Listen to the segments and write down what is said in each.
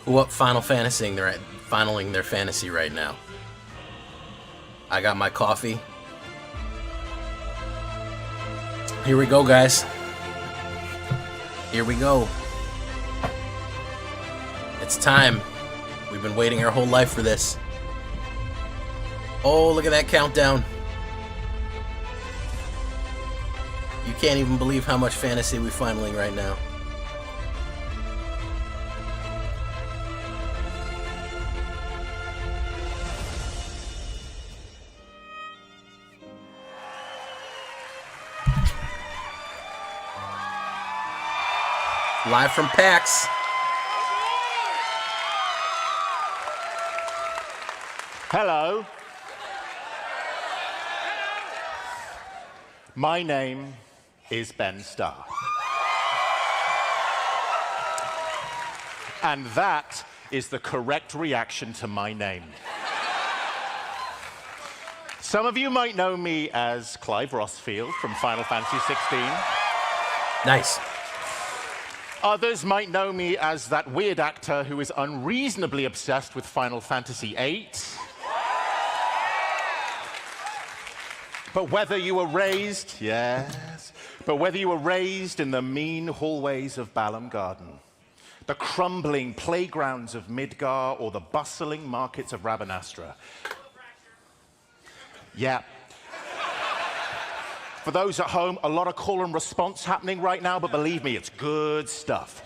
Who up finaling their fantasy right now? I got my coffee. Here we go, guys. Here we go. It's time. We've been waiting our whole life for this. Oh, look at that countdown. You can't even believe how much fantasy we're finaling right now. Live from PAX. Hello. My name is Ben Starr. And that is the correct reaction to my name. Some of you might know me as Clive Rossfield from Final Fantasy XVI. Nice. Others might know me as that weird actor who is unreasonably obsessed with Final Fantasy VIII. But whether you were raised, yes, but whether you were raised in the mean hallways of Balam Garden, the crumbling playgrounds of Midgar, or the bustling markets of Rabanastra. Yeah. For those at home, a lot of call and response happening right now, but believe me, it's good stuff.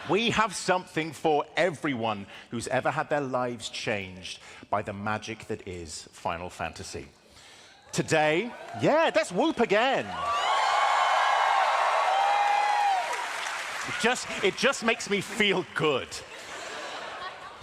We have something for everyone who's ever had their lives changed by the magic that is Final Fantasy. Today, yeah, that's whoop again. It just makes me feel good.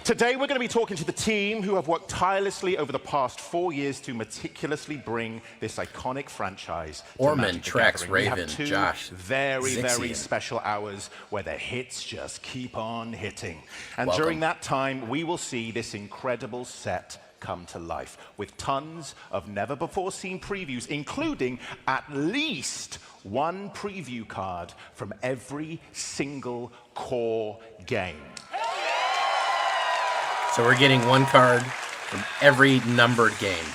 Today, we're going to be talking to the team who have worked tirelessly over the past 4 years to meticulously bring this iconic franchise to Magic the Trax, Gathering. Raven, we have two Josh, very Zixian. special hours where the hits just keep on hitting. And Welcome. during that time, we will see this incredible set come to life with tons of never-before-seen previews, including at least one preview card from every single core game. So we're getting one card from every numbered game.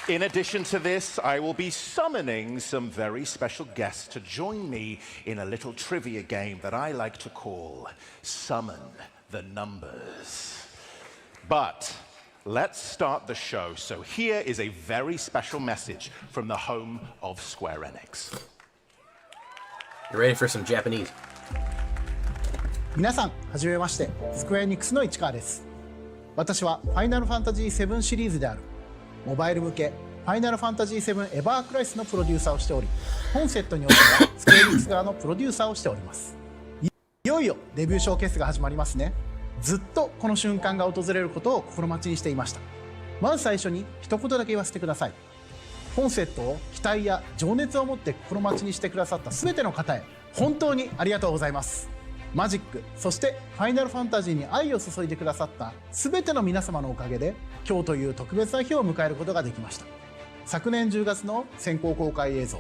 In addition to this, I will be summoning some very special guests to join me in a little trivia game that I like to call Summon the Numbers. But let's start the show. So here is a very special message from the home of Square Enix. You ready for some Japanese? 皆さん、はじめまして。スクエアエニックスの市川です。私はファイナルファンタジー7シリーズであるモバイル向けファイナルファンタジー7エバークライスのプロデューサーをしており、本セットにおいてはスクエアエニックス側のプロデューサーをしております。いよいよデビューショーケースが始まりますね。ずっとこの瞬間が訪れることを心待ちにしていました。まず最初に一言だけ言わせてください。本セットを期待や情熱を持って心待ちにしてくださった全ての方へ本当にありがとうございます。マジック、そしてファイナルファンタジーに愛を注いでくださった全ての皆様のおかげで今日という特別な日を迎えることができました。昨年10月の先行公開映像、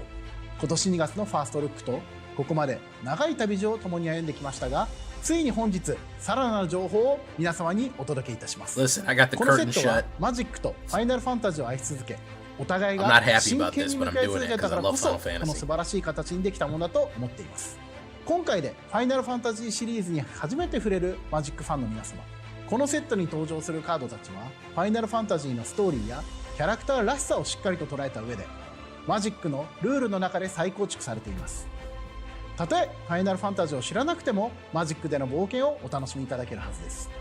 今年2月のファーストルックとここまで長い旅路を共に歩んできましたが、ついに本日さらなる情報を皆様にお届けいたします。 Listen, I got the このセ curtain ットは shut. マジックとファイナルファンタジーを愛し続け、お互い I'm not が happy 真 about 剣 this, に but 向 I'm かい doing 続 it けた because か I ら love こそ Final この Fantasy. 素晴らしい形にできたものだと思っています。今回でファイナルファンタジーシリーズに初めて触れるマジックファンの皆様、このセットに登場するカードたちはファイナルファンタジーのストーリーやキャラクターらしさをしっかりと捉えた上でマジックのルールの中で再構築されています。たとえファイナルファンタジーを知らなくてもマジックでの冒険をお楽しみいただけるはずです。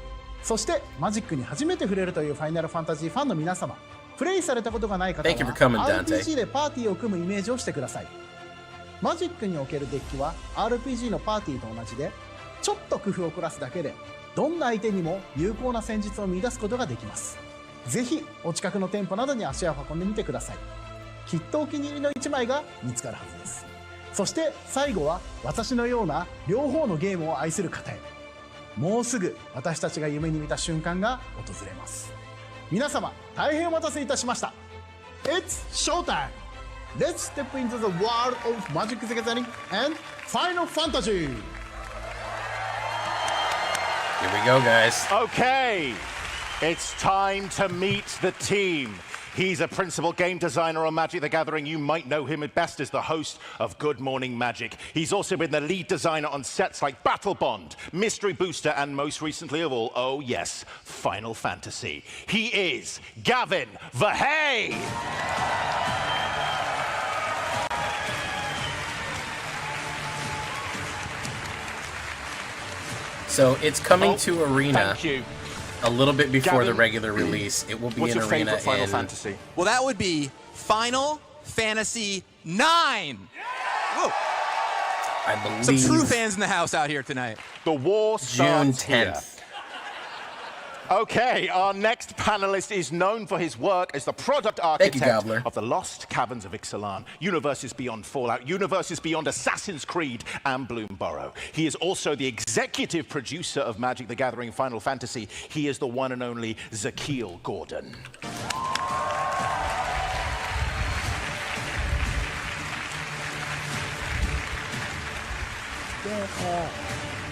そしてマジックに初めて触れるというファイナルファンタジーファンの皆様、プレイされたことがない方は Thank you for coming, Dante. RPG でパーティーを組むイメージをしてください。マジックにおけるデッキは RPG のパーティーと同じで、ちょっと工夫を凝らすだけでどんな相手にも有効な戦術を見出すことができます。ぜひお近くの店舗などに足を運んでみてください。きっとお気に入りの1枚が見つかるはずです。そして最後は私のような両方のゲームを愛する方へ、もうすぐ私たちが夢に見た瞬間が訪れます。皆様大変お待たせいたしました。 It's showtime! Let's step into the world of Magic the Gathering and Final Fantasy! Here we go, guys. Okay, it's time to meet the team. He's a principal game designer on Magic the Gathering. You might know him at best as the host of Good Morning Magic. He's also been the lead designer on sets like Battle Bond, Mystery Booster, and most recently of all, oh yes, Final Fantasy. He is Gavin Verhey. So it's coming to Arena Thank you. a little bit before Gavin, the regular release. It will be What's in your Arena favorite Final in Fantasy? Well, that would be Final Fantasy 9. Whoa, I believe some true fans in the house out here tonight. The war June starts here. 10th. Okay, our next panelist is known for his work as the product architect Gobbler. of the Lost Caverns of Ixalan, Universes Beyond Fallout, Universes Beyond Assassin's Creed, and Bloomburrow. He is also the executive producer of Magic the Gathering Final Fantasy. He is the one and only Zakiel Gordon.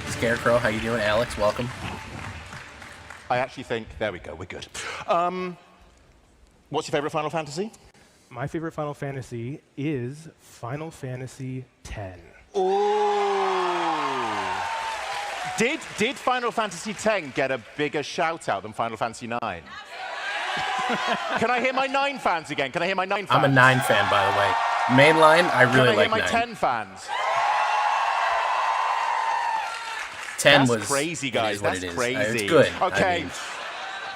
Scarecrow, how you doing? Alex, welcome. I actually think, there we go, we're good. What's your favorite Final Fantasy? My favorite Final Fantasy is Final Fantasy X. Ooh. Did Final Fantasy X get a bigger shout out than Final Fantasy 9? Can I hear my 9 fans again? Can I hear my 9 fans? I'm a 9 fan, by the way. Mainline, I really like Can I 9. hear my 10 fans? 10 That's was crazy, guys. It is what That's it is. crazy. It's good. Okay. I mean,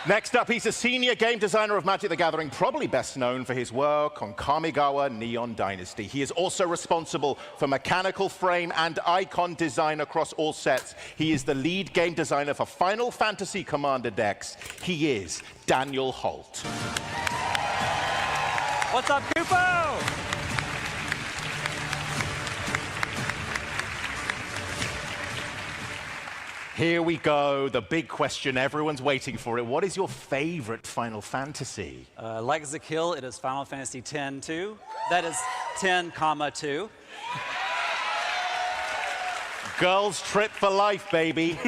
Next up, he's a senior game designer of Magic the Gathering, probably best known for his work on Kamigawa Neon Dynasty. He is also responsible for mechanical frame and icon design across all sets. He is the lead game designer for Final Fantasy Commander decks. He is Daniel Holt. What's up, Kupo? Here we go, the big question. Everyone's waiting for it. What is your favorite Final Fantasy? Like Zakiel, it is Final Fantasy X-2. That is 10, 2. Girls trip for life, baby.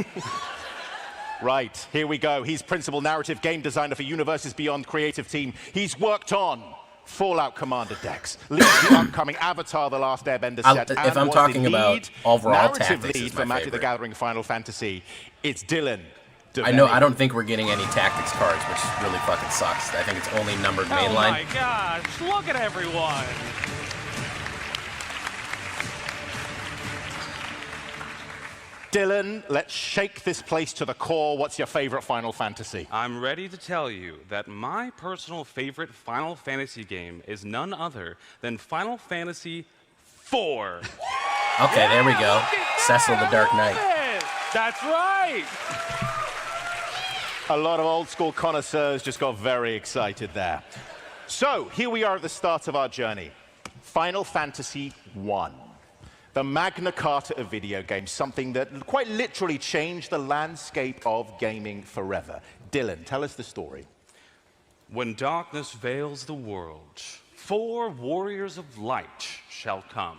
Right, here we go. He's principal narrative game designer for Universes Beyond creative team. He's worked on Fallout Commander decks, leads the upcoming Avatar: The Last Airbender set, if and I'm was talking the about lead overall narrative tactics, lead is for my Magic the favorite. Gathering Final Fantasy. It's Dylan. I know. I don't think we're getting any tactics cards, which really fucking sucks. I think it's only numbered mainline. Oh my gosh, look at everyone. Dylan, let's shake this place to the core. What's your favorite Final Fantasy? I'm ready to tell you that my personal favorite Final Fantasy game is none other than Final Fantasy IV. Okay, there we go. Cecil the Dark Knight. That's right. A lot of old school connoisseurs just got very excited there. So here we are at the start of our journey. Final Fantasy I. The Magna Carta of video games, something that quite literally changed the landscape of gaming forever. Dylan, tell us the story. When darkness veils the world, 4 warriors of light shall come.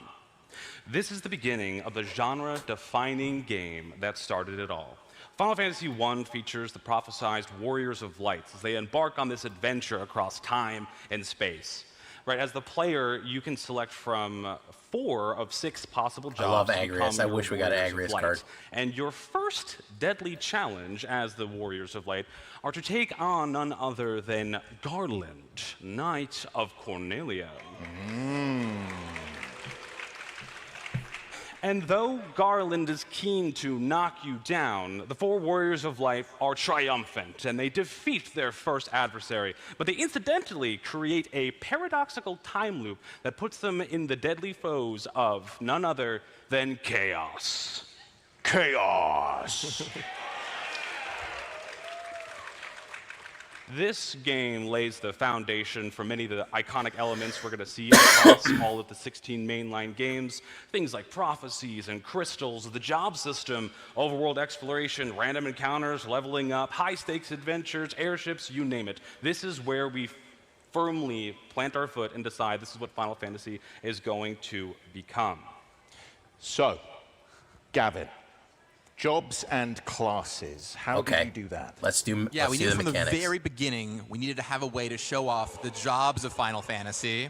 This is the beginning of the genre-defining game that started it all. Final Fantasy I features the prophesized Warriors of Light as they embark on this adventure across time and space. Right, as the player, you can select from 4 of 6 possible jobs. I love to Agrias. become I your wish we got an Warriors of Agrias Light. card. And your first deadly challenge as the Warriors of Light are to take on none other than Garland, Knight of Cornelia. And though Garland is keen to knock you down, the 4 Warriors of Light are triumphant, and they defeat their first adversary. But they incidentally create a paradoxical time loop that puts them in the deadly foes of none other than Chaos. Chaos! This game lays the foundation for many of the iconic elements we're going to see across all of the 16 mainline games. Things like prophecies and crystals, the job system, overworld exploration, random encounters, leveling up, high-stakes adventures, airships, you name it. This is where we firmly plant our foot and decide this is what Final Fantasy is going to become. So, Gavin, Jobs and classes. How do you do that? Let's do Yeah, let's we do knew the from mechanics. the very beginning we needed to have a way to show off the jobs of Final Fantasy.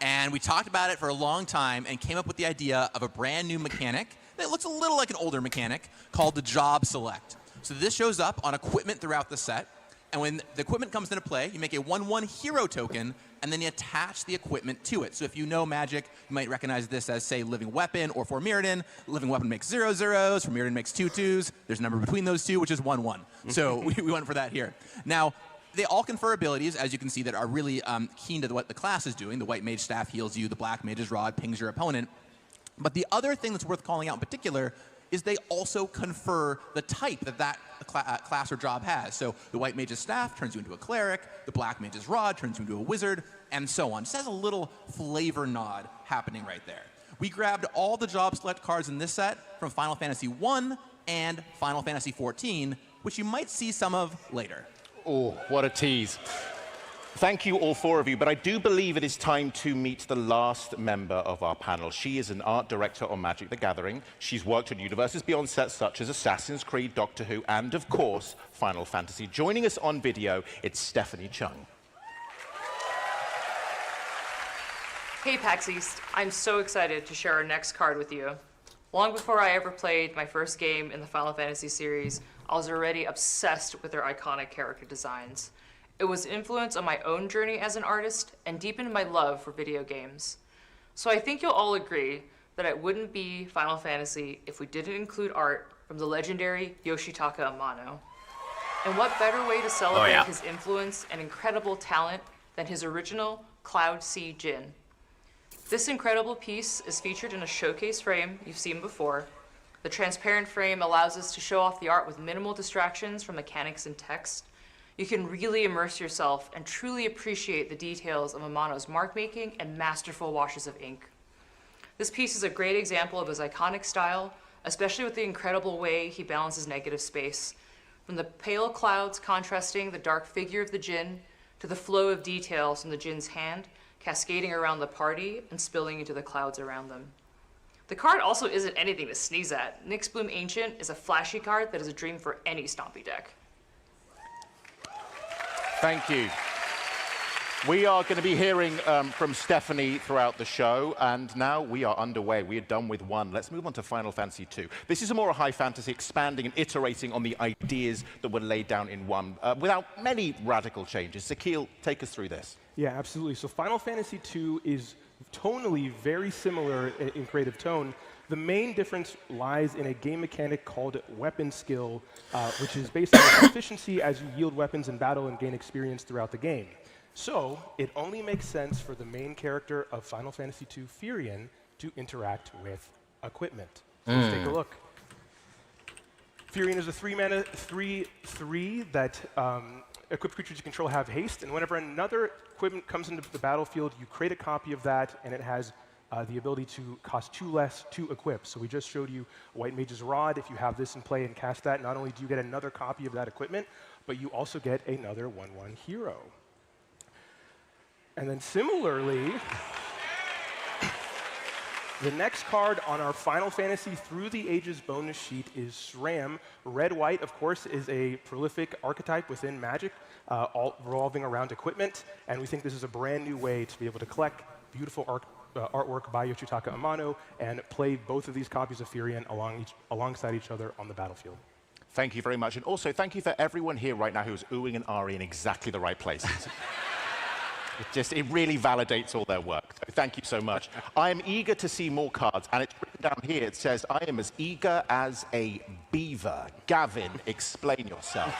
And we talked about it for a long time and came up with the idea of a brand new mechanic that looks a little like an older mechanic called the Job Select. So this shows up on equipment throughout the set. And when the equipment comes into play, you make a 1/1 hero token, and then you attach the equipment to it. So if you know Magic, you might recognize this as, say, Living Weapon or for Mirrodin. Living Weapon makes 0 zeros, for Mirrodin makes 2 2s. There's a number between those two, which is 1 1. So we went for that here. Now, they all confer abilities, as you can see, that are really keen to what the class is doing. The White Mage Staff heals you, the Black Mage's Rod pings your opponent. But the other thing that's worth calling out in particular is they also confer the type that class or job has. So the White Mage's Staff turns you into a Cleric, the Black Mage's Rod turns you into a Wizard, and so on. Just has a little flavor nod happening right there. We grabbed all the job select cards in this set from Final Fantasy I and Final Fantasy XIV, which you might see some of later. Oh, what a tease. Thank you, all four of you, but I do believe it is time to meet the last member of our panel. She is an art director on Magic the Gathering. She's worked on Universes Beyond sets such as Assassin's Creed, Doctor Who, and, of course, Final Fantasy. Joining us on video, it's Stephanie Chung. Hey PAX East, I'm so excited to share our next card with you. Long before I ever played my first game in the Final Fantasy series, I was already obsessed with their iconic character designs. It was influence on my own journey as an artist and deepened my love for video games. So I think you'll all agree that it wouldn't be Final Fantasy if we didn't include art from the legendary Yoshitaka Amano. And what better way to celebrate his influence and incredible talent than his original Cloud Sea Djinn? This incredible piece is featured in a showcase frame you've seen before. The transparent frame allows us to show off the art with minimal distractions from mechanics and text. You can really immerse yourself and truly appreciate the details of Amano's mark making and masterful washes of ink. This piece is a great example of his iconic style, especially with the incredible way he balances negative space. From the pale clouds contrasting the dark figure of the Djinn, to the flow of details from the Djinn's hand, cascading around the party and spilling into the clouds around them. The card also isn't anything to sneeze at. Nyx Bloom Ancient is a flashy card that is a dream for any Stompy deck. Thank you. We are going to be hearing from Stephanie throughout the show, and now we are underway. We are done with one. Let's move on to Final Fantasy II. This is a more high fantasy, expanding and iterating on the ideas that were laid down in one, without many radical changes. Sakil, take us through this. Yeah, absolutely. So Final Fantasy II is tonally very similar in creative tone. The main difference lies in a game mechanic called Weapon Skill, which is based on efficiency as you yield weapons in battle and gain experience throughout the game. So it only makes sense for the main character of Final Fantasy II, Firion, to interact with equipment. So let's take a look. Firion is a 3-mana 3/3 that equipped creatures you control have haste, and whenever another equipment comes into the battlefield, you create a copy of that, and it has the ability to cost 2 less to equip. So we just showed you White Mage's Rod. If you have this in play and cast that, not only do you get another copy of that equipment, but you also get another 1/1 hero. And then similarly, the next card on our Final Fantasy Through the Ages bonus sheet is SRAM. Red-white, of course, is a prolific archetype within Magic, all revolving around equipment, and we think this is a brand new way to be able to collect beautiful artwork by Yoshitaka Amano and play both of these copies of Firion alongside each other on the battlefield. Thank you very much, and also thank you for everyone here right now who's oohing and ahhing in exactly the right places. It really validates all their work. So thank you so much. I am eager to see more cards, and it's written down here. It says, I am as eager as a beaver. Gavin, explain yourself.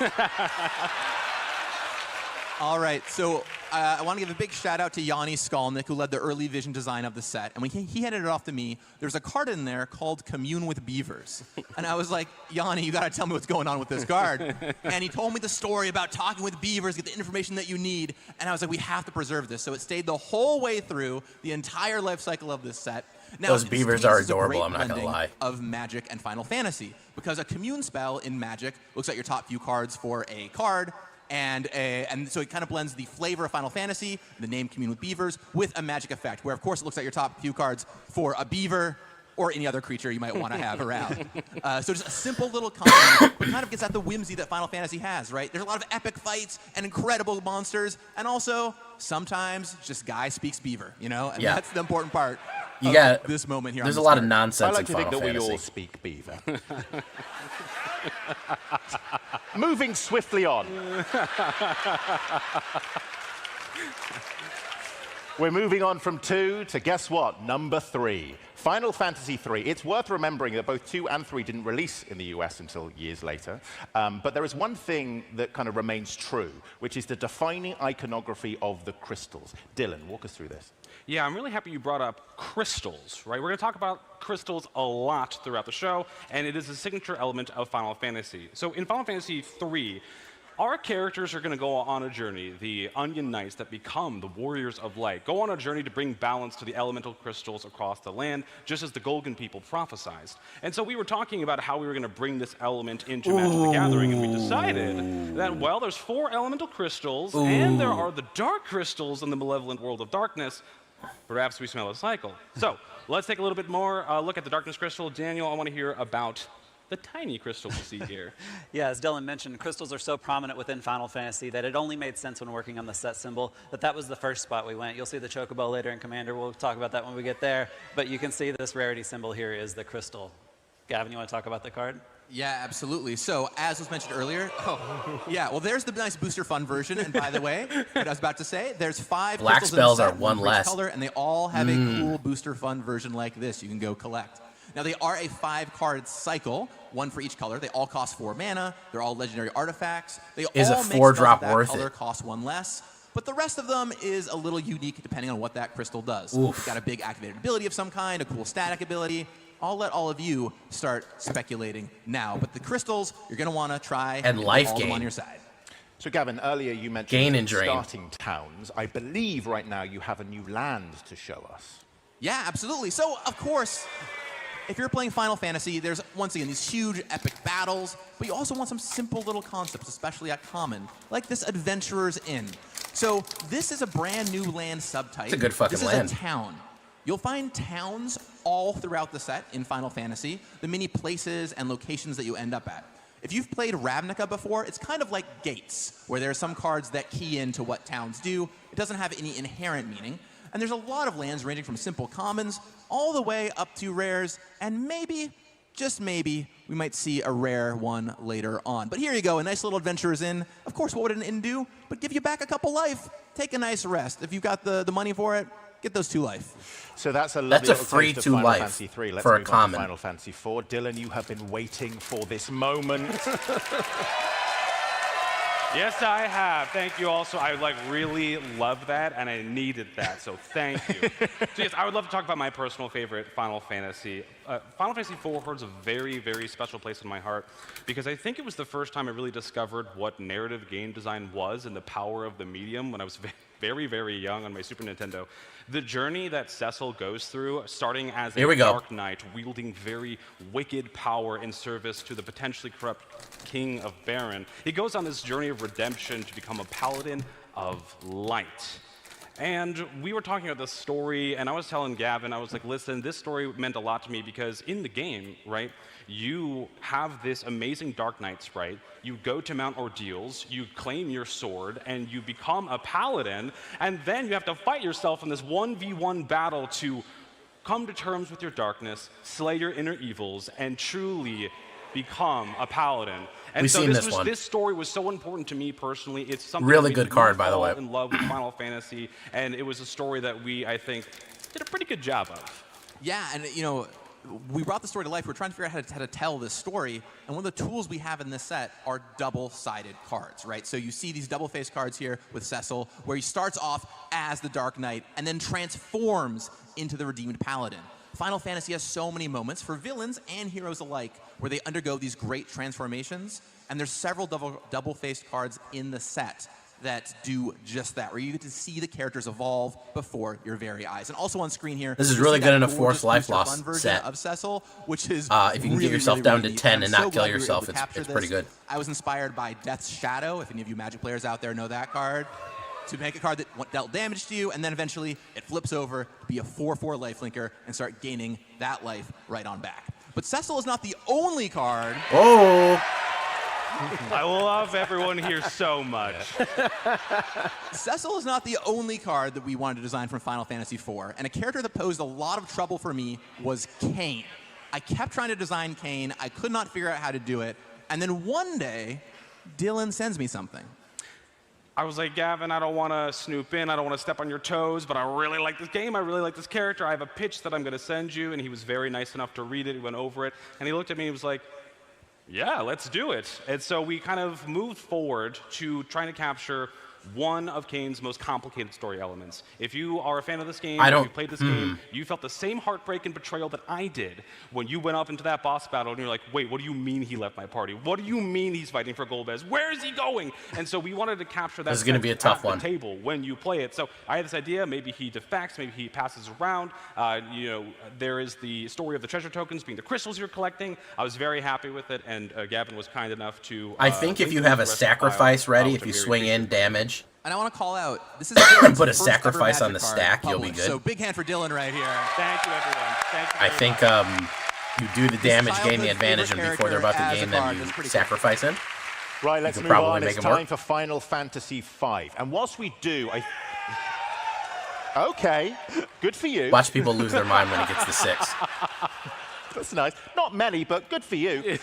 All right, so I want to give a big shout out to Yanni Skalnick, who led the early vision design of the set. And when he handed it off to me, there's a card in there called Commune with Beavers. And I was like, Yanni, you got to tell me what's going on with this card. And he told me the story about talking with beavers, get the information that you need. And I was like, we have to preserve this. So it stayed the whole way through the entire life cycle of this set. Now, those beavers are adorable, I'm not going to lie. Of Magic and Final Fantasy, because a Commune spell in Magic looks at your top few cards for a card. And so it kind of blends the flavor of Final Fantasy, the name Commune with Beavers, with a Magic effect, where, of course, it looks at your top few cards for a beaver or any other creature you might want to have around. So just a simple little combo, but kind of gets at the whimsy that Final Fantasy has, right? There's a lot of epic fights and incredible monsters, and also sometimes just guy speaks beaver, you know? And that's the important part of this moment here. There's a lot of nonsense I like in to think Final that Fantasy. we all speak beaver. Moving swiftly on. We're moving on from 2 to, guess what, number 3. Final Fantasy III. It's worth remembering that both 2 and 3 didn't release in the US until years later. But there is one thing that kind of remains true, which is the defining iconography of the crystals. Dylan, walk us through this. Yeah, I'm really happy you brought up crystals, right? We're going to talk about crystals a lot throughout the show, and it is a signature element of Final Fantasy. So in Final Fantasy III, our characters are going to go on a journey, the Onion Knights that become the Warriors of Light, go on a journey to bring balance to the elemental crystals across the land, just as the Golgan people prophesized. And so we were talking about how we were going to bring this element into Magic the Gathering, and we decided that, well, there's 4 elemental crystals, and there are the dark crystals in the malevolent world of darkness. Perhaps we smell a cycle. So let's take a little bit more look at the darkness crystal. Daniel, I want to hear about the tiny crystal we see here. Yeah, as Dylan mentioned, crystals are so prominent within Final Fantasy that it only made sense when working on the set symbol that was the first spot we went. You'll see the Chocobo later in Commander. We'll talk about that when we get there. But you can see this rarity symbol here is the crystal. Gavin, you want to talk about the card? Yeah, absolutely. So, as was mentioned earlier, there's the nice booster fun version. And by the way, what I was about to say, there's 5 Black crystals spells in the set, are one for each less. color, and they all have a cool booster fun version like this you can go collect. Now, they are a 5-card cycle, 1 for each color. They all cost 4 mana. They're all legendary artifacts. They Is all a make 4-drop spells of that worth color it? cost 1 less. But the rest of them is a little unique depending on what that crystal does. Oof. It's got a big activated ability of some kind, a cool static ability. I'll let all of you start speculating now. But the crystals, you're going to want to try And life all of them gain. on your side. So, Gavin, earlier you mentioned Gain and drain. starting towns. I believe right now you have a new land to show us. Yeah, absolutely. So, of course, if you're playing Final Fantasy, there's, once again, these huge epic battles, but you also want some simple little concepts, especially at Common, like this Adventurer's Inn. So this is a brand new land subtype. It's a good fucking This is land. a town. You'll find towns all throughout the set in Final Fantasy, the many places and locations that you end up at. If you've played Ravnica before, it's kind of like Gates, where there are some cards that key into what towns do. It doesn't have any inherent meaning. And there's a lot of lands ranging from simple commons all the way up to rares, and maybe, just maybe, we might see a rare one later on. But here you go, a nice little Adventurer's Inn. Of course, what would an inn do? But give you back a couple life. Take a nice rest. If you've got the money for it, get those 2 life. So that's a lovely That's a little free taste of 2 Final life Fantasy III. Let's for a move on to common. Final Fantasy IV. Dylan, you have been waiting for this moment. Yes, I have. Thank you also. I really love that, and I needed that, so thank you. So yes, I would love to talk about my personal favorite, Final Fantasy. Final Fantasy IV holds a very, very special place in my heart because I think it was the first time I really discovered what narrative game design was and the power of the medium when I was very, very young on my Super Nintendo. The journey that Cecil goes through, starting as Here we a go. Dark Knight, wielding very wicked power in service to the potentially corrupt King of Baron. He goes on this journey of redemption to become a paladin of light. And we were talking about this story, and I was telling Gavin, I was like, listen, this story meant a lot to me because in the game, right, you have this amazing Dark Knight sprite, you go to Mount Ordeals, you claim your sword, and you become a paladin, and then you have to fight yourself in this 1v1 battle to come to terms with your darkness, slay your inner evils, and truly become a paladin. And We've so seen this one. this story was so important to me personally. It's something Really that made good me card, by the way. fall in love with Final Fantasy, and it was a story that we, I think, did a pretty good job of. Yeah, and you know, we brought the story to life. We're trying to figure out how to tell this story, and one of the tools we have in this set are double-sided cards, right? So you see these double-faced cards here with Cecil, where he starts off as the Dark Knight and then transforms into the Redeemed Paladin. Final Fantasy has so many moments for villains and heroes alike where they undergo these great transformations, and there's several double-faced cards in the set that do just that, where you get to see the characters evolve before your very eyes. And also on screen here, This is you really see good that in a gorgeous forced life booster loss fun version set. of Cecil, which is If you can get yourself down to neat. 10 I'm and so not glad kill we were able yourself, to it's capture pretty this. good. I was inspired by Death's Shadow. If any of you Magic players out there know that card. to make a card that dealt damage to you, and then eventually it flips over to be a 4/4 lifelinker and start gaining that life right on back. But Cecil is not the only card. Oh. I love everyone here so much. Cecil is not the only card that we wanted to design from Final Fantasy IV, and a character that posed a lot of trouble for me was Kain. I kept trying to design Kain. I could not figure out how to do it. And then one day, Dylan sends me something. I was like, Gavin, I don't want to snoop in. I don't want to step on your toes, but I really like this game. I really like this character. I have a pitch that I'm going to send you. And he was very nice enough to read it. He went over it. And he looked at me and he was like, yeah, let's do it. And so we kind of moved forward to trying to capture one of Kain's most complicated story elements. If you are a fan of this game, if you played this game, you felt the same heartbreak and betrayal that I did when you went up into that boss battle and you're like, wait, what do you mean he left my party? What do you mean he's fighting for Golbez? Where is he going? And so we wanted to capture that. This is going to be a tough one. Table when you play it. So I had this idea, maybe he defects, maybe he passes around. You know, there is the story of the treasure tokens being the crystals you're collecting. I was very happy with it, and Gavin was kind enough to... I think if you have a sacrifice ready, if you swing in damage... And I want to call out, this is Dylan's put a first sacrifice ever on the Magic card stack, you'll be published. good. So big hand for Dylan right here. Thank you, everyone. Thank you I very think much. you do the damage, gain the childhood advantage, and favorite before they're about to character gain as a them, card, you that's pretty sacrifice in. Right, let's could move probably on. make It's it work. time for Final Fantasy V. And whilst we do, Okay, good for you. Watch people lose their mind when it gets to 6. That's nice. Not many, but good for you.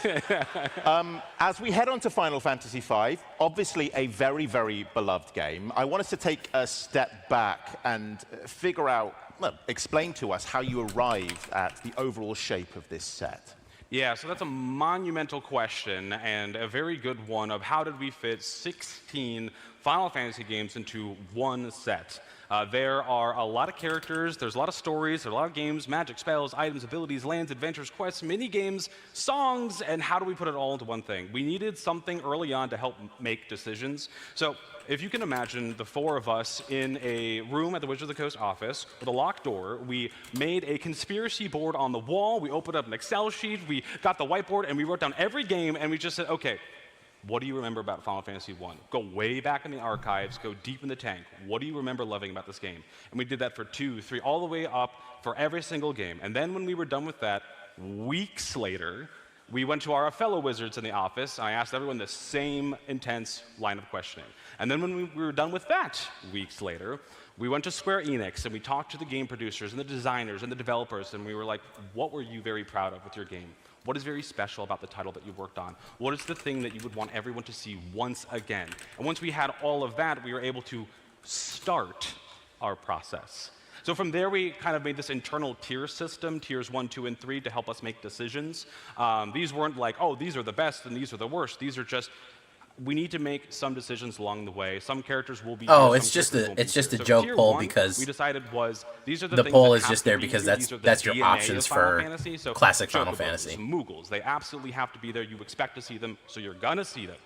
As we head on to Final Fantasy V, obviously a very, very beloved game, I want us to take a step back and figure out, well, explain to us how you arrived at the overall shape of this set. Yeah, so that's a monumental question and a very good one of how did we fit 16 Final Fantasy games into one set. There are a lot of characters, there's a lot of stories, there's a lot of games, magic, spells, items, abilities, lands, adventures, quests, mini-games, songs, and how do we put it all into one thing? We needed something early on to help make decisions. So if you can imagine the 4 of us in a room at the Wizards of the Coast office with a locked door, we made a conspiracy board on the wall, we opened up an Excel sheet, we got the whiteboard, and we wrote down every game, and we just said, okay, what do you remember about Final Fantasy I? Go way back in the archives, go deep in the tank. What do you remember loving about this game? And we did that for 2, 3, all the way up for every single game. And then when we were done with that, weeks later, we went to our fellow wizards in the office, and I asked everyone the same intense line of questioning. And then when we were done with that, weeks later, we went to Square Enix, and we talked to the game producers and the designers and the developers, and we were like, what were you very proud of with your game? What is very special about the title that you worked on? What is the thing that you would want everyone to see once again? And once we had all of that, we were able to start our process. So from there, we kind of made this internal tier system, tiers 1, 2, and 3, to help us make decisions. These weren't like, oh, these are the best and these are the worst. These are just, we need to make some decisions along the way. Some characters will be. Oh, here, it's some just characters a won't it's be just a here. So joke tier poll 1, because we decided was these are the things poll that is have just to there be because here. These are the that's your DNA options of Final for Fantasy. So classic Final Chocobos, Fantasy. Moogles, they absolutely have to be there. You expect to see them, so you're gonna see them.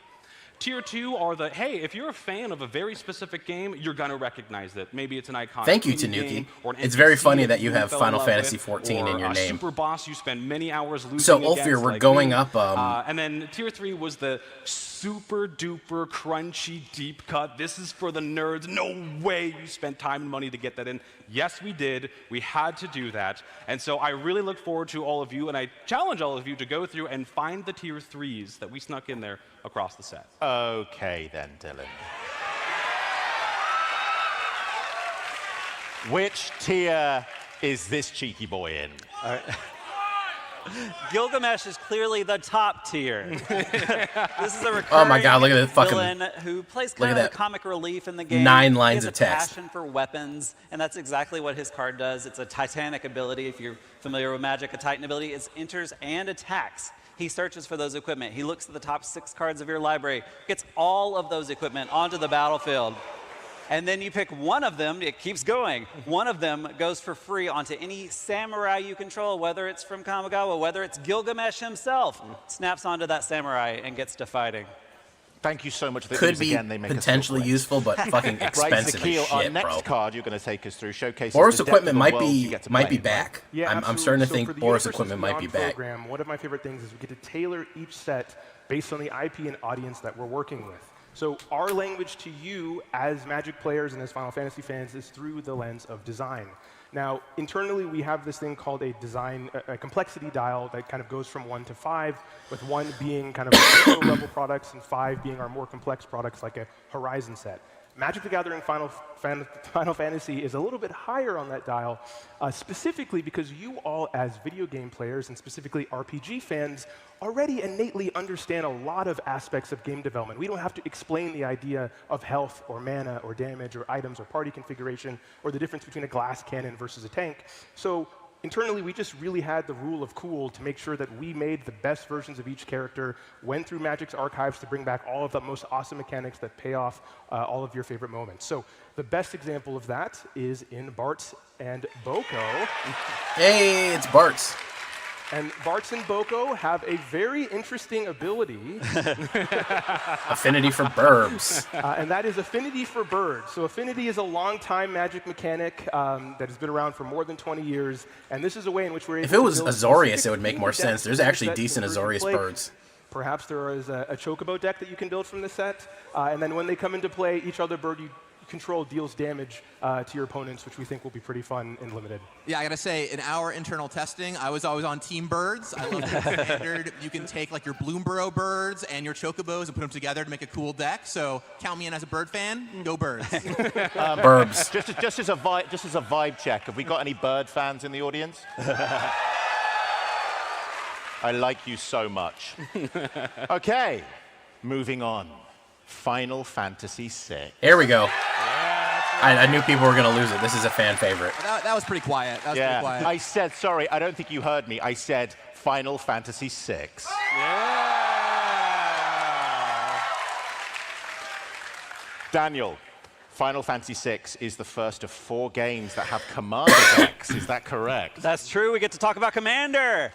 Tier 2 are the, hey, if you're a fan of a very specific game, you're gonna recognize that. Maybe it's an iconic Thank you, indie Tanuki. game, or an It's very NPC funny that you really have fell in Final love Fantasy with, XIV in or your a name. super boss you spend many hours losing So, Ulfir, against, we're like going me. up, And then Tier 3 was the super duper crunchy deep cut. This is for the nerds. No way you spent time and money to get that in. Yes, we did. We had to do that. And so I really look forward to all of you, and I challenge all of you to go through and find the Tier 3s that we snuck in there across the set. Okay then, Dylan. Which tier is this cheeky boy in? Gilgamesh is clearly the top tier. This is a recurring Oh my God, look at that fucking- villain who plays look kind at of that the comic relief in the game. 9 lines he of has a text. passion for weapons, and that's exactly what his card does. It's a Titanic ability. If you're familiar with Magic, a Titan ability is enters and attacks. He searches for those equipment. He looks at the top 6 cards of your library, gets all of those equipment onto the battlefield. And then you pick one of them, it keeps going. One of them goes for free onto any samurai you control, whether it's from Kamigawa, whether it's Gilgamesh himself, snaps onto that samurai and gets to fighting. Thank you so much. For Could be again, they make us potentially feel great. useful, but fucking Right, expensive Zakil, as our shit, next bro. card you're going to take us through showcases Boris the depth equipment of the might world you be get to might be play, right? back. Yeah, I'm absolutely. starting to So think for the Boris Universes equipment might be Beyond back. program, one of my favorite things is we get to tailor each set based on the IP and audience that we're working with. So our language to you as Magic players and as Final Fantasy fans is through the lens of design. Now, internally, we have this thing called a complexity dial that kind of goes from 1 to 5, with 1 being kind of low-level products and 5 being our more complex products like a Horizon set. Magic the Gathering Final Fantasy is a little bit higher on that dial, specifically because you all, as video game players and specifically RPG fans, already innately understand a lot of aspects of game development. We don't have to explain the idea of health or mana or damage or items or party configuration or the difference between a glass cannon versus a tank. So internally, we just really had the rule of cool to make sure that we made the best versions of each character, went through Magic's archives to bring back all of the most awesome mechanics that pay off all of your favorite moments. So the best example of that is in Bartz and Boko. Hey, it's Bartz. And Bartz and Boko have a very interesting ability. Affinity for burbs. And that is Affinity for Birds. So Affinity is a long-time Magic mechanic that has been around for more than 20 years. And this is a way in which we're able If it was to build Azorius, it would make more decks sense. There's from the actually set decent to the birds you Azorius play. birds. Perhaps there is a Chocobo deck that you can build from the set. And then when they come into play, each other bird you control deals damage to your opponents, which we think will be pretty fun and limited. Yeah, I gotta say, in our internal testing, I was always on Team Birds. I love the standard. You can take like your Bloomborough birds and your Chocobos and put them together to make a cool deck. So count me in as a bird fan. Go Birds. Burbs. Just as a vibe check, have we got any bird fans in the audience? I like you so much. Okay, moving on. Final Fantasy VI. Here we go. I knew people were going to lose it. This is a fan favorite. That was pretty quiet. That was pretty quiet. I said, sorry, I don't think you heard me. I said Final Fantasy VI. Daniel, Final Fantasy VI is the first of 4 games that have Commander decks. Is that correct? That's true. We get to talk about Commander.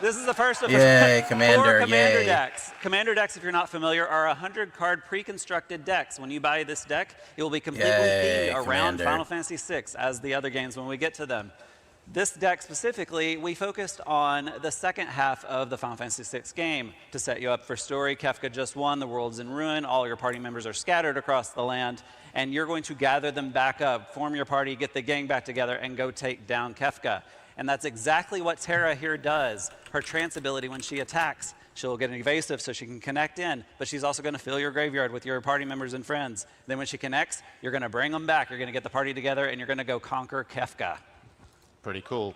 This is the first of Yay, 4 Commander, Commander yay. decks. Commander decks, if you're not familiar, are 100-card pre-constructed decks. When you buy this deck, it will be completely Yay, themed around Commander. Final Fantasy VI, as the other games when we get to them. This deck specifically, we focused on the second half of the Final Fantasy VI game to set you up for story. Kefka just won, the world's in ruin, all your party members are scattered across the land, and you're going to gather them back up, form your party, get the gang back together, and go take down Kefka. And that's exactly what Terra here does. Her trance ability, when she attacks, she'll get an evasive so she can connect in, but she's also going to fill your graveyard with your party members and friends. Then when she connects, you're going to bring them back, you're going to get the party together, and you're going to go conquer Kefka. Pretty cool.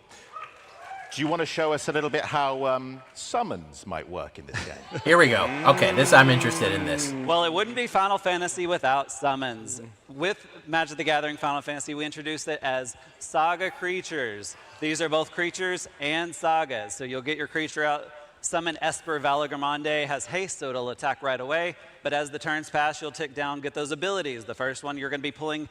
Do you want to show us a little bit how summons might work in this game? Here we go. Okay, I'm interested in this. Well, it wouldn't be Final Fantasy without summons. With Magic the Gathering Final Fantasy, we introduced it as Saga Creatures. These are both creatures and sagas. So you'll get your creature out, summon Esper Valagramande, has haste, so it'll attack right away. But as the turns pass, you'll tick down, get those abilities. The first one, you're going to be pulling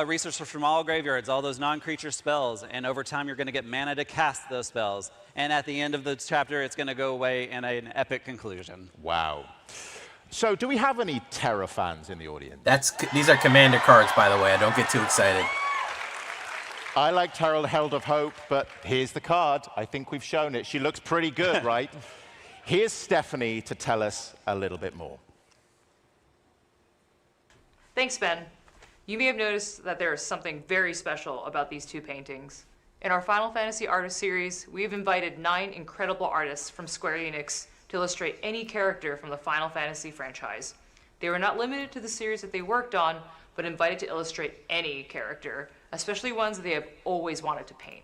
resources from all graveyards, all those non-creature spells, and over time you're going to get mana to cast those spells. And at the end of the chapter, it's going to go away in an epic conclusion. Wow. So do we have any Terra fans in the audience? These are Commander cards, by the way. I don't get too excited. I like Terra Held of Hope, but here's the card. I think we've shown it. She looks pretty good, right? Here's Stephanie to tell us a little bit more. Thanks, Ben. You may have noticed that there is something very special about these 2 paintings. In our Final Fantasy Artist Series, we have invited 9 incredible artists from Square Enix to illustrate any character from the Final Fantasy franchise. They were not limited to the series that they worked on, but invited to illustrate any character, especially ones that they have always wanted to paint.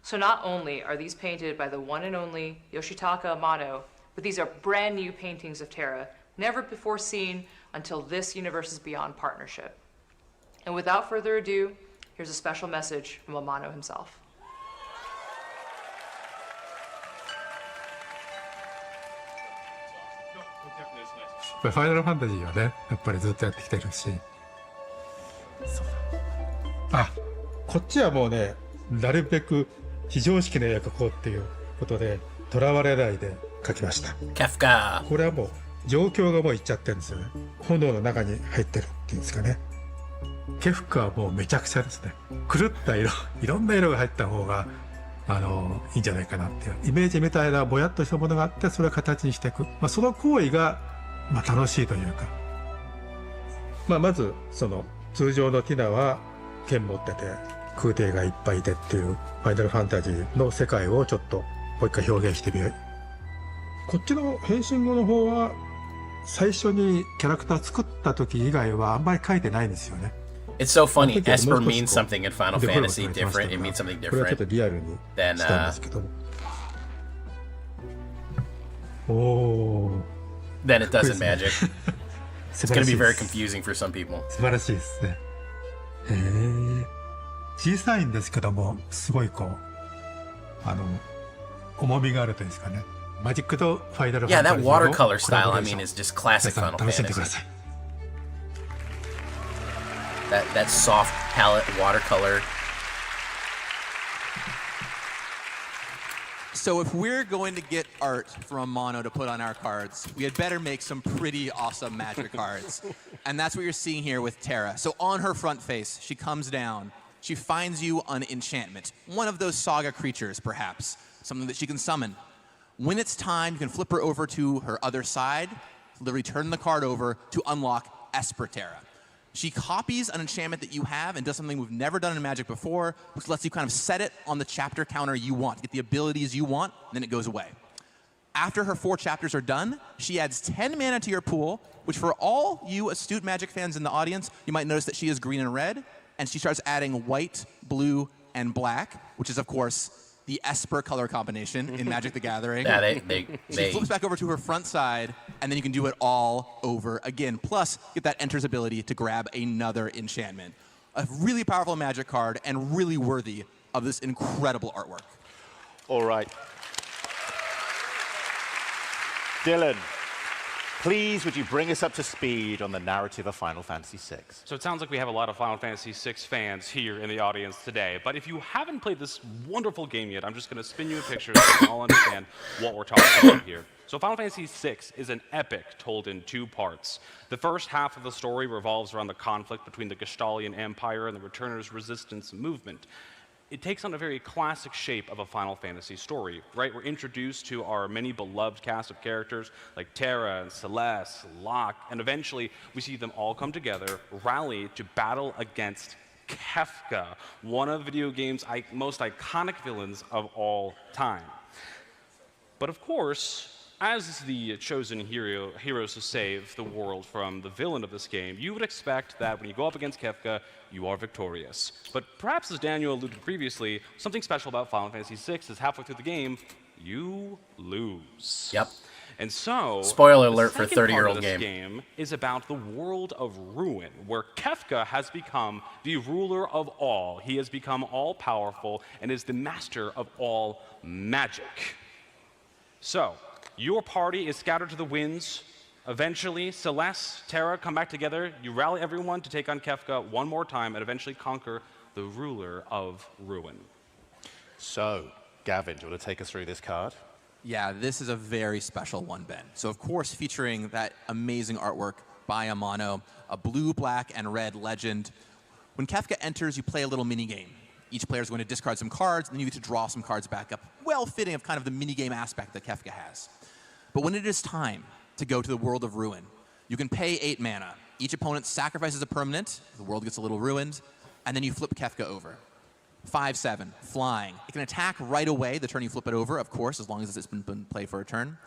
So not only are these painted by the one and only Yoshitaka Amano, but these are brand new paintings of Terra, never before seen until this Universes Beyond partnership. And without further ado, here's a special message from Amano himself. ファイナルファンタジーはね、やっぱりずっとやってきてるし。あ、こっちはもうね、なるべく非常識な絵を描こうっていうことで、とらわれないで描きました。Kefka. これはもう状況がもういっちゃってるんですよね。炎の中に入ってるっていうんですかね。ケフカはもうめちゃくちゃですね。狂った色、いろんな色が入った方がいいんじゃないかなっていうイメージみたいなぼやっとしたものがあって、それを形にしていく、その行為が楽しいというか、まあ、まずその通常のティナは剣持ってて空挺がいっぱいいてっていうファイナルファンタジーの世界をちょっともう一回表現してみよう。こっちの変身後の方は最初にキャラクター作った時以外はあんまり書いてないんですよね。It's so funny. Esper means something in Final Fantasy different. It means something これはちょっと different リアルに than したんですけども。おー。 than it does in Magic. 素 It's 晴 going ら to し be い very です。 confusing for some people. 素晴らしいですね。へえ。小さいんですけども、すごいこう、重みがあるというんですかね。マジックとファイナルファ Yeah, ンタ that ジーの watercolor style, コラボ I レーショ mean, ン is just classic 皆さん Final 楽しんでく Fantasy. ださい。That soft palette watercolor. So if we're going to get art from Mono to put on our cards, we had better make some pretty awesome Magic cards. And that's what you're seeing here with Terra. So on her front face, she comes down. She finds you an enchantment, one of those saga creatures, perhaps, something that she can summon. When it's time, you can flip her over to her other side, literally turn the card over to unlock Esper Terra. She copies an enchantment that you have and does something we've never done in Magic before, which lets you kind of set it on the chapter counter you want, get the abilities you want, and then it goes away. After her 4 chapters are done, she adds 10 mana to your pool, which for all you astute Magic fans in the audience, you might notice that she is green and red, and she starts adding white, blue, and black, which is, of course, the Esper color combination in Magic the Gathering. Yeah, She flips back over to her front side, and then you can do it all over again. Plus, get that Enter's ability to grab another enchantment. A really powerful Magic card, and really worthy of this incredible artwork. All right. Dylan, please would you bring us up to speed on the narrative of Final Fantasy VI? So it sounds like we have a lot of Final Fantasy VI fans here in the audience today. But if you haven't played this wonderful game yet, I'm just going to spin you a picture so you can all understand what we're talking about here. So Final Fantasy VI is an epic told in 2 parts. The first half of the story revolves around the conflict between the Gestalian Empire and the Returners Resistance movement. It takes on a very classic shape of a Final Fantasy story, right? We're introduced to our many beloved cast of characters like Terra and Celeste, Locke, and eventually we see them all come together, rally to battle against Kefka, one of video games' most iconic villains of all time. But of course, as the chosen heroes to save the world from the villain of this game, you would expect that when you go up against Kefka, you are victorious. But perhaps, as Daniel alluded previously, something special about Final Fantasy VI is halfway through the game, you lose. Yep. And so, Spoiler alert for a the second part 30-year-old of this game. game is about the world of Ruin, where Kefka has become the ruler of all. He has become all-powerful and is the master of all magic. So, your party is scattered to the winds. Eventually, Celeste, Terra come back together. You rally everyone to take on Kefka one more time and eventually conquer the ruler of Ruin. So, Gavin, do you want to take us through this card? Yeah, this is a very special one, Ben. So, of course, featuring that amazing artwork by Amano, a blue, black, and red legend. When Kefka enters, you play a little mini-game. Each player is going to discard some cards, and then you get to draw some cards back up, well-fitting of kind of the mini-game aspect that Kefka has. But when it is time to go to the world of Ruin, you can pay 8 mana. Each opponent sacrifices a permanent, the world gets a little ruined, and then you flip Kefka over. 5/7, flying. It can attack right away the turn you flip it over, of course, as long as it's been played for a turn.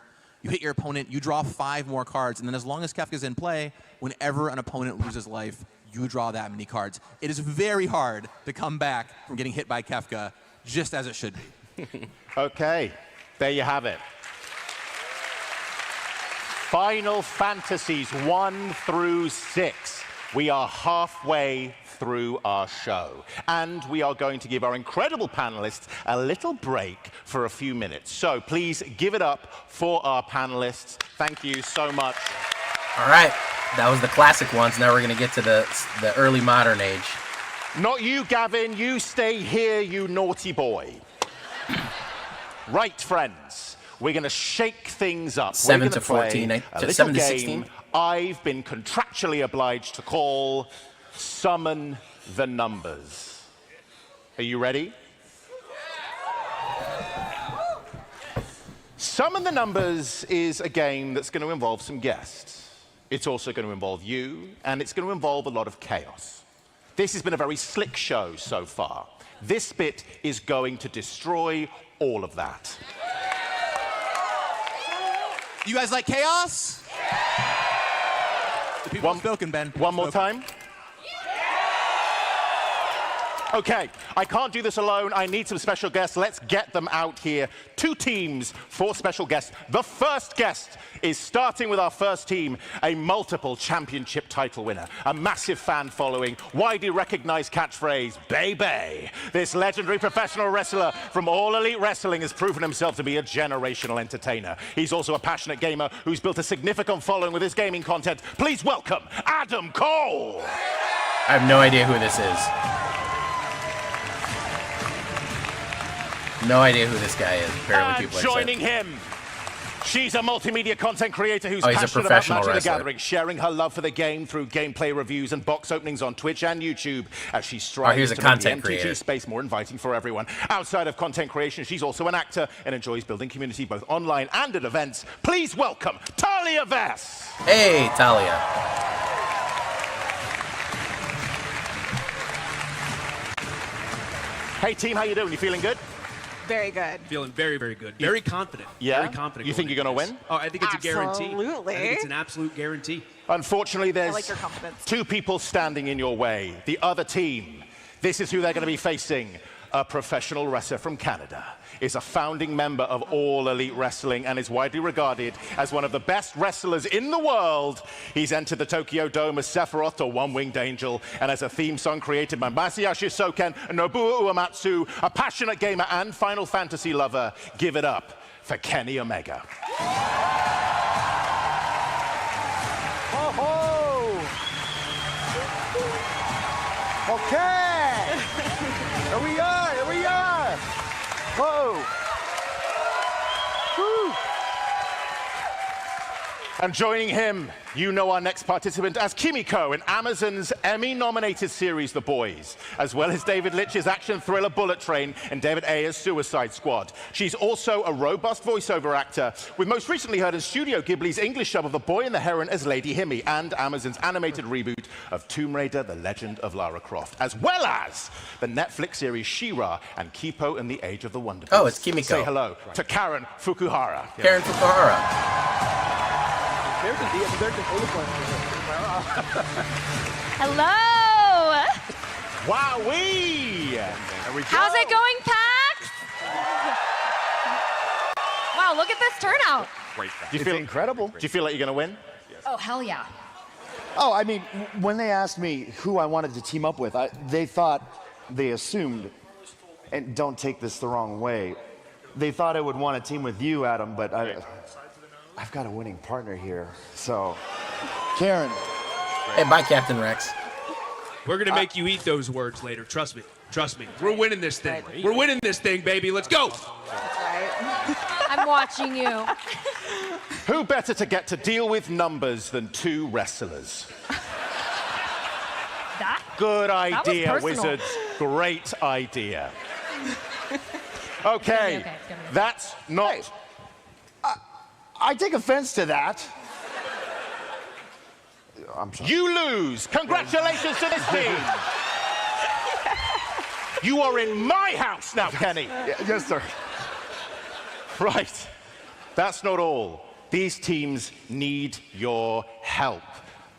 You hit your opponent, you draw 5 more cards, and then as long as Kefka's in play, whenever an opponent loses life, you draw that many cards. It is very hard to come back from getting hit by Kefka, just as it should be. Okay, there you have it. Final Fantasies 1 through 6. We are halfway through our show. And we are going to give our incredible panelists a little break for a few minutes. So please give it up for our panelists. Thank you so much. All right. That was the classic ones. Now we're going to get to the early modern age. Not you, Gavin. You stay here, you naughty boy. Right, friends. We're going to shake things up. 7 to 14, 7 to 16. I've been contractually obliged to call Summon the Numbers. Are you ready? Summon the Numbers is a game that's going to involve some guests. It's also going to involve you, and it's going to involve a lot of chaos. This has been a very slick show so far. This bit is going to destroy all of that. You guys like chaos? The people have spoken, Ben. One more time. Okay, I can't do this alone. I need some special guests. Let's get them out here. 2 teams, 4 special guests. The first guest is starting with our first team, a multiple championship title winner, a massive fan following, widely recognized catchphrase, Baby. This legendary professional wrestler from All Elite Wrestling has proven himself to be a generational entertainer. He's also a passionate gamer who's built a significant following with his gaming content. Please welcome Adam Cole. I have no idea who this is. No idea who this guy is. Apparently people joining him, she's a multimedia content creator who's he's a passionate about professional Magic the wrestler. Gathering, sharing her love for the game through gameplay reviews and box openings on Twitch and YouTube as she strives he's a to content make the MTG creator. space more inviting for everyone. Outside of content creation, she's also an actor and enjoys building community both online and at events. Please welcome Talia Vess. Hey, Talia. Hey team, how you doing? You feeling good? Very good. Feeling very, very good. Very confident. Yeah? Very confident. You think you're going to win? Oh, I think it's a guarantee. Absolutely. I think it's an absolute guarantee. Unfortunately, I there's like your confidence. 2 people standing in your way. The other team, this is who they're going to be facing. A professional wrestler from Canada, is a founding member of All Elite Wrestling and is widely regarded as one of the best wrestlers in the world. He's entered the Tokyo Dome as Sephiroth or One-Winged Angel and as a theme song created by Masayoshi Soken and Nobuo Uematsu, a passionate gamer and Final Fantasy lover. Give it up for Kenny Omega. Okay! Here we are, here we are! Whoa! Woo! And joining him, you know our next participant as Kimiko in Amazon's Emmy-nominated series The Boys, as well as David Litch's action thriller Bullet Train and David Ayer's Suicide Squad. She's also a robust voiceover actor, with most recently heard in Studio Ghibli's English dub of The Boy and the Heron as Lady Himi, and Amazon's animated reboot of Tomb Raider: The Legend of Lara Croft, as well as the Netflix series She-Ra and Kipo and the Age of the Wonder Beast. Oh, it's Kimiko. Say hello to Karen Fukuhara. Karen Fukuhara. Hello! Wowee! There we go. How's it going, Pax? Wow, look at this turnout. Great. Do you feel incredible. Do you feel like you're going to win? Oh, hell yeah. Oh, I mean, when they asked me who I wanted to team up with, they assumed, and don't take this the wrong way, they thought I would want to team with you, Adam, but I've got a winning partner here. So, Karen. Hey, bye, Captain Rex. We're going to make you eat those words later. Trust me. Trust me. We're winning this thing. We're winning this thing, baby. Let's go. That's right. I'm watching you. Who better to get to deal with numbers than 2 wrestlers? Good idea, personal. Wizards. Great idea. Okay, that's not... I take offense to that. I'm sorry. You lose. Congratulations to this team. You are in my house now, Kenny. Yes, sir. Right. That's not all. These teams need your help.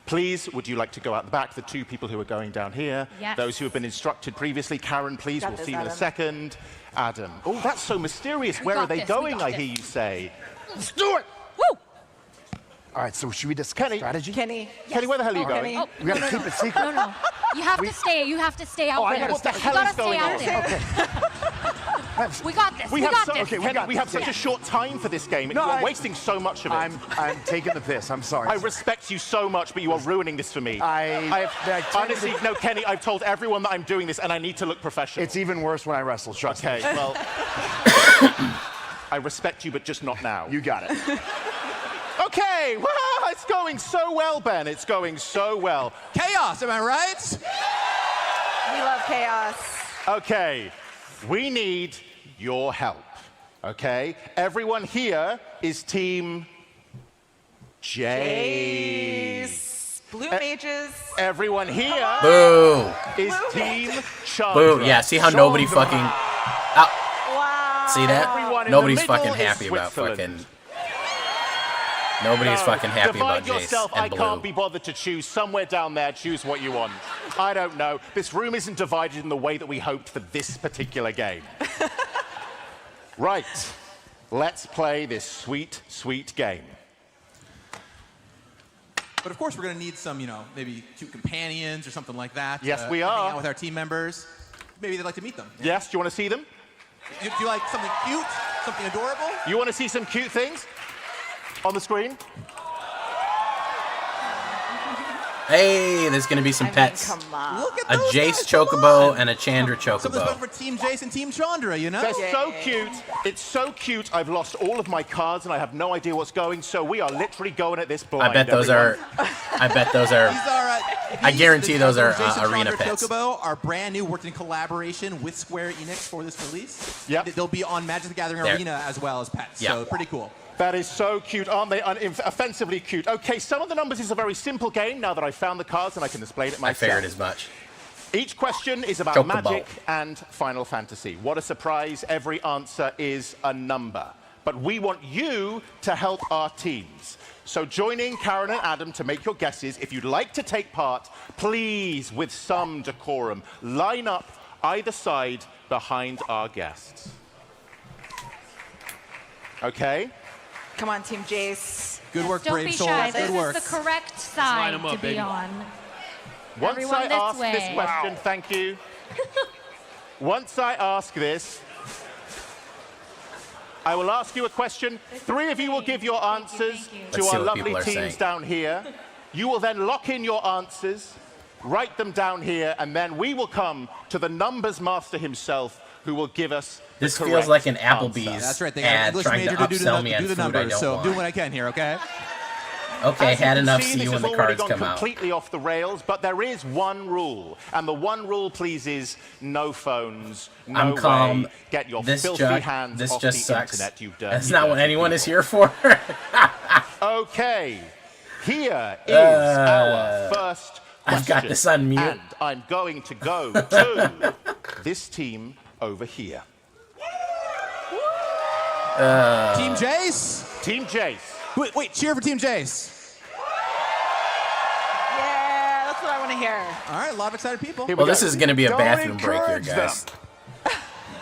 Please, would you like to go out the back? The 2 people who are going down here. Yes. Those who have been instructed previously. Karen, please. Got We'll this, see you in a Adam. second. Adam. Oh, that's so mysterious. Where got are they this, we going, got I this. hear you say? Let's do it. Woo! All right, so should we discuss strategy? Kenny. Kenny, where the hell are you Oh, going? Kenny. Oh, We gotta keep it secret. No, no. You have to stay. You have to stay out Oh, I there. gotta What the stay- hell you is gotta going stay on? out there. We got this. We have got so- this. okay, Kenny, we have such Yeah. a short time for this game. No, You're I- wasting so much of it. I'm taking the piss. I'm sorry. I respect you so much, but you are ruining this for me. I Honestly, no, Kenny, I've told everyone that I'm doing this, and I need to look professional. It's even worse when I wrestle. Trust me. Okay, well, I respect you, but just not now. You got it. Okay, well, it's going so well, Ben. It's going so well. Chaos, am I right? We love chaos. Okay, we need your help. Okay, everyone here is Team Jays. Blue mages. Everyone here Boo. is Team Chandra. Boo. Yeah, see how nobody Chandra. fucking... Wow. See that? Everyone in Nobody's the middle fucking is happy about Switzerland. fucking... Nobody's fucking happy Divide about yourself. Jace I and can't Blue. be bothered to choose. Somewhere down there, choose what you want. I don't know. This room isn't divided in the way that we hoped for this particular game. Right. Let's play this sweet, sweet game. But of course, we're going to need some, maybe cute companions or something like that. Yes, we to are. Hang out with our team members. Maybe they'd like to meet them. Yes, do you want to see them? Do you like something cute, something adorable? You want to see some cute things on the screen? Hey, there's going to be some pets. Come on. Look at A those Jace guys, come Chocobo on. and a Chandra Something special Chocobo. for Team Jace and Team Chandra, They're so cute. It's so cute. I've lost all of my cards and I have no idea what's going. So we are literally going at this blind. I bet those everyone. are... I bet those are... These are, I guarantee those are Jace and arena Chandra pets. Chocobo are brand new, worked in collaboration with Square Enix for this release. Yep. They'll be on Magic the Gathering There. Arena as well as pets. Yeah. So pretty cool. That is so cute, aren't they? Offensively cute. Okay, some of the numbers is a very simple game now that I've found the cards and I can display it I myself. figured as much. Each question is about Chocobo. Magic and Final Fantasy. What a surprise. Every answer is a number. But we want you to help our teams. So joining Karen and Adam to make your guesses. If you'd like to take part, please, with some decorum, line up either side behind our guests. Okay? Come on, Team Jace. Good work, Don't Brave be Souls. shy. Good This work. is the correct side them up, to be baby. on. Once Everyone I this ask this way. question, thank you. Once I ask this, I will ask you a question. Three of you will give your answers thank you. to Let's see our what lovely people are teams saying. down here. You will then lock in your answers, write them down here, and then we will come to the numbers master himself who will give us the This feels correct like an answer. Applebee's That's right. They got an ad English trying to major to upsell me on do the food I numbers. don't So I'm want. doing what I can here, okay? Okay, As you had can enough. see, See you this when the has already cards gone come out. completely off the rails, but there is one rule, and the one rule, please, is no phones, no I'm calm. way. Get your This filthy just hands this off just the sucks. internet, you dirty, That's not what dirty anyone is people. here for. Okay, here is our first question. I've got this on mute. And I'm going to go to this team over here. Team Jace. Team Jace. Wait, cheer for Team Jace. Yeah, that's what I want to hear. All right, a lot of excited people. Here we Well, go. this is going to be a Don't bathroom break here, encourage guys.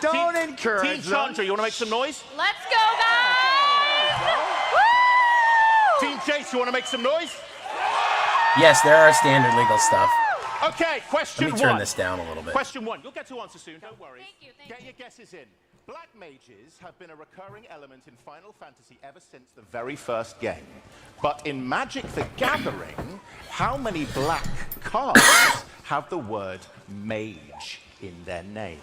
Don't Team encourage them. Chandra, you want to make some noise? Let's go, guys! Team Jace, you want to make some noise? Yes, there are standard legal stuff. Okay, question Let one. me turn this down a little bit. Question one. You'll get to answer soon. Don't worry. Thank you, thank Get you. your guesses in. Black mages have been a recurring element in Final Fantasy ever since the very first game. But in Magic the Gathering, how many black cards have the word mage in their name?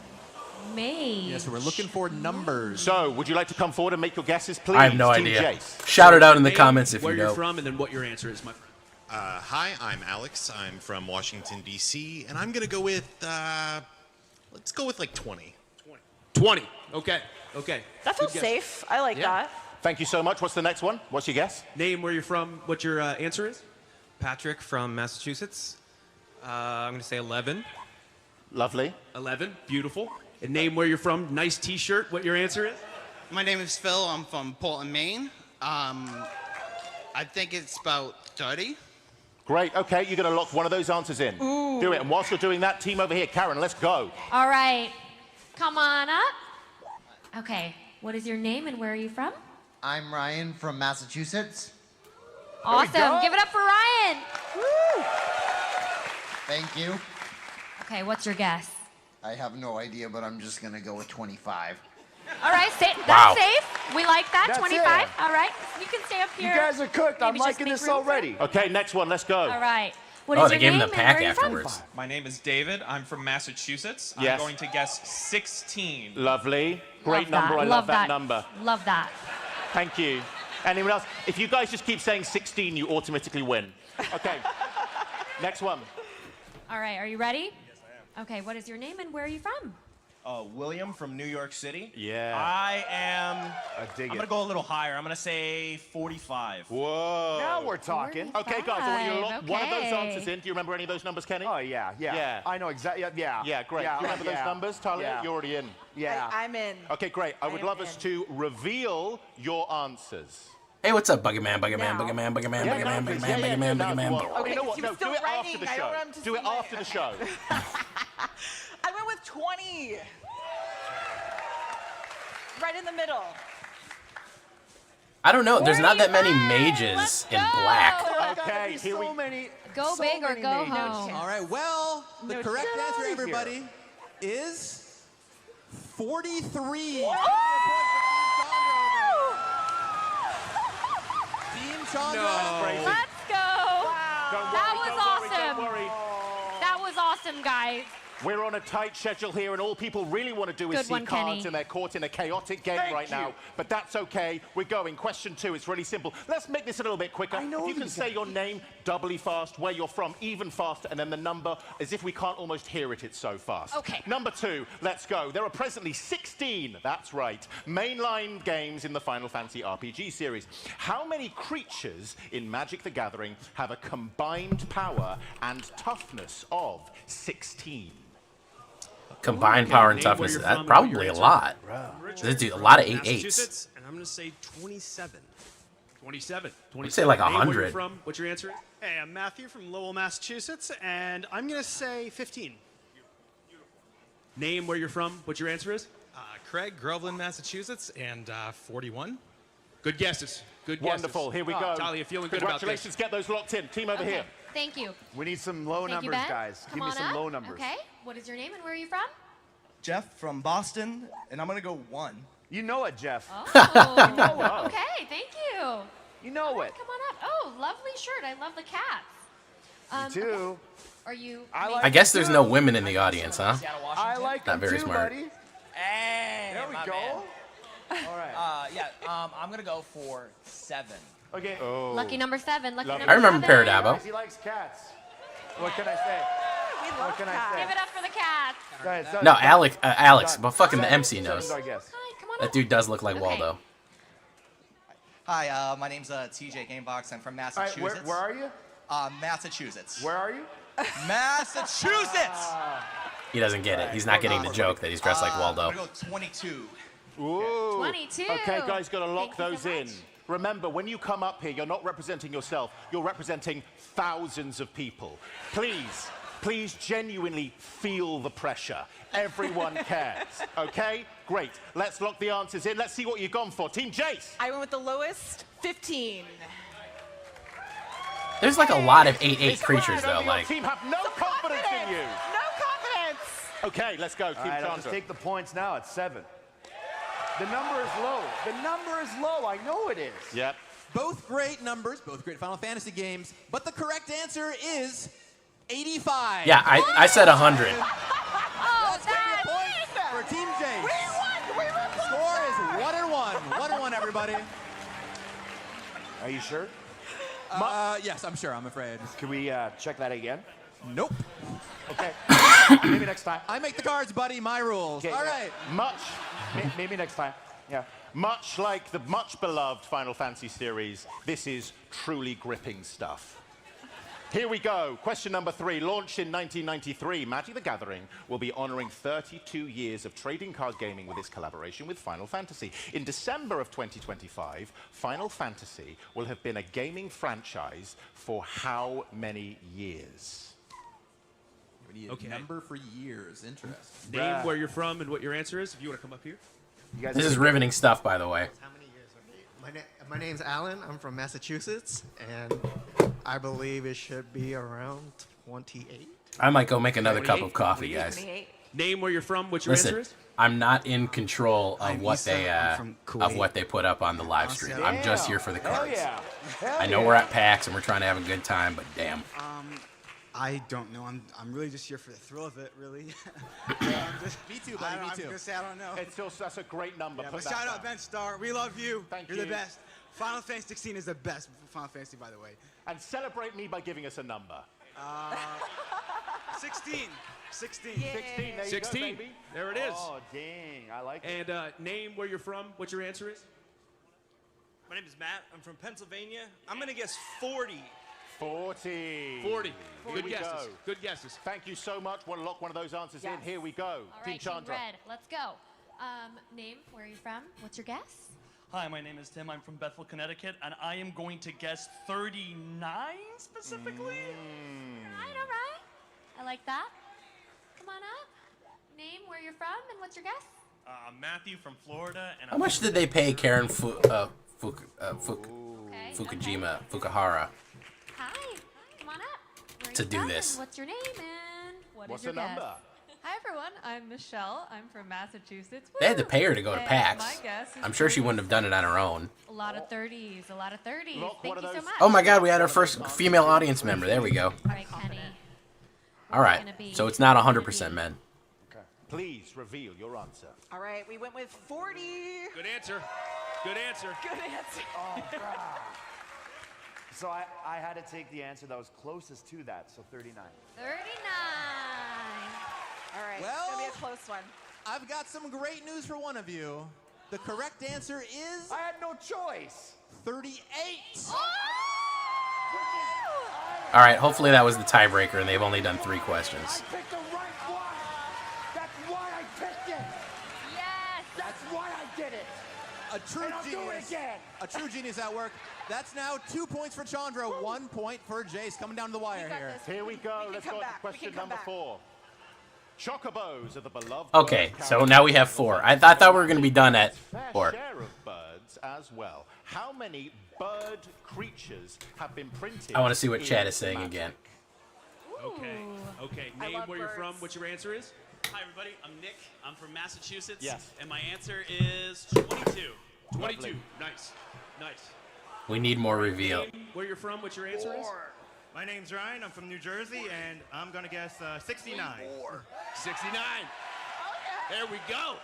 Mage. Yeah, so we're looking for numbers. So, would you like to come forward and make your guesses, please? I have no Team idea. Jace. Shout it out in the Name, comments if where you you're know. from and then what your answer is, my friend. Hi, I'm Alex. I'm from Washington, D.C., and I'm going to go with, let's go with like 20. 20. Okay. That feels Good guess. safe. I like that. Thank you so much. What's the next one? What's your guess? Name, where you're from, what your answer is. Patrick from Massachusetts. I'm going to say 11. Lovely. 11. Beautiful. And name, where you're from. Nice T-shirt. What your answer is. My name is Phil. I'm from Portland, Maine. I think it's about 30. Great. Okay, you're going to lock one of those answers in. Ooh. Do it. And whilst you're doing that, team over here, Karen, let's go. All right. Come on up. Okay. What is your name and where are you from? I'm Ryan from Massachusetts. Awesome. Give it up for Ryan. Woo. Thank you. Okay, what's your guess? I have no idea, but I'm just going to go with 25. All right, that's Wow. safe. We like that. That's 25. it. All right. You can stay up You here. guys are cooked. I'm Maybe just liking make this room for- already. Okay, next one. Let's go. All right. What Oh, is they your gave him name the and pack where are you from? afterwards. My name is David. I'm from Massachusetts. Yes. I'm going to guess 16. Lovely. Great Love number. that. I love that number. Love that. Thank you. Anyone else? If you guys just keep saying 16, you automatically win. Okay. Next one. All right. Are you ready? Yes, I am. Okay. What is your name and where are you from? William from New York City. Yeah. I am. I dig I'm it. gonna go a little higher. I'm gonna say 45. Whoa. Now we're talking. Okay, guys, I want you to lock one of those Okay. answers in. Do you remember any of those numbers, Kenny? Oh, yeah. I know exactly. Yeah. Yeah, great. Do you remember those numbers, Talia? Yeah. You're already in. Yeah. I'm in. Okay, great. I would am love us in. to reveal your answers. Hey, what's up, Bugger Man, Bugger Man, Now. Bugger Man, Bugger Man, Yeah, Bugger Man, no, Bugger please. Man, Yeah, Bugger yeah, Man, no, Bugger Man. well, Okay, you know what? he No, was still do it after writing. the I don't show. want him to Do it see my- after the show. I went with 20. Right in the middle. I don't know. There's not that many mages in black. Okay, here we Go big or go home. All right, well, the No, correct get answer, outta here. everybody, is 43. Team Chandra. Crazy. Let's go. Don't That worry, was don't worry, awesome. don't worry. That was awesome, guys. We're on a tight schedule here, and all people really want to do is Good see one, cards, Kenny. and they're caught in a chaotic game right now. But that's okay. We're going. Question 2. It's really simple. Let's make this a little bit quicker. If you can say your name doubly fast, where you're from even faster, and then the number, as if we can't almost hear it, it's so fast. Okay. Number 2, let's go. There are presently 16, that's right, mainline games in the Final Fantasy RPG series. How many creatures in Magic the Gathering have a combined power and toughness of 16? Combined power and Name where toughness. you're That's from and probably what a your lot. Richard This dude, a from lot of 8/8s. Massachusetts, and I'm going to say 27. 27. I'd say like Name where you're 100. from. What's your answer? Hey, I'm Matthew from Lowell, Massachusetts, and I'm going to say 15. Name where you're from. What your answer is? Craig, Groveland, Massachusetts, and 41. Good guesses. Good guesses. Wonderful. Here we go. Talia, feeling good about this. Congratulations. Get those locked in. Team over here. Thank you. We need some low Thank you, numbers, Ben. guys. Come Give me on some up. low numbers. Okay. What is your name and where are you from? Jeff from Boston, and I'm gonna go 1. You know it, Jeff. Oh. know it. Okay. Thank you. You know it. Come on up. Oh, lovely shirt. I love the cats. Me too. Are you? I guess there's no women in the audience, huh? I like Not them very too, smart. buddy. Hey, There we my go. man. All right. I'm gonna go for 7. Okay. Lucky number 7. Lucky number I remember 7. Paradabo. He likes cats. What can I say? We What love can I cats. say? Give it up for the cats. Guys, No, Alex, but fucking the seven- MC knows. seven's our guess. Hi, come on That up. dude does look like Okay. Waldo. Hi, my name's TJ Gamebox. I'm from All right, Massachusetts. where are you? Massachusetts. Where are you? Massachusetts. He doesn't get it. He's not getting the joke that he's dressed like I'm Waldo. gonna go 22. Ooh. 22. Okay, guys, got to lock Thank you those so in. much. Remember, when you come up here, you're not representing yourself. You're representing thousands of people. Please genuinely feel the pressure. Everyone cares. Okay? Great. Let's lock the answers in. Let's see what you've gone for. Team Jace. I went with the lowest, 15. There's like a lot of 8/8 It's creatures Brad, though. your Like team have no confidence in you. No confidence. Okay, let's go. All Team right, I'll just Chandra. take the points now. It's 7. The number is low. The number is low. I know it is. Yep. Both great numbers, both great Final Fantasy games, but the correct answer is 85. yeah, I said 100. Oh, That's gonna be a point for Team Jace. We won. Score is 1-1. 1-1, everybody. Are you sure? Yes, I'm sure. I'm afraid. Can we check that again? Nope. Okay. Maybe next time. I make the cards, buddy. My rules. Okay, All yeah. right. Maybe next time. Yeah. Much like the much beloved Final Fantasy series, this is truly gripping stuff. Here we go. Question number 3. Launched in 1993, Magic the Gathering will be honoring 32 years of trading card gaming with its collaboration with Final Fantasy. In December of 2025, Final Fantasy will have been a gaming franchise for how many years? We need a Okay. number for years. Interesting. Name where you're from and what your answer is. If you want to come up here. You guys This is riveting stuff, by the way. How many years are they? My name's Alan. I'm from Massachusetts, and I believe it should be around 28. I might go make another cup 28? of coffee, guys. 28. Name where you're from. What your answer Listen, is? I'm not in control of I'm what Issa. they I'm from of Kuwait. what they put up on the live stream. I'm just here for the Hell cards. yeah. Hell I know yeah. we're at PAX and we're trying to have a good time, but damn. I don't know. I'm really just here for the thrill of it, really. Me too, buddy. Me I'm too. gonna say I don't know. It's just, that's a great number. Yeah, Put but that shout down. out Ben Starr. We love you. Thank You're you. the best. Final Fantasy 16 is the best Final Fantasy, by the way. And celebrate me by giving us a number. 16. 16. 16. There you 16. go, baby. There it is. Oh, dang. I like it. And name where you're from, what your answer is. My name is Matt. I'm from Pennsylvania. I'm going to guess 40. 40. 40. Here Good we guesses. go. Good guesses. Thank you so much. We'll lock one of those answers in. Yes. Here we go. All Team right, Team Chandra. Red, let's go. Name, where are you from? What's your guess? Hi, my name is Tim. I'm from Bethel, Connecticut, and I am going to guess 39 specifically. All right. I like that. Come on up. Name, where you're from, and what's your guess? Matthew from Florida. And How much did they pay Karen Fukuhara Hi. Come on up. Where to you do from, this? and what's your name, and what What's is your the number? guess? Hi everyone, I'm Michelle. I'm from Massachusetts. They had to pay her to go to And PAX. my guess is I'm sure she wouldn't have done it on her own. A lot of 30s. A lot of 30s. Thank you so much. Oh my God, we had our first female audience member. There we go. All right, Kenny. All right, so it's not 100% men. Please reveal your answer. All right, we went with 40. Good answer. Good answer. Good answer. Oh, God. So I had to take the answer that was closest to that, so 39. 39. All right, Well, it's going to be a close one. I've got some great news for one of you. The correct answer is... I had no choice. 38. All right, hopefully that was the tiebreaker and they've only done 3 questions. I picked the right one. That's why I picked it. Yes. That's why I did it. A true And I'll do it genius. again. A true genius at work. That's now 2 points for Chandra, 1 point for Jace. Coming down to the wire here. Here we go. Let's go on to question number 4. Chocobos are the beloved. Okay, bird so now we have 4. I thought we were going to be done at fair 4. share of birds as well. How many bird creatures have been printed? I want to see what in chat is saying Magic? again. Okay. Okay. I Name love where you're from. birds. What your answer is. Hi, everybody. I'm Nick. I'm from Massachusetts. Yes. And my answer is 22. 22. Nice. Nice. We need more reveal. Name where you're from. What your answer is. My name's Ryan. I'm from New Jersey, and I'm going to guess 69. 69. There we go.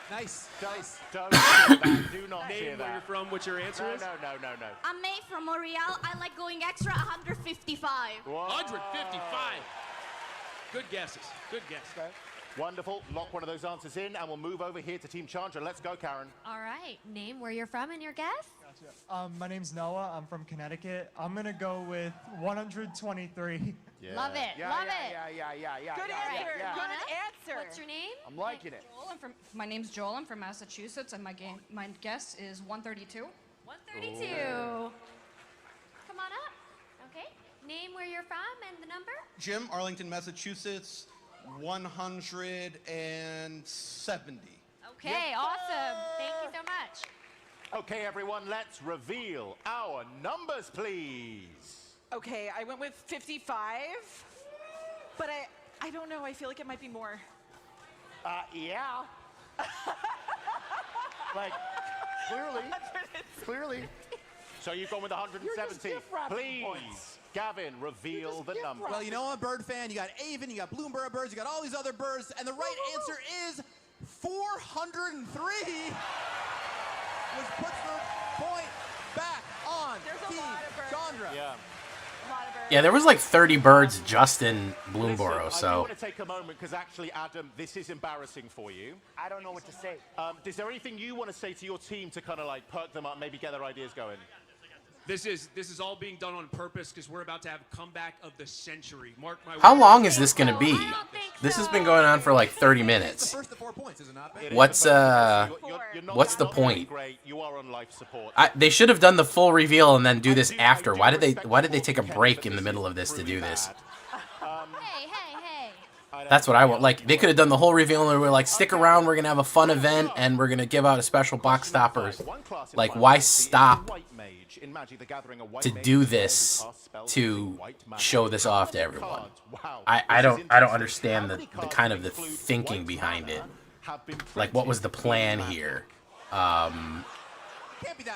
Nice. Nice. Don't hear that. Do not Name hear where that. you're from. What your answer is. No. I'm May from L'Oreal. I like going extra 155. 155. Good guesses. Good guess. Okay. Wonderful. Lock one of those answers in, and we'll move over here to Team Chandra. Let's go, Karen. All right. Name, where you're from, and your guess? My name's Noah. I'm from Connecticut. I'm going to go with 123. Love it. Love it. Good answer. Good answer. What's your name? I'm liking it. My name's Joel. I'm from Massachusetts, and my guess is 132. 132. Come on up. Okay. Name, where you're from, and the number? Jim, Arlington, Massachusetts, 170. Okay, awesome. Thank you so much. Okay, everyone, let's reveal our numbers, please. Okay, I went with 55, but I don't know. I feel like it might be more. Yeah. Like, clearly. So you've gone with 170. Please, Gavin, reveal the number. Well, you know, I'm a bird fan. You got Avon, you got Bloomberg birds, you got all these other birds, and the right answer is 403, which puts the point back on Team Chandra. Yeah. Yeah, there was like 30 birds just in Bloomborough, I do so. want to take a moment because actually, Adam, this is embarrassing for you. I don't know what to say. Is there anything you want to say to your team to kind of like perk them up, maybe get their ideas going? This is all being done on purpose because we're about to have a comeback of the century. Mark my How words. long is this going to be? This has been going on for like 30 minutes. First to 4 points, is it not? What's the point? Great. You are on life support. They should have done the full reveal and then do this after. Why did they take a break in the middle of this to do this? Hey. That's what I want. Like, they could have done the whole reveal and they were like, stick around, we're going to have a fun event and we're going to give out a special box stoppers. Like, why stop to do this to show this off to everyone? I don't understand the kind of the thinking behind it. Like, what was the plan here?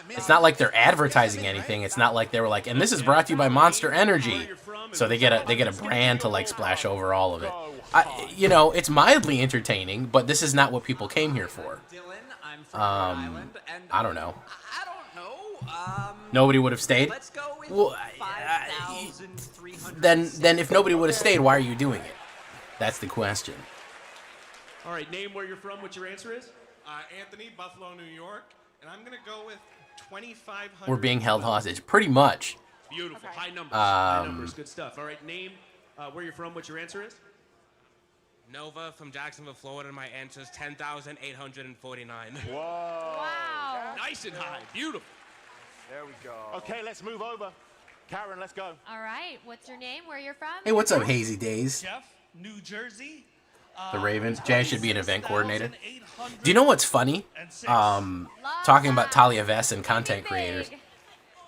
It's not like they're advertising anything. It's not like they were like, and this is brought to you by Monster Energy. So they get a brand to like splash over all of it. You know, it's mildly entertaining, but this is not what people came here for. I don't know. Nobody would have stayed. Well, then if nobody would have stayed, why are you doing it? That's the question. All right, name where you're from, what your answer is. Anthony, Buffalo, New York, and I'm gonna go with 2,500. We're being held hostage, pretty much. Beautiful, high numbers. High numbers, good stuff. All right, name where you're from, what your answer is. Nova from Jacksonville, Florida. My answer is 10,849. Whoa. Wow. Nice and high, beautiful. There we go. Okay, let's move over. Karen, let's go. All right. What's your name? Where you're from? Hey, what's up, Hazy Days? Jeff, New Jersey. The Ravens. Jay should be an event coordinator. Do you know what's funny? Talking about Talia Vess and content creators.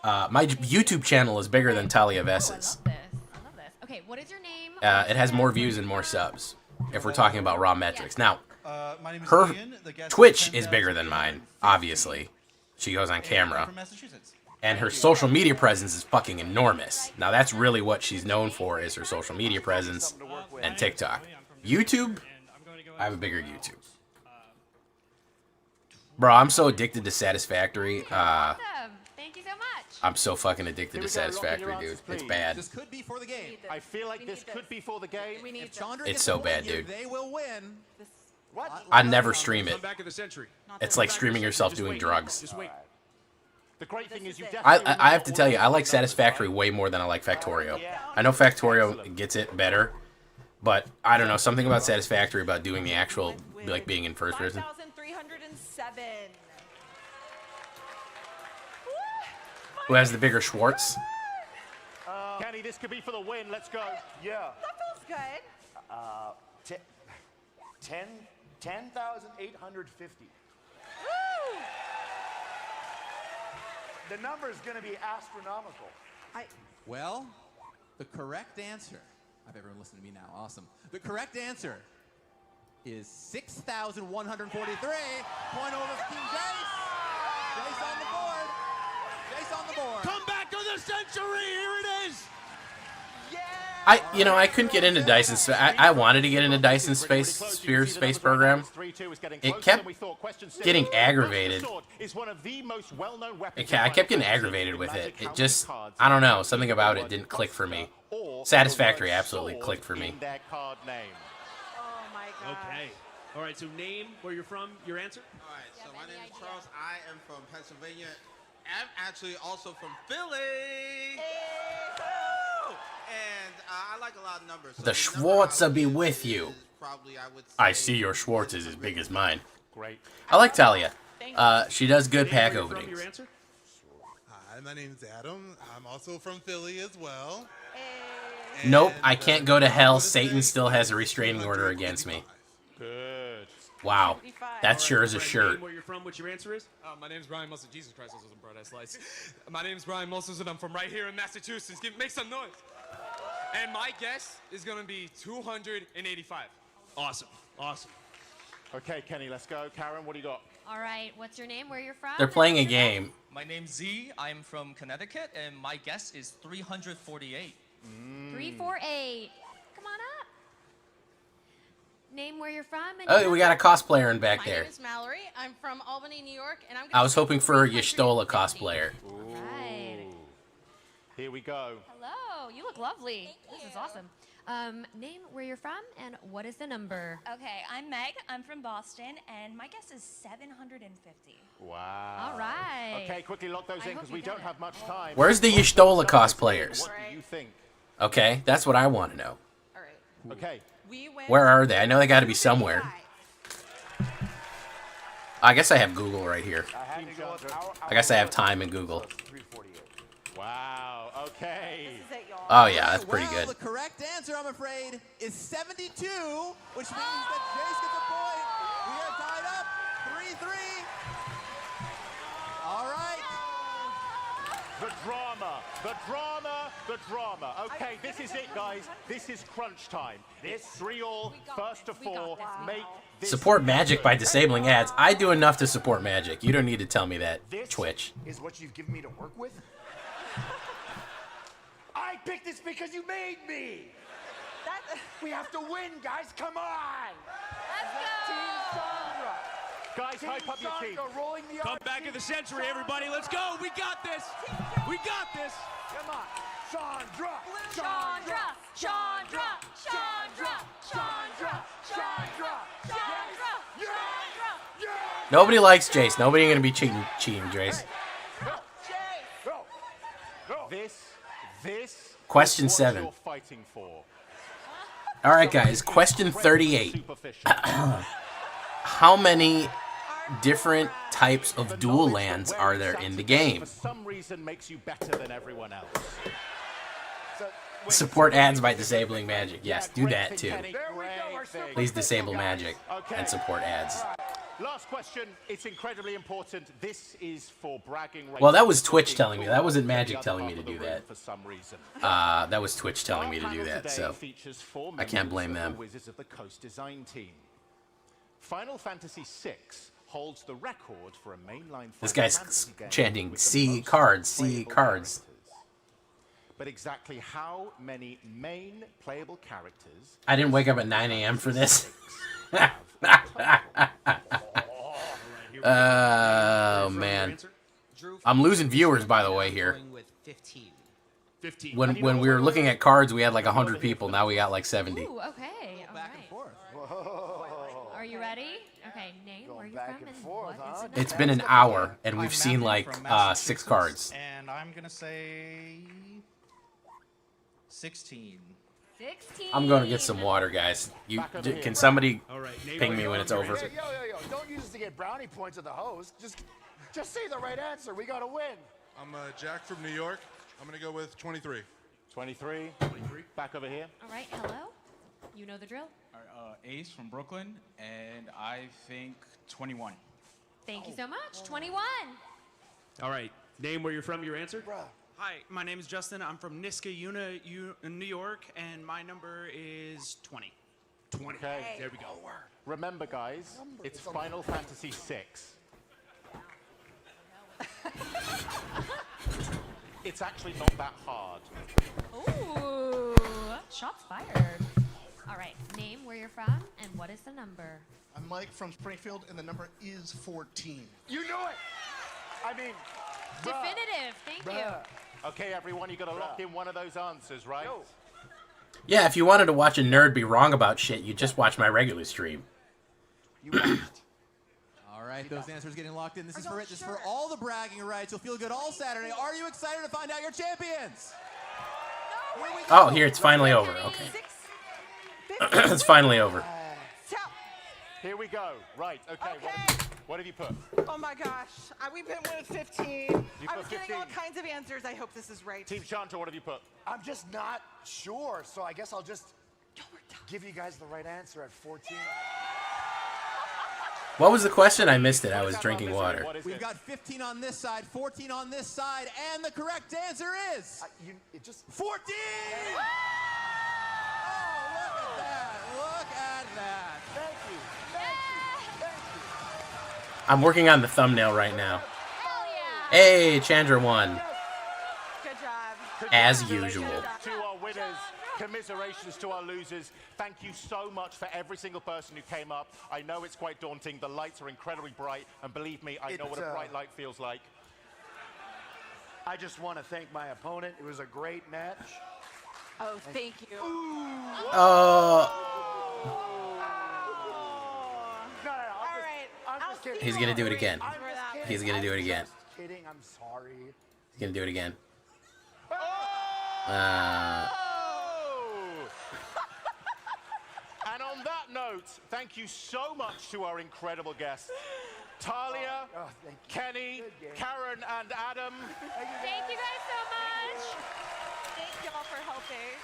My YouTube channel is bigger than Talia Vess's. I love this. Okay, what is your name? It has more views and more subs, if we're talking about raw metrics. Now, My name is her Ian. The guest Twitch is is bigger than mine, obviously. She goes on camera. from Massachusetts. And her social media presence is fucking enormous. Now, that's really what she's known for, is her social media presence and TikTok. YouTube, I have a bigger YouTube. Bro, I'm so addicted to Satisfactory. Awesome. Thank you so much. I'm so fucking addicted to Satisfactory, dude. It's bad. This could be for the game. I feel like this could be for the game. If Chandra It's so bad, dude. they will win. What? I never stream it. Comeback of the century. It's like streaming yourself doing drugs. Just wait. The great thing is you I have to tell you, I like Satisfactory way more than I like Factorio. I know Factorio gets it better, but I don't know, something about Satisfactory about doing the actual, like being in first person. 5,307. Who has the bigger Schwartz? Kenny, this could be for the win. Let's go. Yeah. That feels good. 10,850. The number is going to be astronomical. Well, the correct answer. I have everyone listening to me now. Awesome. The correct answer is 6,143. Point over to Team Jace. Jace on the board. Jace on the board. Comeback of the century. Here it is. I couldn't get into Dyson. I wanted to get into Dyson Sphere Space Program. It kept getting aggravated. I kept getting aggravated with it. It just, I don't know, something about it didn't click for me. Satisfactory absolutely clicked for me. Oh my god. Okay. All right, so name, where you're from, your answer? All right, so my name is Charles. I am from Pennsylvania. I'm actually also from Philly. And I like a lot of numbers. So The Schwartz be with you. probably, I would say, I see your Schwartz is as big as mine. Great. I like Talia. She does good pack Name, where you're from, openings. your answer? Hi, my name's Adam. I'm also from Philly as well. Nope, I can't go to hell. Satan still has a restraining order against me. Good. Wow. That sure is a shirt. Name, where you're from, what your answer is? My name's Brian Moses. Jesus Christ, this is a paradise slice. My name's Brian Moses, and I'm from right here in Massachusetts. Make some noise. And my guess is going to be 285. Awesome. Awesome. Okay, Kenny, let's go. Karen, what do you got? All right. What's your name? Where you're from? They're playing a game. My name's Z. I'm from Connecticut, and my guess is 348. 348. Come on up. Name where you're from. And Oh, we got a cosplayer in back My there. name is Mallory. I'm from Albany, New York, and I'm. I was hoping for a Y'shtola cosplayer. Right. Here we go. Hello. You look lovely. This is awesome. Name where you're from and what is the number? Okay, I'm Meg. I'm from Boston, and my guess is 750. Wow. All right. Okay, quickly lock those in because we don't have much time. Where's the Y'shtola cosplayers? What do you think? Okay, that's what I want to know. Okay. Where are they? I know they got to be somewhere. I guess I have Google right here. I guess I have time in Google. Wow. Okay. Oh yeah, that's pretty Well, good. the correct answer, I'm afraid, is 72, which means that Jace gets a point. We are tied up 3-3. All right. The drama, the drama, the drama. Okay, this is it, guys. This is crunch time. It's 3-all, first to 4. Make this Support Magic by disabling ads. I do enough to support Magic. You don't need to tell me that, Twitch. Is what you've given me to work with? I picked this because you made me. We have to win, guys. Come on. Let's go. Team Sandra. Guys, hype up your team. Sandra rolling the Comeback of the century, everybody. Let's go. We got this. We got this. Come on. Chandra! Chandra! Chandra! Chandra! Chandra! Chandra! Chandra! Nobody likes Jace. Nobody gonna be cheating, Jace. This Question is what 7. you're fighting for. All right, guys. Question 38. How many different types of dual lands are there in the game? For some reason makes you better than everyone else. Support ads by disabling magic. Yes, do that too. Please disable magic and support ads. Last question. It's incredibly important. This is for bragging rights. Well, that was Twitch telling me. That wasn't Magic telling me to do that. For some reason. That was Twitch telling me to do that, so I can't blame them. Wizards of the Coast design team. Final Fantasy VI holds the record for a mainline. This guy's chanting, "See cards, see cards." But exactly how many main playable characters? I didn't wake up at 9 a.m. for this. Oh, man. I'm losing viewers, by the way, here. 15. When we were looking at cards, we had like 100 people. Now we got like 70. Ooh, okay. All right. Are you ready? Okay, name, where are you from, and what is the number? It's been an hour, and we've seen like 6 cards. And I'm going to say 16. 16. I'm going to get some water, guys. Can somebody ping me when it's over? Yo, don't use this to get brownie points at the host. Just say the right answer. We got to win. I'm Jack from New York. I'm going to go with 23. 23. Back over here. All right, hello. You know the drill. Ace from Brooklyn, and I think 21. Thank you so much. 21. All right. Name, where you're from, your answer? Hi, my name is Justin. I'm from Niskayuna, New York, and my number is 20. 20. Okay. There we go. Remember, guys, it's Final Fantasy VI. It's actually not that hard. Ooh, shots fired. All right, name, where you're from, and what is the number? I'm Mike from Springfield, and the number is 14. You knew it. I mean, definitive. Thank you. Okay, everyone, you got to lock in one of those answers, right? Yeah, if you wanted to watch a nerd be wrong about shit, you just watch my regular stream. All right, those answers getting locked in. This is for it. This is for all the bragging rights. You'll feel good all Saturday. Are you excited to find out your champions? Oh, here, it's finally over. Okay. It's finally over. Here we go. Right, okay. What have you put? Oh my gosh. We've been with 15. I was getting all kinds of answers. I hope this is right. Team Chantor, what have you put? I'm just not sure, so I guess I'll just give you guys the right answer at 14. What was the question? I missed it. I was drinking water. We've got 15 on this side, 14 on this side, and the correct answer is 14! Look at that. Thank you. I'm working on the thumbnail right now. Hey, Chandra won. Good job. As usual. To our winners, commiserations to our losers. Thank you so much for every single person who came up. I know it's quite daunting. The lights are incredibly bright, and believe me, I know what a bright light feels like. I just want to thank my opponent. It was a great match. Oh, thank you. He's gonna do it again. He's gonna do it again. Just kidding. I'm sorry. He's gonna do it again. And on that note, thank you so much to our incredible guests. Talia, Kenny, Karen, and Adam. Thank you guys so much. Thank y'all for helping.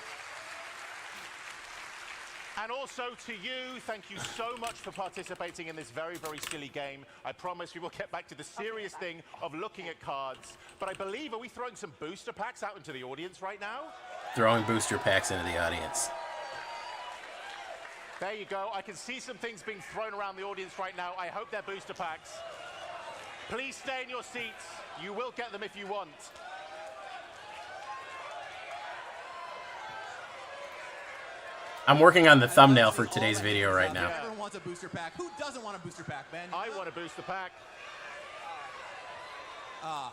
And also to you, thank you so much for participating in this very, very silly game. I promise we will get back to the serious thing of looking at cards. But I believe, are we throwing some booster packs out into the audience right now? Throwing booster packs into the audience. There you go. I can see some things being thrown around the audience right now. I hope they're booster packs. Please stay in your seats. You will get them if you want. I'm working on the thumbnail for today's video right now. Everyone wants a booster pack. Who doesn't want a booster pack, Ben? I want a booster pack. I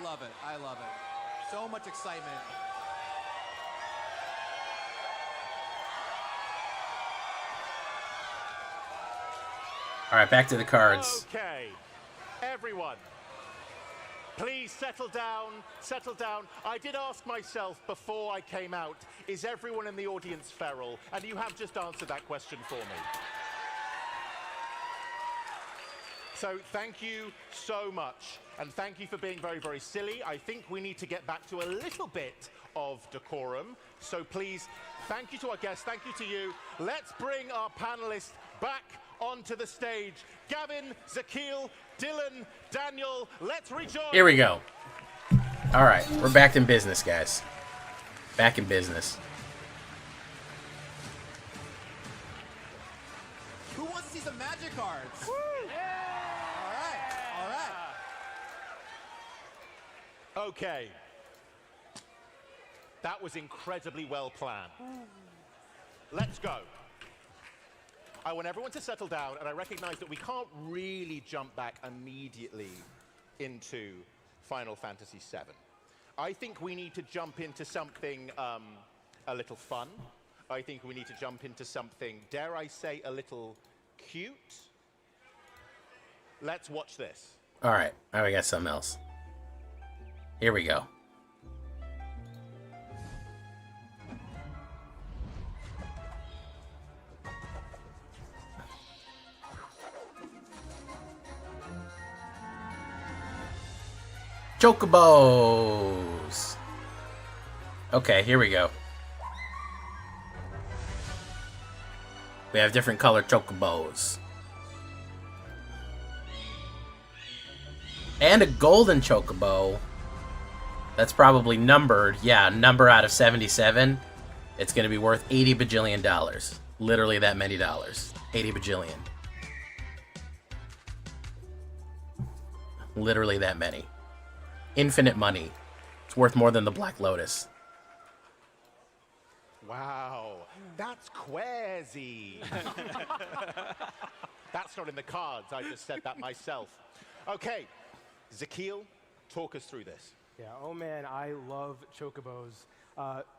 love it. I love it. So much excitement. All right, back to the cards. Okay, everyone, please settle down, settle down. I did ask myself before I came out, is everyone in the audience feral? And you have just answered that question for me. So thank you so much, and thank you for being very, very silly. I think we need to get back to a little bit of decorum. So please, thank you to our guests, thank you to you. Let's bring our panelists back onto the stage. Gavin, Zakil, Dylan, Daniel, let's rejoin. Here we go. All right, we're back in business, guys. Back in business. Who wants to see some magic cards? Woo! All right, all right. Okay. That was incredibly well planned. Let's go. I want everyone to settle down, and I recognize that we can't really jump back immediately into Final Fantasy VII. I think we need to jump into something a little fun. I think we need to jump into something, dare I say, a little cute. Let's watch this. All right, now we got something else. Here we go. Chocobos. Okay, here we go. We have different colored chocobos. And a golden chocobo. That's probably numbered. Yeah, number out of 77. It's going to be worth $80 bajillion. Literally that many dollars. 80 bajillion. Literally that many. Infinite money. It's worth more than the Black Lotus. Wow, that's quasi. That's not in the cards. I just said that myself. Okay, Zakil, talk us through this. Yeah, oh man, I love chocobos.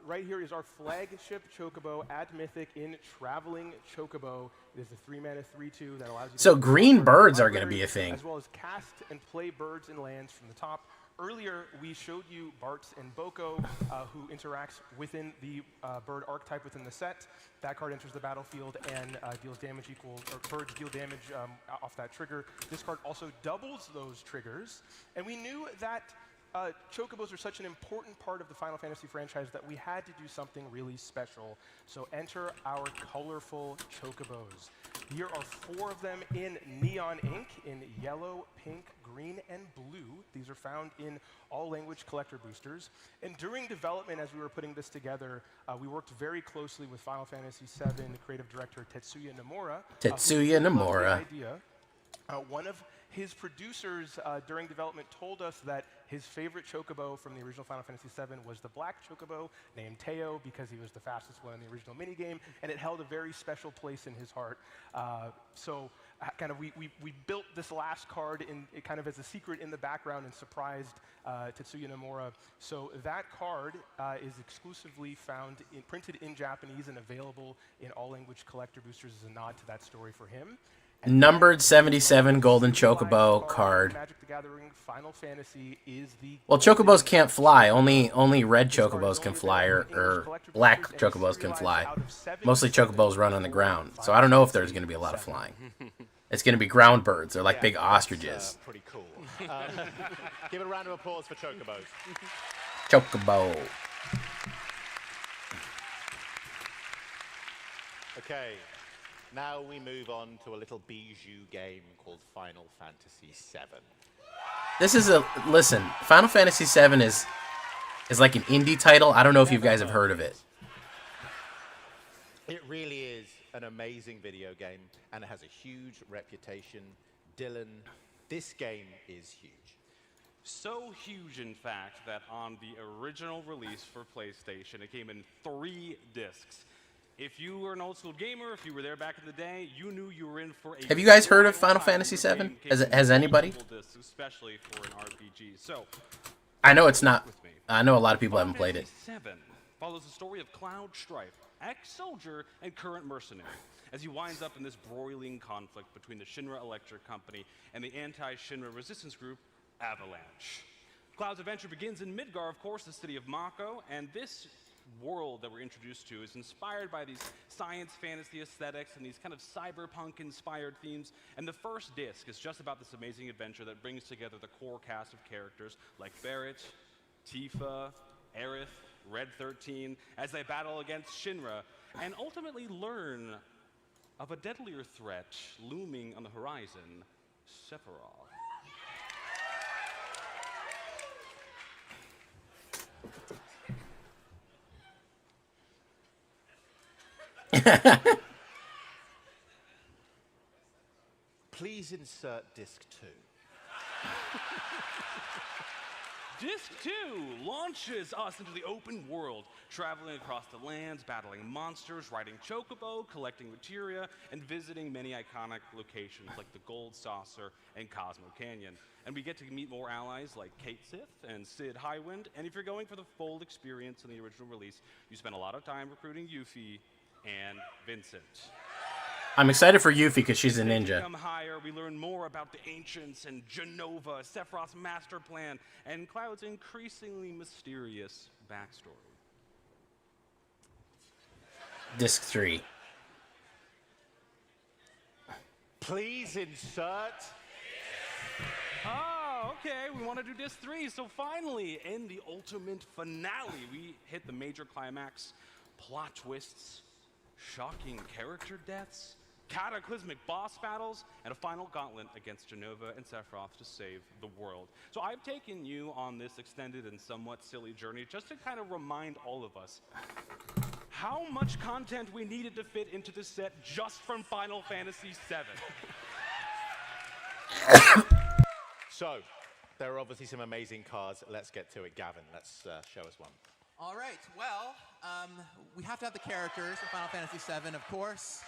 Right here is our flagship chocobo, Ad Mythic in Traveling Chocobo. It is a 3-mana 3/2 that allows you So to green birds are going to be a thing. as well as cast and play birds and lands from the top. Earlier, we showed you Bartz and Boko, who interacts within the bird archetype within the set. That card enters the battlefield and deals damage equal, or birds deal damage off that trigger. This card also doubles those triggers. And we knew that chocobos are such an important part of the Final Fantasy franchise that we had to do something really special. So enter our colorful chocobos. Here are 4 of them in neon ink, in yellow, pink, green, and blue. These are found in all language collector boosters. And during development, as we were putting this together, we worked very closely with Final Fantasy VII creative director Tetsuya Nomura. Tetsuya Nomura. One of his producers during development told us that his favorite chocobo from the original Final Fantasy VII was the black chocobo named Teo because he was the fastest one in the original minigame, and it held a very special place in his heart. So kind of we built this last card in kind of as a secret in the background and surprised Tetsuya Nomura. So that card is exclusively found printed in Japanese and available in all language collector boosters as a nod to that story for him. Numbered 77 golden chocobo card. Magic the Gathering Final Fantasy is the Well, chocobos can't fly. Only red chocobos can fly, or black chocobos can fly. Mostly chocobos run on the ground. So I don't know if there's going to be a lot of flying. It's going to be ground birds. They're like big ostriches. Pretty cool. Give a round of applause for chocobos. Chocobo. Okay. Now we move on to a little bijou game called Final Fantasy VII. This is a listen. Final Fantasy VII is like an indie title. I don't know if you guys have heard of it. It really is an amazing video game, and it has a huge reputation. Dylan, this game is huge. So huge, in fact, that on the original release for PlayStation, it came in 3 discs. If you were an old school gamer, if you were there back in the day, you knew you were in for a. Have you guys heard of Final Fantasy VII? Has anybody? Discs, especially for an RPG. So, I know it's not. I know a lot of people haven't played it. follows the story of Cloud Strife, ex-soldier and current mercenary, as he winds up in this broiling conflict between the Shinra Electric Company and the anti-Shinra resistance group, Avalanche. Cloud's adventure begins in Midgar, of course, the city of Mako, and this world that we're introduced to is inspired by these science fantasy aesthetics and these kind of cyberpunk-inspired themes. And the first disc is just about this amazing adventure that brings together the core cast of characters like Barrett, Tifa, Aerith, Red 13, as they battle against Shinra and ultimately learn of a deadlier threat looming on the horizon, Sephiroth. Please insert disc 2. Disc 2 launches us into the open world, traveling across the lands, battling monsters, riding chocobo, collecting materia, and visiting many iconic locations like the Gold Saucer and Cosmo Canyon. And we get to meet more allies like Kate Sith and Sid Highwind, and if you're going for the full experience in the original release, you spend a lot of time recruiting Yuffie and Vincent. I'm excited for Yuffie because she's a ninja. Come higher, we learn more about the ancients and Genova, Sephiroth's master plan, and Cloud's increasingly mysterious backstory. Disc 3. Please insert. Oh, okay, we want to do disc 3. So finally, in the ultimate finale, we hit the major climax, plot twists, shocking character deaths, cataclysmic boss battles, and a final gauntlet against Genova and Sephiroth to save the world. So I've taken you on this extended and somewhat silly journey just to kind of remind all of us how much content we needed to fit into this set just from Final Fantasy VII. So, there are obviously some amazing cards. Let's get to it. Gavin, let's show us one. All right, well, we have to have the characters for Final Fantasy VII, of course.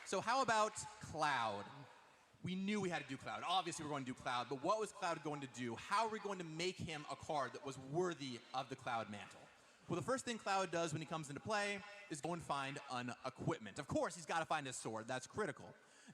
So how about Cloud? We knew we had to do Cloud. Obviously, we're going to do Cloud, but what was Cloud going to do? How are we going to make him a card that was worthy of the Cloud mantle? Well, the first thing Cloud does when he comes into play is go and find an equipment. Of course, he's got to find his sword. That's critical.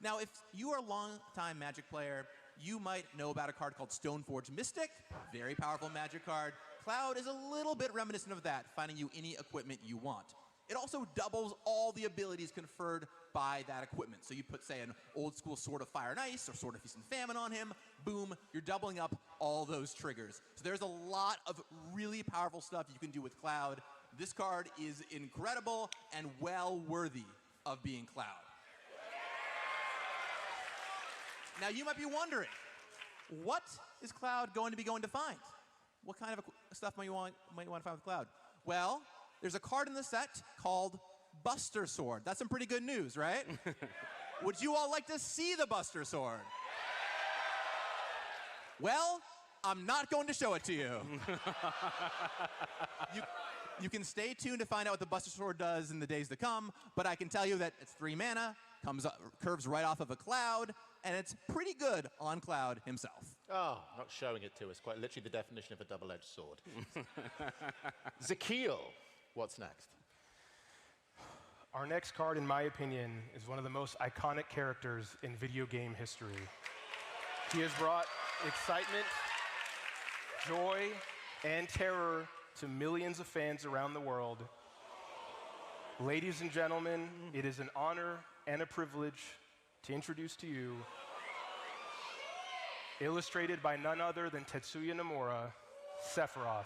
Now, if you are a long-time Magic player, you might know about a card called Stoneforge Mystic. Very powerful Magic card. Cloud is a little bit reminiscent of that, finding you any equipment you want. It also doubles all the abilities conferred by that equipment. So you put, say, an old school Sword of Fire and Ice or Sword of Feast and Famine on him, boom, you're doubling up all those triggers. So there's a lot of really powerful stuff you can do with Cloud. This card is incredible and well worthy of being Cloud. Now you might be wondering, what is Cloud going to find? What kind of stuff might you want to find with Cloud? Well, there's a card in the set called Buster Sword. That's some pretty good news, right? Would you all like to see the Buster Sword? Well, I'm not going to show it to you. You can stay tuned to find out what the Buster Sword does in the days to come, but I can tell you that it's 3 mana, curves right off of a Cloud, and it's pretty good on Cloud himself. Oh, not showing it to us. Quite literally the definition of a double-edged sword. Zakiel, what's next? Our next card, in my opinion, is one of the most iconic characters in video game history. He has brought excitement, joy, and terror to millions of fans around the world. Ladies and gentlemen, it is an honor and a privilege to introduce to you, illustrated by none other than Tetsuya Nomura, Sephiroth.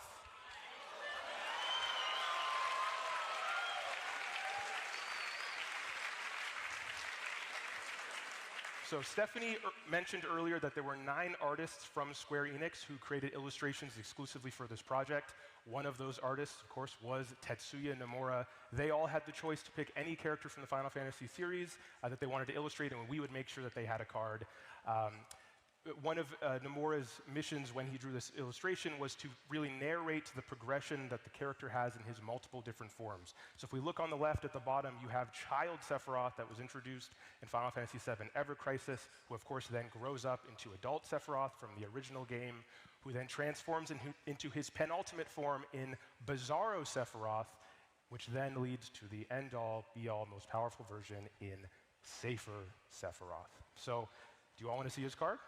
So Stephanie mentioned earlier that there were 9 artists from Square Enix who created illustrations exclusively for this project. One of those artists, of course, was Tetsuya Nomura. They all had the choice to pick any character from the Final Fantasy series that they wanted to illustrate, and we would make sure that they had a card. One of Nomura's missions when he drew this illustration was to really narrate the progression that the character has in his multiple different forms. So if we look on the left at the bottom, you have child Sephiroth that was introduced in Final Fantasy VII Ever Crisis, who of course then grows up into adult Sephiroth from the original game, who then transforms into his penultimate form in Bizarro Sephiroth which then leads to the end-all, be-all, most powerful version in Safer Sephiroth. So, do you all want to see his card?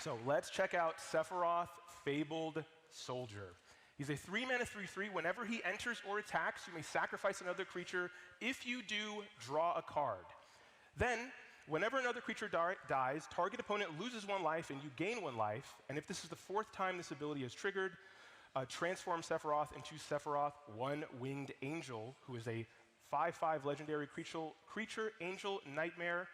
So let's check out Sephiroth, Fabled Soldier. He's a 3-mana 3/3. Whenever he enters or attacks, you may sacrifice another creature. If you do, draw a card. Then, whenever another creature dies, target opponent loses 1 life and you gain 1 life. And if this is the 4th time this ability is triggered, transform Sephiroth into Sephiroth, 1-winged angel, who is a 5/5 legendary creature angel nightmare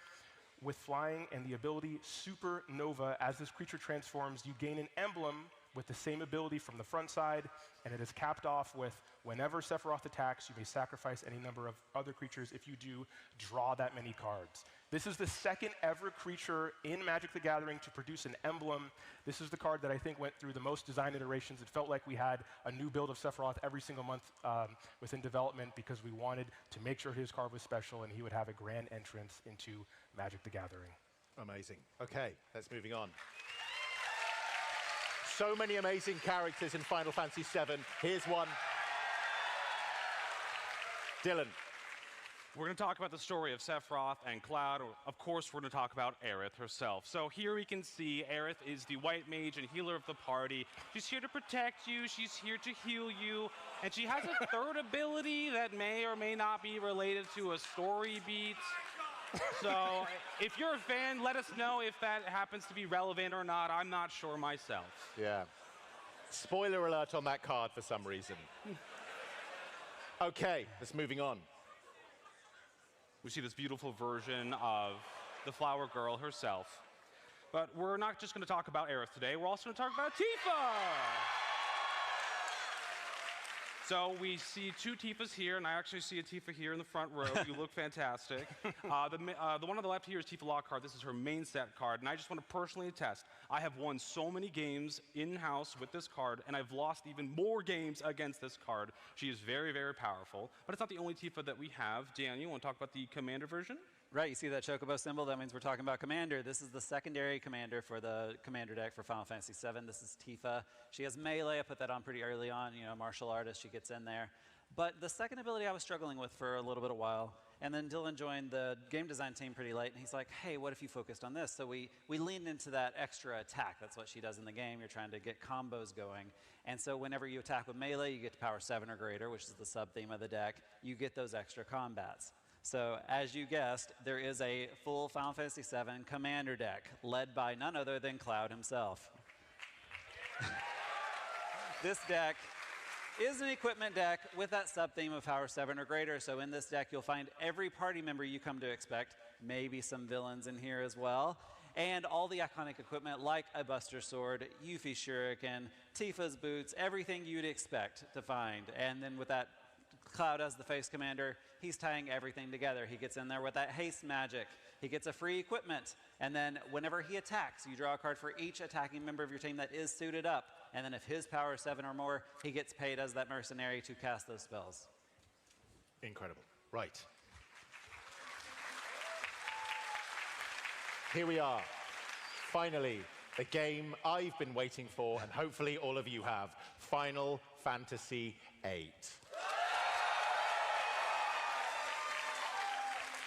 with flying and the ability Supernova. As this creature transforms, you gain an emblem with the same ability from the front side, and it is capped off with whenever Sephiroth attacks, you may sacrifice any number of other creatures. If you do, draw that many cards. This is the 2nd ever creature in Magic the Gathering to produce an emblem. This is the card that I think went through the most design iterations. It felt like we had a new build of Sephiroth every single month within development because we wanted to make sure his card was special and he would have a grand entrance into Magic the Gathering. Amazing. Okay, let's moving on. So many amazing characters in Final Fantasy VII. Here's one. Dylan. We're going to talk about the story of Sephiroth and Cloud. Of course, we're going to talk about Aerith herself. So here we can see Aerith is the white mage and healer of the party. She's here to protect you. She's here to heal you. And she has a 3rd ability that may or may not be related to a story beat. So if you're a fan, let us know if that happens to be relevant or not. I'm not sure myself. Yeah. Spoiler alert on that card for some reason. Okay, let's moving on. We see this beautiful version of the flower girl herself. But we're not just going to talk about Aerith today. We're also going to talk about Tifa! So we see 2 Tifas here, and I actually see a Tifa here in the front row. You look fantastic. The one on the left here is Tifa Lockhart. This is her main set card, and I just want to personally attest. I have won so many games in-house with this card, and I've lost even more games against this card. She is very, very powerful, but it's not the only Tifa that we have. Dan, you want to talk about the Commander version? Right, you see that Chocobo symbol? That means we're talking about Commander. This is the secondary Commander for the Commander deck for Final Fantasy VII. This is Tifa. She has melee. I put that on pretty early on. You know, martial artist, she gets in there. But the second ability I was struggling with for a little bit of while. And then Dylan joined the game design team pretty late, and he's like, hey, what if you focused on this? So we leaned into that extra attack. That's what she does in the game. You're trying to get combos going. And so whenever you attack with melee, you get to power 7 or greater, which is the sub-theme of the deck. You get those extra combats. So, as you guessed, there is a full Final Fantasy VII Commander deck led by none other than Cloud himself. This deck is an equipment deck with that sub-theme of power 7 or greater. So in this deck, you'll find every party member you come to expect, maybe some villains in here as well, and all the iconic equipment like a Buster Sword, Yuffie Shuriken, Tifa's boots, everything you'd expect to find. And then with that Cloud as the face commander, he's tying everything together. He gets in there with that haste magic. He gets a free equipment. And then whenever he attacks, you draw a card for each attacking member of your team that is suited up. And then if his power is 7 or more, he gets paid as that mercenary to cast those spells. Incredible. Right. Here we are. Finally, the game I've been waiting for, and hopefully all of you have. Final Fantasy VIII.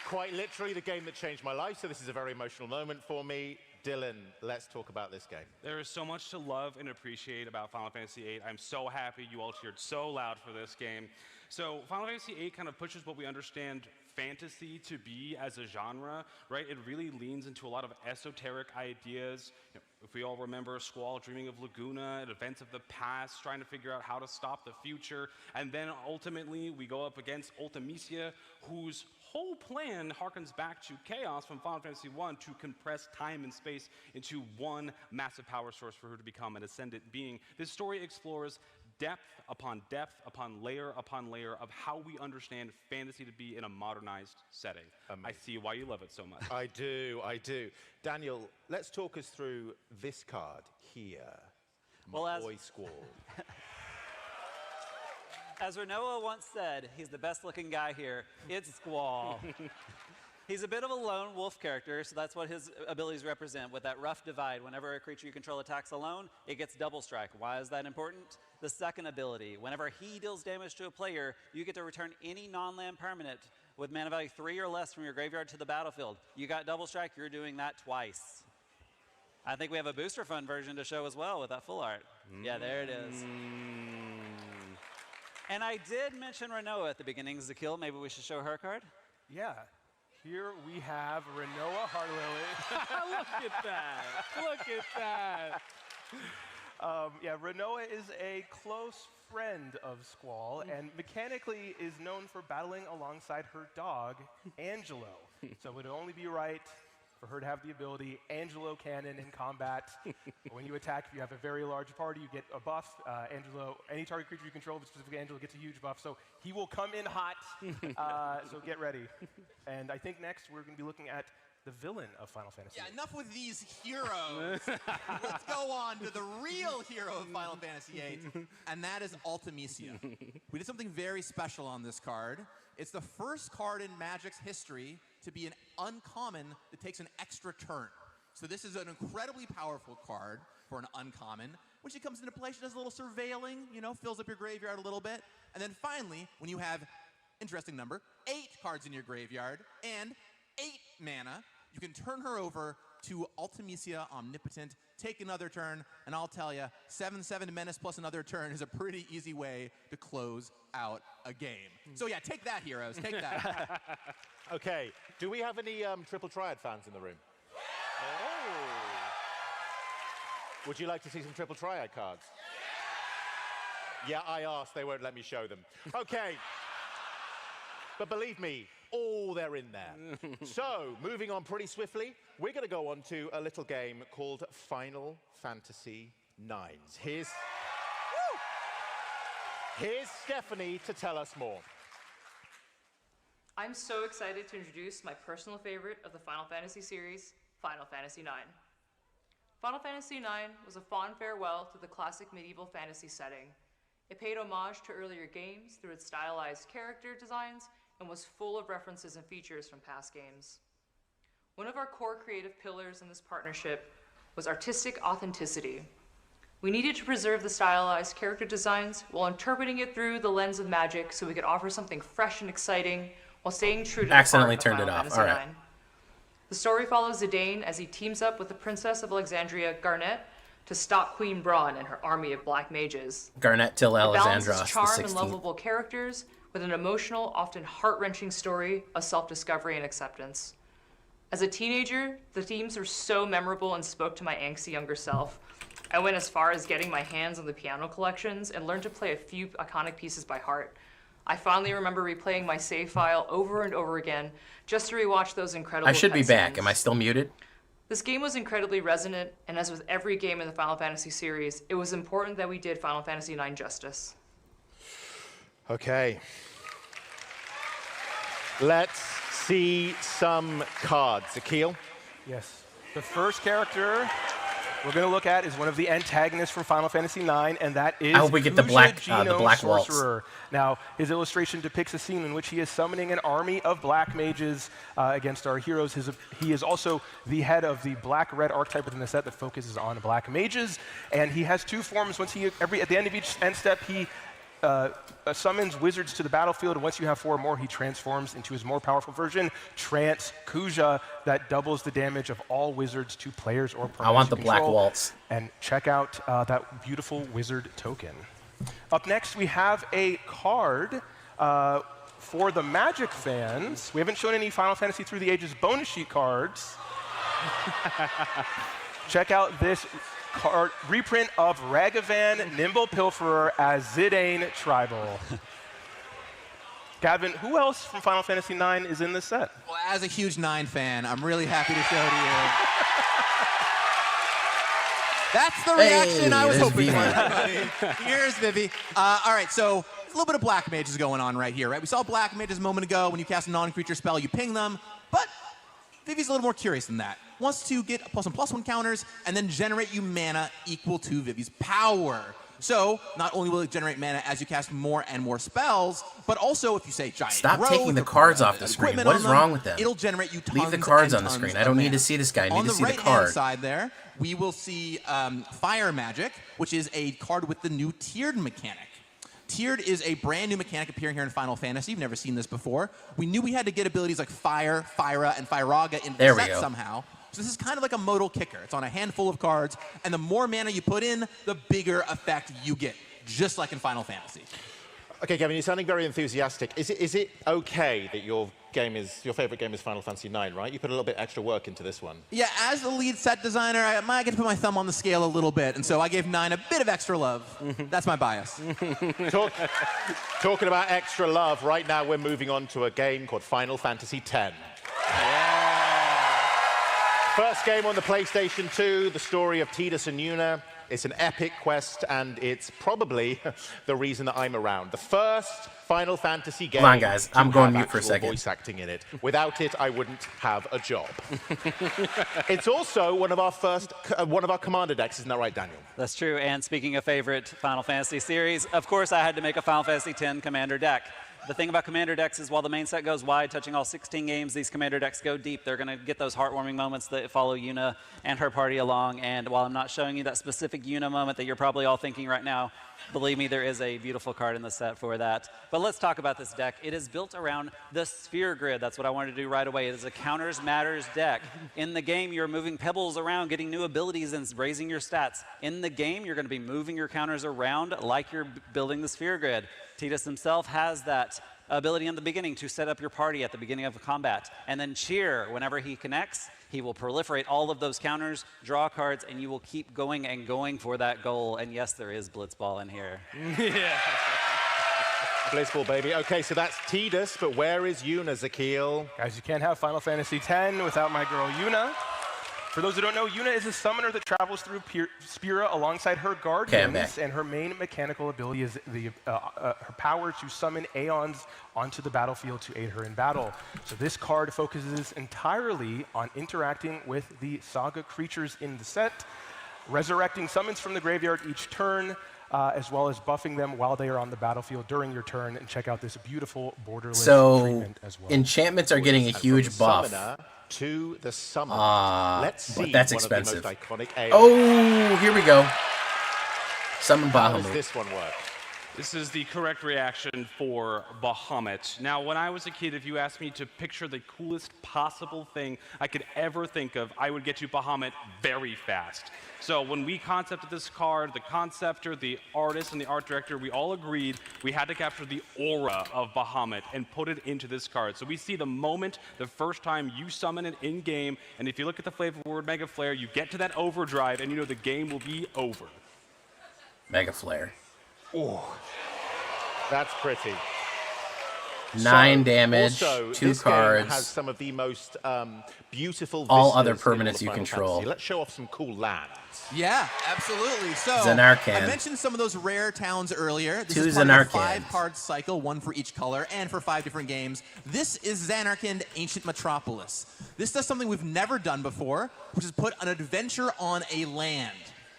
Quite literally the game that changed my life, so this is a very emotional moment for me. Dylan, let's talk about this game. There is so much to love and appreciate about Final Fantasy VIII. I'm so happy you all cheered so loud for this game. So Final Fantasy VIII kind of pushes what we understand fantasy to be as a genre, right? It really leans into a lot of esoteric ideas. You know, if we all remember Squall dreaming of Laguna and events of the past, trying to figure out how to stop the future, and then ultimately we go up against Ultimecia, whose whole plan harkens back to Chaos from Final Fantasy I to compress time and space into one massive power source for her to become an ascendant being. This story explores depth upon layer of how we understand fantasy to be in a modernized setting. I see why you love it so much. I do. Daniel, let's talk us through this card here. My boy Squall. As Renoa once said, he's the best looking guy here. It's Squall. He's a bit of a lone wolf character, so that's what his abilities represent. With that rough divide, whenever a creature you control attacks alone, it gets double strike. Why is that important? The second ability, whenever he deals damage to a player, you get to return any non-land permanent with mana value 3 or less from your graveyard to the battlefield. You got double strike, you're doing that twice. I think we have a booster fund version to show as well with that full art. Yeah, there it is. And I did mention Renoa at the beginning, Zakil. Maybe we should show her card? Yeah. Here we have Renoa Heartlily. Look at that. Look at that. Yeah, Renoa is a close friend of Squall, and mechanically is known for battling alongside her dog, Angelo. So it would only be right for her to have the ability Angelo Cannon in combat. When you attack, if you have a very large party, you get a buff. Angelo, any target creature you control, but specifically Angelo, gets a huge buff. So he will come in hot. So get ready. And I think next we're going to be looking at the villain of Final Fantasy. Yeah, enough with these heroes. Let's go on to the real hero of Final Fantasy VIII, and that is Ultimecia. We did something very special on this card. It's the first card in Magic's history to be an uncommon that takes an extra turn. So this is an incredibly powerful card for an uncommon. When she comes into play, she does a little surveilling, you know, fills up your graveyard a little bit. And then finally, when you have, interesting number, 8 cards in your graveyard and 8 mana, you can turn her over to Ultimecia Omnipotent, take another turn, and I'll tell you, 7/7 Menace plus another turn is a pretty easy way to close out a game. So yeah, take that, heroes, take that. Okay, do we have any Triple Triad fans in the room? Oh. Would you like to see some Triple Triad cards? Yeah, I asked, they won't let me show them. Okay. But believe me, all they're in there. So, moving on pretty swiftly, we're going to go on to a little game called Final Fantasy IX. Here's Stephanie to tell us more. I'm so excited to introduce my personal favorite of the Final Fantasy series, Final Fantasy IX. Final Fantasy IX was a fond farewell to the classic medieval fantasy setting. It paid homage to earlier games through its stylized character designs and was full of references and features from past games. One of our core creative pillars in this partnership was artistic authenticity. We needed to preserve the stylized character designs while interpreting it through the lens of Magic so we could offer something fresh and exciting while staying true to the Accidentally heart of turned it Final off. Fantasy All right. IX. The story follows Zidane as he teams up with the Princess of Alexandria, Garnet, to stop Queen Braun and her army of black mages. Garnet till It balances Alexandros, the charm 16th. and lovable characters with an emotional, often heart-wrenching story of self-discovery and acceptance. As a teenager, the themes were so memorable and spoke to my angsty younger self. I went as far as getting my hands on the piano collections and learned to play a few iconic pieces by heart. I fondly remember replaying my save file over and over again just to rewatch those incredible I should be back. cutscenes. Am I still muted? This game was incredibly resonant, and as with every game in the Final Fantasy series, it was important that we did Final Fantasy IX justice. Okay. Let's see some cards. Akil? Yes. The first character we're going to look at is one of the antagonists from Final Fantasy IX, and that is I hope we get the black Genome waltz. Sorcerer. Now, his illustration depicts a scene in which he is summoning an army of black mages against our heroes. He is also the head of the black-red archetype within the set that focuses on black mages, and he has 2 forms. At the end of each end step, he summons wizards to the battlefield, and once you have 4 more, he transforms into his more powerful version, Trance Kuja, that doubles the damage of all wizards to players or permanents I want the you black control. waltz. And check out that beautiful wizard token. Up next, we have a card for the Magic fans. We haven't shown any Final Fantasy Through the Ages bonus sheet cards. Check out this card reprint of Ragavan Nimble Pilferer as Zidane Tribal. Gavin, who else from Final Fantasy IX is in this set? Well, as a huge 9 fan, I'm really happy to show to you. That's the reaction I was hoping for. Here's Vivi. All right, so a little bit of black mages going on right here, right? We saw black mages a moment ago. When you cast a non-creature spell, you ping them. But Vivi's a little more curious than that. Wants to get +1/+1 counters and then generate you mana equal to Vivi's power. So not only will it generate mana as you cast more and more spells, but also if you say giant Stop growth taking the or cards put off the screen. equipment What on is them, wrong with them? It'll generate you tons Leave the cards and on the tons screen. of I don't need mana. to see this guy. I need on to see the right-hand card. side there, we will see Fire Magic, which is a card with the new tiered mechanic. Tiered is a brand new mechanic appearing here in Final Fantasy. You've never seen this before. We knew we had to get abilities like Fire, Fyra, and Fyraga into the set somehow. So this is kind of like a modal kicker. It's on a handful of cards, and the more mana you put in, the bigger effect you get, just like in Final Fantasy. Okay, Kevin, you're sounding very enthusiastic. Is it okay that your favorite game is Final Fantasy IX, right? You put a little bit extra work into this one. Yeah, as the lead set designer, I might get to put my thumb on the scale a little bit, and so I gave 9 a bit of extra love. That's my bias. Talking about extra love, right now we're moving on to a game called Final Fantasy X. First game on the PlayStation 2, the story of Tidus and Yuna. It's an epic quest, and it's probably the reason that I'm around. The first Final Fantasy game. Come on, guys. I'm going mute for a second. Voice acting in it. Without it, I wouldn't have a job. It's also one of our commander decks, isn't that right, Daniel? That's true. And speaking of favorite Final Fantasy series, of course I had to make a Final Fantasy X commander deck. The thing about commander decks is while the main set goes wide, touching all 16 games, these commander decks go deep. They're going to get those heartwarming moments that follow Yuna and her party along. And while I'm not showing you that specific Yuna moment that you're probably all thinking right now, believe me, there is a beautiful card in the set for that. But let's talk about this deck. It is built around the Sphere Grid. That's what I wanted to do right away. It is a counters matters deck. In the game, you're moving pebbles around, getting new abilities and raising your stats. In the game, you're going to be moving your counters around like you're building the Sphere Grid. Tidus himself has that ability in the beginning to set up your party at the beginning of a combat. And then cheer, whenever he connects, he will proliferate all of those counters, draw cards, and you will keep going and going for that goal. And yes, there is Blitzball in here. Yeah. Blitzball, baby. Okay, so that's Tidus, but where is Yuna, Zakil? Guys, you can't have Final Fantasy X without my girl Yuna. For those who don't know, Yuna is a summoner that travels through Spira alongside her guardians, and her main mechanical ability is her power to summon Aeons onto the battlefield to aid her in battle. So this card focuses entirely on interacting with the saga creatures in the set, resurrecting summons from the graveyard each turn, as well as buffing them while they are on the battlefield during your turn. And check out this beautiful borderless treatment as well. Enchantments are getting a huge buff. To the summoner. Let's see. But that's expensive. One of the most iconic Oh, here we go. Summon How Bahamut. does this one work? This is the correct reaction for Bahamut. Now, when I was a kid, if you asked me to picture the coolest possible thing I could ever think of, I would get to Bahamut very fast. So when we concepted this card, the conceptor, the artist, and the art director, we all agreed we had to capture the aura of Bahamut and put it into this card. So we see the moment, the first time you summon it in-game, and if you look at the flavor word Mega Flare, you get to that overdrive, and you know the game will be over. Mega Flare. Oh, that's pretty. 9 damage, also, 2 this cards. Game has some of the most beautiful all vistas other in permanents all of you Final control. Fantasy. Let's show off some cool lands. Yeah, absolutely. So Zanarkand. I mentioned some of those rare towns earlier. This 2 is part of a Zanarkand. 5-card cycle, 1 for each color, and for 5 different games. This is Zanarkand Ancient Metropolis. This does something we've never done before, which is put an adventure on a land.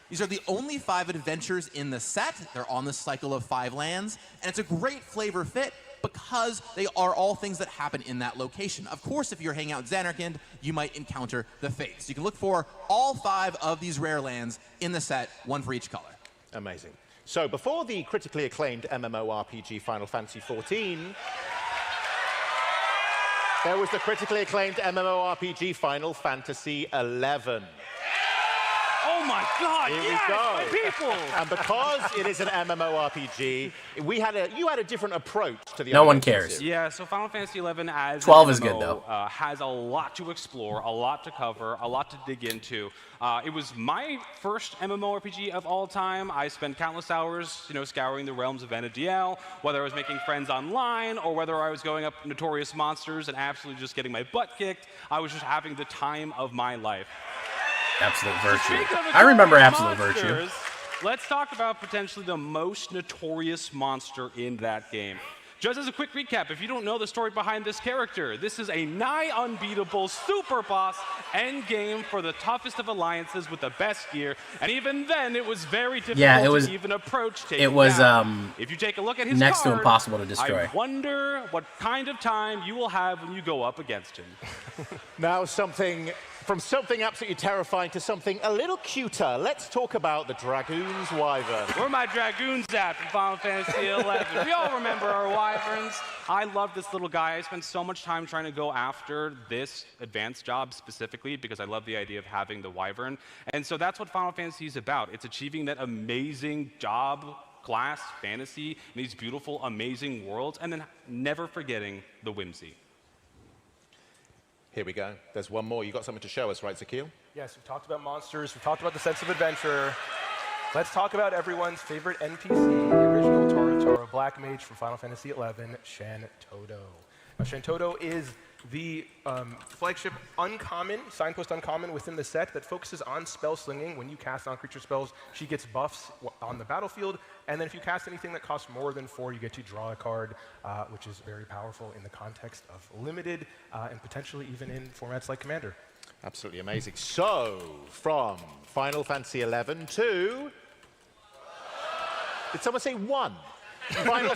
These are the only 5 adventures in the set. They're on the cycle of 5 lands, and it's a great flavor fit because they are all things that happen in that location. Of course, if you're hanging out in Zanarkand, you might encounter the Fates. You can look for all 5 of these rare lands in the set, 1 for each color. Amazing. So before the critically acclaimed MMORPG Final Fantasy XIV, there was the critically acclaimed MMORPG Final Fantasy XI. Oh my God! Here yes, we go. my people! And because it is an MMORPG, you had a different approach to the. No one cares. Yeah, so Final Fantasy XI as 12 an is good, MMO, though. Has a lot to explore, a lot to cover, a lot to dig into. It was my first MMORPG of all time. I spent countless hours, scouring the realms of Vanadiel, whether I was making friends online or whether I was going up notorious monsters and absolutely just getting my butt kicked. I was just having the time of my life. Absolute Virtue. Speaking of I remember notorious Absolute Virtue. monsters, let's talk about potentially the most notorious monster in that game. Just as a quick recap, if you don't know the story behind this character, this is a nigh unbeatable super boss endgame for the toughest of alliances with the best gear, and even then it was very difficult to even approach taking it was down. If you take a look at his next to card, impossible to destroy. I wonder what kind of time you will have when you go up against him. Now from something absolutely terrifying to something a little cuter. Let's talk about the Dragoon's Wyvern. Where are my Dragoons at from Final Fantasy XI? We all remember our Wyverns. I love this little guy. I spent so much time trying to go after this advanced job specifically because I love the idea of having the Wyvern. And so that's what Final Fantasy is about. It's achieving that amazing job class fantasy in these beautiful, amazing worlds, and then never forgetting the whimsy. Here we go. There's one more. You got something to show us, right, Zakil? Yes, we've talked about monsters. We've talked about the sense of adventure. Let's talk about everyone's favorite NPC, the original Toro Black Mage from Final Fantasy XI, Shan Todo. Now, Shan Todo is the flagship uncommon, signpost uncommon within the set that focuses on spell slinging. When you cast non-creature spells, she gets buffs on the battlefield. And then if you cast anything that costs more than 4, you get to draw a card, which is very powerful in the context of limited and potentially even in formats like Commander. Absolutely amazing. So, from Final Fantasy XI to... Did someone say 1?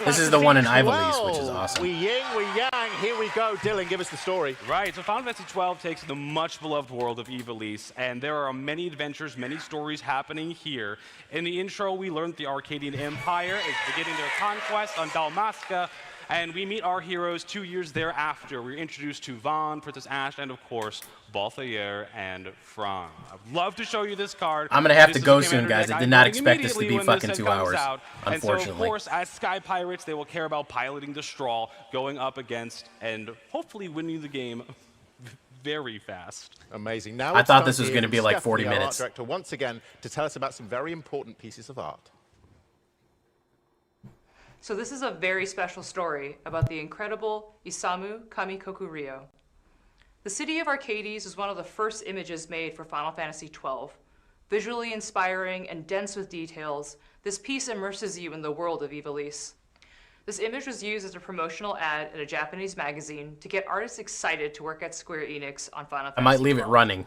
This is the one in Ivalice, which is awesome. We yin, we yang. Here we go. Dylan, give us the story. Right. So Final Fantasy XII takes the much beloved world of Ivalice, and there are many adventures, many stories happening here. In the intro, we learned the Arcadian Empire is beginning their conquest on Dalmasca, and we meet our heroes 2 years thereafter. We're introduced to Vaughn, Princess Ashe, and of course, Balthayer and Fran. I'd love to show you this card. I'm going to have to This go is a soon, commander guys. deck I did I'm not playing expect this to be immediately when fucking this 2 set comes hours, out. unfortunately. And so, of course, as Sky Pirates, they will care about piloting the Straw, going up against, and hopefully winning the game very fast. Amazing. Now I it's thought time this was for going to be like Stephanie, 40 our art minutes. director, once again, to tell us about some very important pieces of art. So this is a very special story about the incredible Isamu Kamikoku Ryo. The city of Arcades is one of the first images made for Final Fantasy XII. Visually inspiring and dense with details, this piece immerses you in the world of Ivalice. This image was used as a promotional ad in a Japanese magazine to get artists excited to work at Square Enix on Final Fantasy I might leave it XII. running.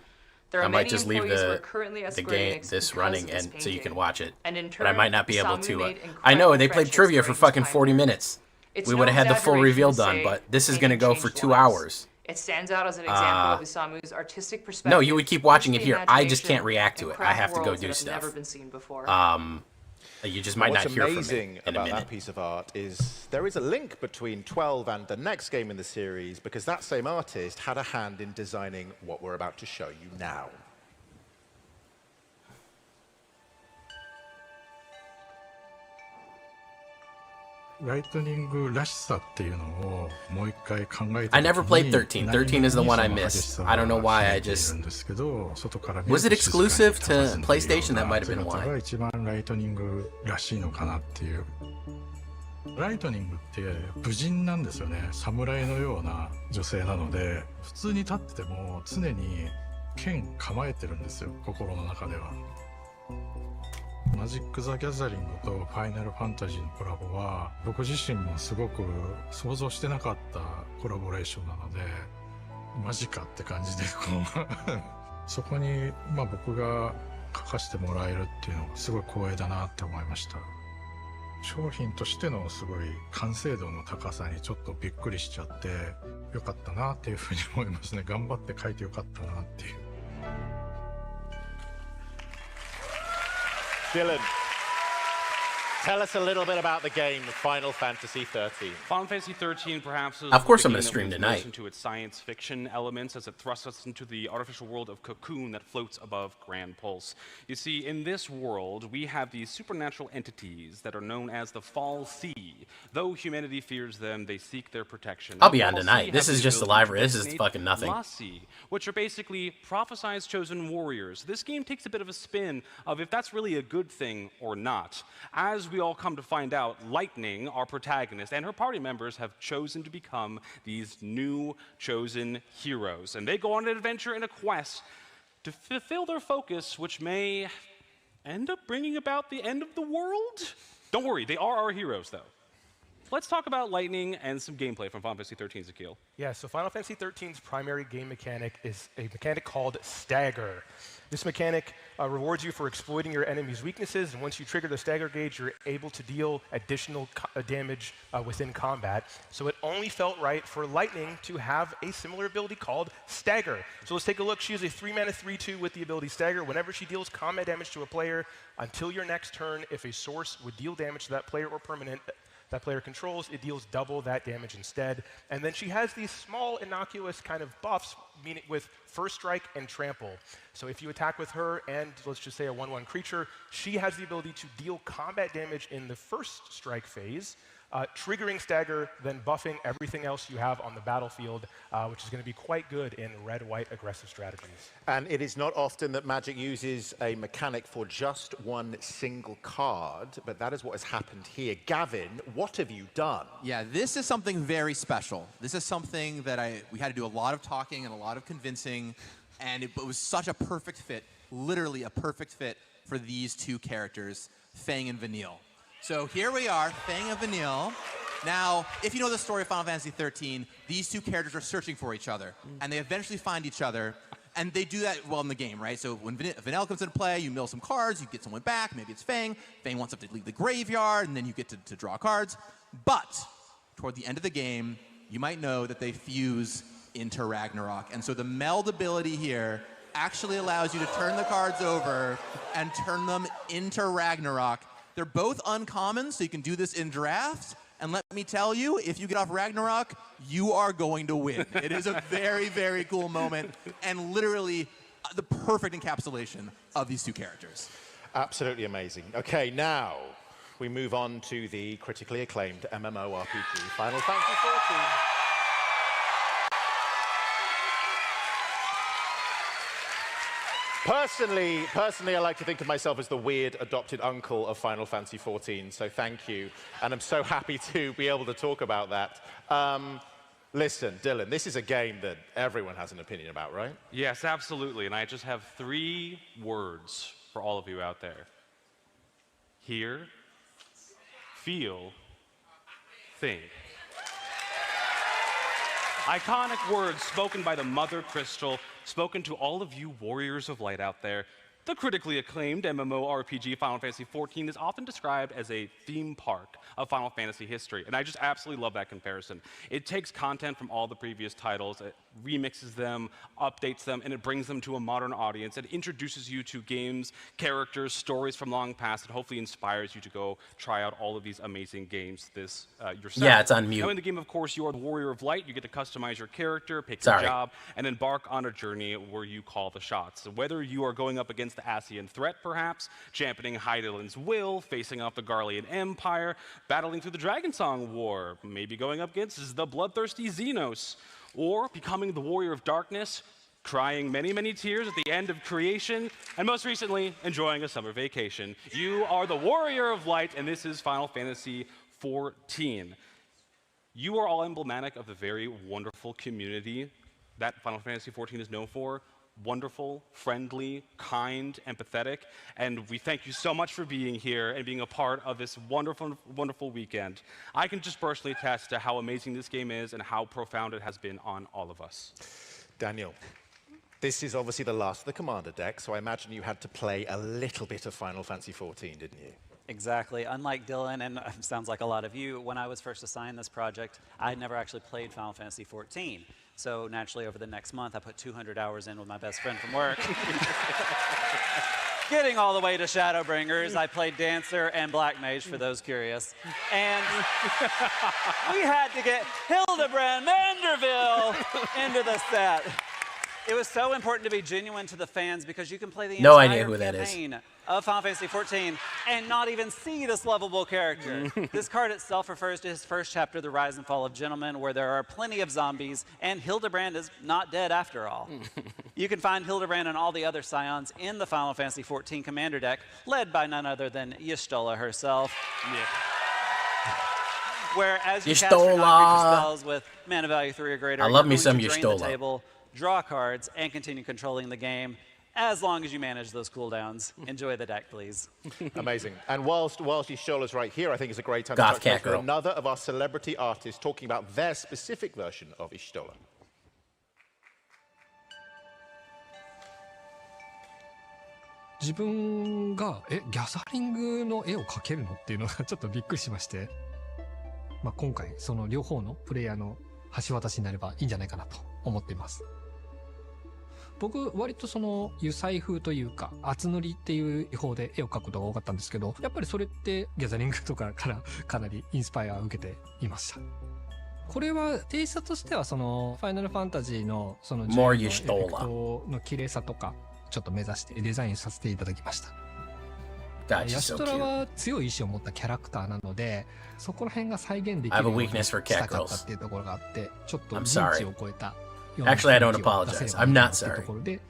There are I might many just leave employees who are the currently at Square game, Enix this because running, of this and so you can painting. watch it. And in But I might not be able Isamu to. made I know they incredible played trivia for friendships fucking during 40 his time. minutes. It's We no would have had the full exaggeration reveal to done, say but this is painting going to go for changed 2 lives. hours. It stands out as an example of Isamu's artistic perspective. No, you would keep watching it artistic here. I just imagination, can't react to and it. I craft have to go worlds do that have stuff. Never been seen before. You just might not What's hear from me amazing in a about minute. that piece of art is there is a link between 12 and the next game in the series because that same artist had a hand in designing what we're about to show you now. I never played 13. 13 is the one I missed. I don't know why. I just... Was it exclusive to PlayStation? That might have been why. ライトニングって武人なんですよね。侍のような女性なので、普通に立ってても常に剣構えてるんですよ、心の中では。マジック・ザ・ギャザリングとファイナル・ファンタジーのコラボは、僕自身もすごく想像してなかったコラボレーションなので、マジかって感じで、そこに僕が書かせてもらえるっていうのがすごい光栄だなって思いました。商品としてのすごい完成度の高さにちょっとびっくりしちゃってよかったなっていうふうに思いますね。頑張って書いてよかったなっていう。Dylan, tell us a little bit about the game Final Fantasy XIII. Final Fantasy XIII perhaps is Of course I'm the gonna game stream that tonight. moves into its science fiction elements as it thrusts us into the artificial world of Cocoon that floats above Grand Pulse. You see, in this world, we have these supernatural entities that are known as the Fall Sea. Though humanity fears them, they seek their protection. I'll be The on Fall tonight. Sea This have is the just a ability live- to this is designate fucking nothing. La Sea, which are basically prophesized chosen warriors. This game takes a bit of a spin of if that's really a good thing or not. As we all come to find out, Lightning, our protagonist, and her party members have chosen to become these new chosen heroes. And they go on an adventure and a quest to fulfill their focus, which may end up bringing about the end of the world. Don't worry, they are our heroes, though. let's talk about Lightning and some gameplay from Final Fantasy 13, Zakil. Yeah, so Final Fantasy 13's primary game mechanic is a mechanic called Stagger. This mechanic rewards you for exploiting your enemy's weaknesses, and once you trigger the Stagger gauge, you're able to deal additional damage within combat. So it only felt right for Lightning to have a similar ability called Stagger. So let's take a look. She is a 3-mana 3/2 with the ability Stagger. Whenever she deals combat damage to a player, until your next turn, if a source would deal damage to that player or permanent that player controls, it deals double that damage instead. And then she has these small, innocuous kind of buffs, meaning with First Strike and Trample. So if you attack with her and, let's just say, a 1/1 creature, she has the ability to deal combat damage in the First Strike phase, triggering Stagger, then buffing everything else you have on the battlefield, which is going to be quite good in red-white aggressive strategies. And it is not often that Magic uses a mechanic for just one single card, but that is what has happened here. Gavin, what have you done? Yeah, this is something very special. This is something that we had to do a lot of talking and a lot of convincing, and it was such a perfect fit, literally a perfect fit for these two characters, Fang and Vanille. So here we are, Fang and Vanille. Now, if you know the story of Final Fantasy 13, these two characters are searching for each other, and they eventually find each other, and they do that well in the game, right? So when Vanille comes into play, you mill some cards, you get someone back, maybe it's Fang. Fang wants to leave the graveyard, and then you get to draw cards. But toward the end of the game, you might know that they fuse into Ragnarok. And so the meld ability here actually allows you to turn the cards over and turn them into Ragnarok. They're both uncommon, so you can do this in drafts. And let me tell you, if you get off Ragnarok, you are going to win. It is a very, very cool moment, and literally the perfect encapsulation of these two characters. Absolutely amazing. Okay, now we move on to the critically acclaimed MMORPG, Final Fantasy 14. Personally, I like to think of myself as the weird adopted uncle of Final Fantasy 14, so thank you. And I'm so happy to be able to talk about that. Listen, Dylan, this is a game that everyone has an opinion about, right? Yes, absolutely. And I just have 3 words for all of you out there. Hear, feel, think. Iconic words spoken by the Mother Crystal, spoken to all of you warriors of light out there. The critically acclaimed MMORPG Final Fantasy XIV is often described as a theme park of Final Fantasy history, and I just absolutely love that comparison. It takes content from all the previous titles, it remixes them, updates them, and it brings them to a modern audience. It introduces you to games, characters, stories from long past, and hopefully inspires you to go try out all of these amazing games yourself. Yeah, it's on mute. Now in the game, of course, you are the Warrior of Light. You get to customize your character, pick your job, and embark on a journey where you call the shots. So whether you are going up against the Ascian threat, perhaps, championing Hydaelyn's will, facing off the Garlean Empire, battling through the Dragonsong War, maybe going up against the bloodthirsty Xenos, or becoming the Warrior of Darkness, crying many, many tears at the end of creation, and most recently, enjoying a summer vacation. You are the Warrior of Light, and this is Final Fantasy XIV. You are all emblematic of the very wonderful community that Final Fantasy XIV is known for. Wonderful, friendly, kind, empathetic, and we thank you so much for being here and being a part of this wonderful, wonderful weekend. I can just personally attest to how amazing this game is and how profound it has been on all of us. Daniel, this is obviously the last of the Commander deck, so I imagine you had to play a little bit of Final Fantasy XIV, didn't you? Exactly. Unlike Dylan, and sounds like a lot of you, when I was first assigned this project, I had never actually played Final Fantasy XIV. So naturally, over the next month, I put 200 hours in with my best friend from work. Getting all the way to Shadowbringers, I played Dancer and Black Mage, for those curious. And we had to get Hildebrand Manderville into the set. It was so important to be genuine to the fans because you can play the No entire idea who that is. campaign of Final Fantasy XIV and not even see this lovable character. This card itself refers to his first chapter, The Rise and Fall of Gentlemen, where there are plenty of zombies, and Hildebrand is not dead after all. You can find Hildebrand and all the other scions in the Final Fantasy XIV Commander deck, led by none other than Y'shtola herself. Where as you cast your non-creature spells with mana value 3 or greater, I love me you're some going to drain the Y'shtola. table, draw cards, and continue controlling the game. as long as you manage those cooldowns. Enjoy the deck, please. Amazing. And whilst Ishtola's right here, I think it's a great time Goth to cat talk to girl. another of our celebrity artists talking about their specific version of Ishtola. 自分がギャザリングの絵を描けるのっていうのがちょっとびっくりしまして、まあ、今回その両方のプレイヤーの橋渡しになればいいんじゃないかなと思っています。僕割とその油彩風というか厚塗りっていう方法で絵を描くことが多かったんですけど、やっぱりそれってギャザリングとかからかなりインスパイアを受けていました。これはテイストとしてはそのファイナルファンタジーのそのMore エフェクトの綺麗さとかちょっと目指してデザインさせていただきました。 Gotcha, ヤ so シトラ cute. は強い意志を持ったキャラクターなので、そこら辺が再現でき I る have よ a うに weakness し for た cat かった girls. っていうところがあって、ちょっと I'm 認 sorry. 知を超えたような Actually, I don't 雰囲気を出せ apologize. ればい I'm いな not っていう sorry. ところで、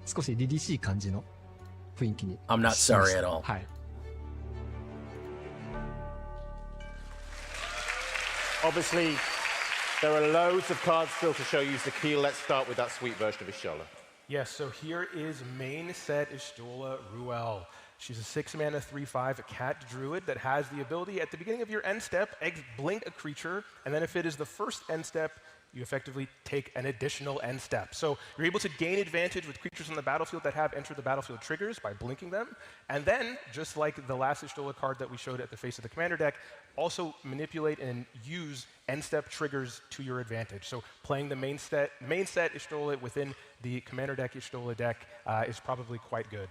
少し凛々しい感じの雰囲気に I'm not しま sorry した。 at all. はい。 Obviously, there are loads of cards still to show you, Zakil. Let's start with that sweet version of Ishtola. Yes, so here is main set Ishtola Ruel. She's a 6-mana 3/5 cat druid that has the ability at the beginning of your end step, blink a creature, and then if it is the first end step, you effectively take an additional end step. So you're able to gain advantage with creatures on the battlefield that have entered the battlefield triggers by blinking them. And then, just like the last Ishtola card that we showed at the face of the commander deck, also manipulate and use end step triggers to your advantage. So playing the main set Ishtola within the commander deck Ishtola deck is probably quite good.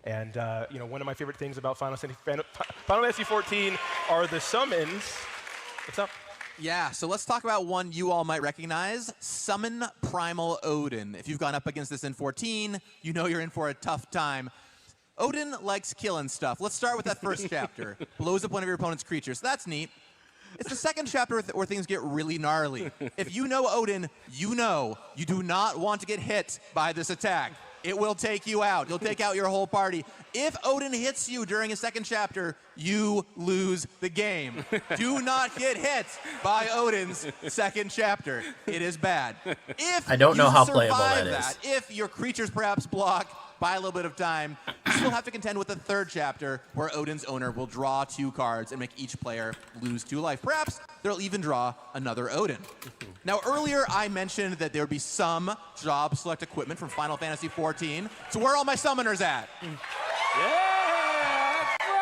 And you know, one of my favorite things about Final Fantasy 14 are the summons. What's up? Yeah, so let's talk about one you all might recognize, Summon Primal Odin. If you've gone up against this in 14, you know you're in for a tough time. Odin likes killing stuff. Let's start with that first chapter. Blows up one of your opponent's creatures. That's neat. It's the second chapter where things get really gnarly. If you know Odin, you know you do not want to get hit by this attack. It will take you out. You'll take out your whole party. If Odin hits you during a second chapter, you lose the game. Do not get hit by Odin's second chapter. It is bad. If I don't know you how playable survive that is. if your creatures perhaps block by a little bit of time, you still have to contend with the third chapter where Odin's owner will draw 2 cards and make each player lose 2 life. Perhaps they'll even draw another Odin. Now, earlier I mentioned that there would be some job select equipment from Final Fantasy 14. So where are all my summoners at?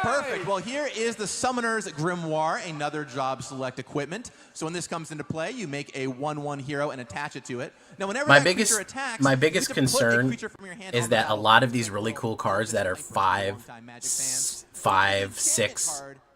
Perfect. Well, here is the Summoner's Grimoire, another job select equipment. So when this comes into play, you make a 1/1 hero and attach it to it. Now, whenever My that biggest creature attacks, my you biggest get to put a concern creature from your hand is on the that a battlefield. lot of these really cool cards that are 5, 6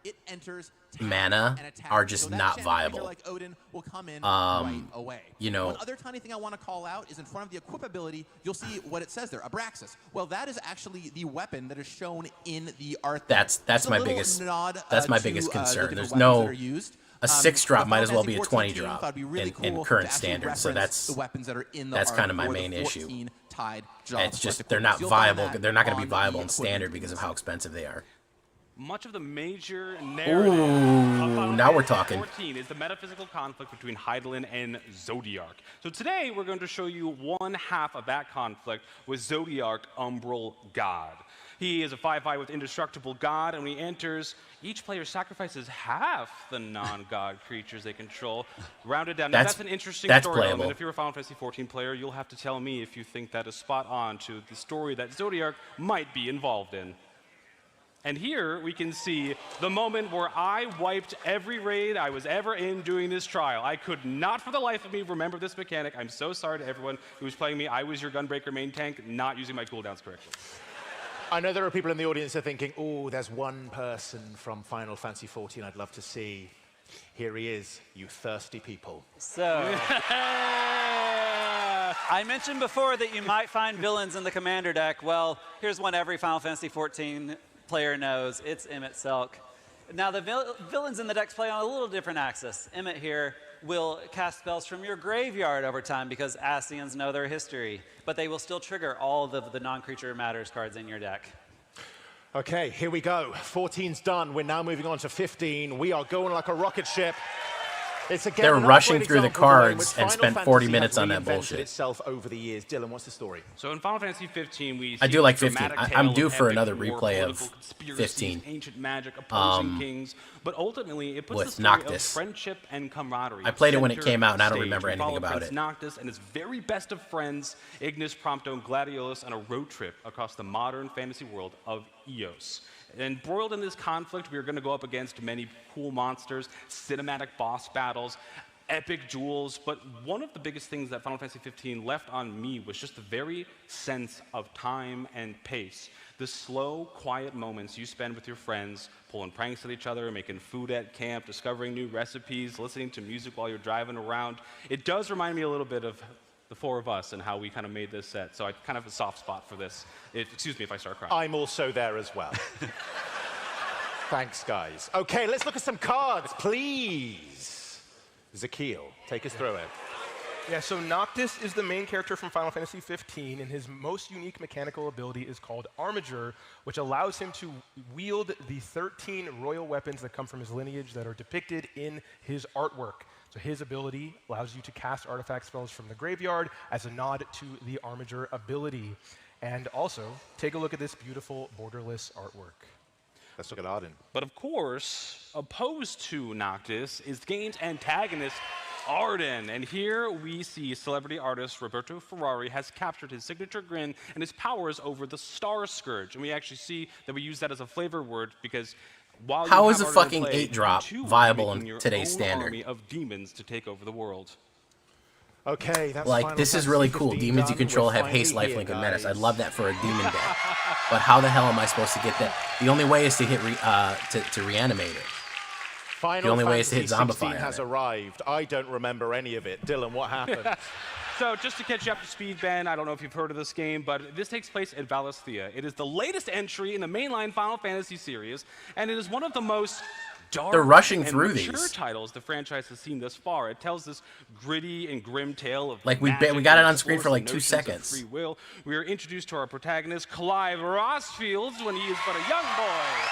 It enters mana and attacks. are just So that not enchantment viable. creature like Odin will come in right away. You know, One other tiny thing I want to call out is in front of the equip ability, you'll see what it says there, Abraxas. Well, that is actually the weapon that is shown in the art. that's It's a my little biggest nod, my to, biggest the concern. different There's weapons that no are used. a 6 drop might as well be a 20 Fantasy 14 drop thought it'd be really in cool current to actually standards. So reference the weapons that are in the that's art kind of my for the main issue. 14 tied job It's just select they're not equipments. You'll find viable. that They're not going to be on the viable in equipment standard because of how expensive they are. Much of the major narrative Ooh, of Final now we're Fantasy talking. 14 is the metaphysical conflict between Hydaelyn and Zodiark. So today we're going to show you one half of that conflict with Zodiark, Umbral God. He is a 5/5 with indestructible God, and when he enters, each player sacrifices half the non-God creatures they control. Rounded down. Now that's an interesting story playable. element. If you're a Final Fantasy 14 player, you'll have to tell me if you think that is spot on to the story that Zodiark might be involved in. And here we can see the moment where I wiped every raid I was ever in doing this trial. I could not for the life of me remember this mechanic. I'm so sorry to everyone who was playing me. I was your Gunbreaker main tank, not using my cooldowns correctly. I know there are people in the audience that are thinking, oh, there's one person from Final Fantasy 14 I'd love to see. Here he is, you thirsty people. So, I mentioned before that you might find villains in the commander deck. Well, here's one every Final Fantasy 14 player knows. It's Emmett Selk. Now, the villains in the decks play on a little different axis. Emmett here will cast spells from your graveyard over time because Ascians know their history, but they will still trigger all of the non-creature matters cards in your deck. Okay, here we go. 14's done. We're now moving on to 15. We are going like a rocket ship. They're rushing through the cards and spent 40 minutes on that bullshit. Itself over the years. Dylan, what's the story? So in Final Fantasy 15, we I see do like this 15. dramatic I'm tale due of for epic another war, replay of political conspiracies, 15. ancient magic, opposing kings, but ultimately it puts with the story of Noctis. friendship and camaraderie. I played it when it center came out, and I don't stage. remember We anything follow about Prince it. Noctis and his very best of friends, Ignis, Prompto, and Gladiolus, on a road trip across the modern fantasy world of Eos. And broiled in this conflict, we are going to go up against many cool monsters, cinematic boss battles, epic duels, but one of the biggest things that Final Fantasy 15 left on me was just the very sense of time and pace. The slow, quiet moments you spend with your friends, pulling pranks at each other, making food at camp, discovering new recipes, listening to music while you're driving around. It does remind me a little bit of the four of us and how we kind of made this set, so I kind of have a soft spot for this. Excuse me if I start crying. I'm also there as well. Thanks, guys. Okay, let's look at some cards, please. Zakiel, take us through it. Yeah, so Noctis is the main character from Final Fantasy 15, and his most unique mechanical ability is called Armiger, which allows him to wield the 13 royal weapons that come from his lineage that are depicted in his artwork. So his ability allows you to cast artifact spells from the graveyard as a nod to the Armiger ability. And also, take a look at this beautiful borderless artwork. Let's look at Arden. But of course, opposed to Noctis is the game's antagonist, Arden. And here we see celebrity artist Roberto Ferrari has captured his signature grin and his powers over the Star Scourge. And we actually see that we use that as a flavor word because while you How have is a Arden in fucking play, 8-drop you are viable making in your today's own standard? army of demons to take over the world. Okay, that's Like, Final this is Fantasy really cool. 15 Demons you done. control We're have haste, finally lifelink, here, and menace. I'd guys. love that for a demon deck. But how the hell am I supposed to get that? The only way is to hit to reanimate it. Final The only way is Fantasy to hit Zombify 16 on has it. arrived. I don't remember any of it. Dylan, what happened? So just to catch you up to speed, Ben, I don't know if you've heard of this game, but this takes place at Valisthea. It is the latest entry in the mainline Final Fantasy series, and it is one of the most dark They're rushing and through mature these. titles the franchise has seen thus far. It tells this gritty and grim tale of Like, we magic got it and on screen for explores like the 2 notions of seconds. Free will. We are introduced to our protagonist, Clive Rossfield, when he is but a young boy.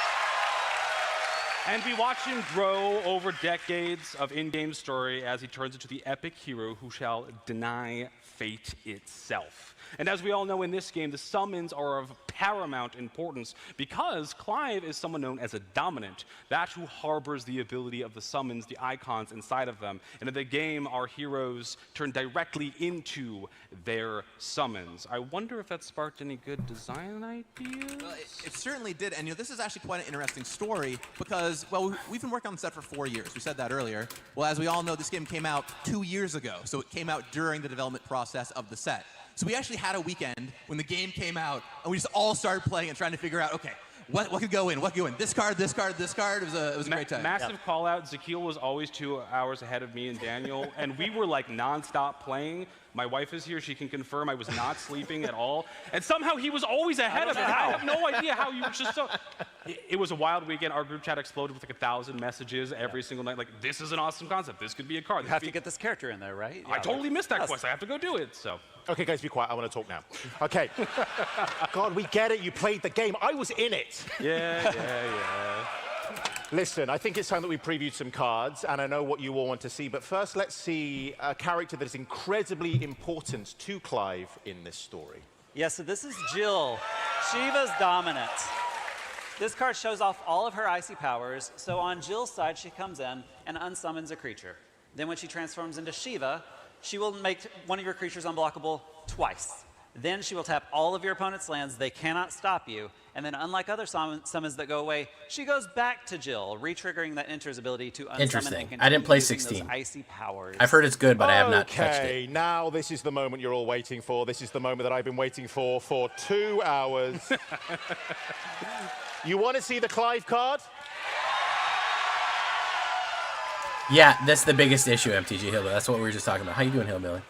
And we watch him grow over decades of in-game story as he turns into the epic hero who shall deny fate itself. And as we all know in this game, the summons are of paramount importance because Clive is someone known as a dominant, that who harbors the ability of the summons, the icons inside of them. And in the game, our heroes turn directly into their summons. I wonder if that sparked any good design ideas? Well, it certainly did, and this is actually quite an interesting story because, well, we've been working on the set for 4 years. We said that earlier. Well, as we all know, this game came out 2 years ago, so it came out during the development process of the set. So we actually had a weekend when the game came out, and we just all started playing and trying to figure out, okay, what could go in, what could go in? This card, this card, this card. It was a great time. Massive call out. Zakiel was always 2 hours ahead of me and Daniel, and we were like nonstop playing. My wife is here. She can confirm I was not sleeping at all. And somehow he was always ahead of it. I have no idea how you were just so... It was a wild weekend. Our group chat exploded with like 1,000 messages every single night. Like, this is an awesome concept. This could be a card. You have to get this character in there, right? I totally missed that quest. I have to go do it, so... Okay, guys, be quiet. I want to talk now. Okay. God, we get it. You played the game. I was in it. Yeah. Listen, I think it's time that we previewed some cards, and I know what you all want to see, but first let's see a character that is incredibly important to Clive in this story. Yeah, so this is Jill, Shiva's dominant. This card shows off all of her icy powers, so on Jill's side, she comes in and unsummons a creature. Then when she transforms into Shiva, she will make one of your creatures unblockable twice. Then she will tap all of your opponent's lands. They cannot stop you. And then unlike other summons that go away, she goes back to Jill, re-triggering that Enter's ability to unsummon. Interesting. And I didn't play using 16. those icy powers. I've heard it's good, but I have not touched it. Okay, now this is the moment you're all waiting for. This is the moment that I've been waiting for 2 hours. You want to see the Clive card? Yeah, that's the biggest issue, MTG Hillbilly. That's what we were just talking about. How you doing, Hillbilly?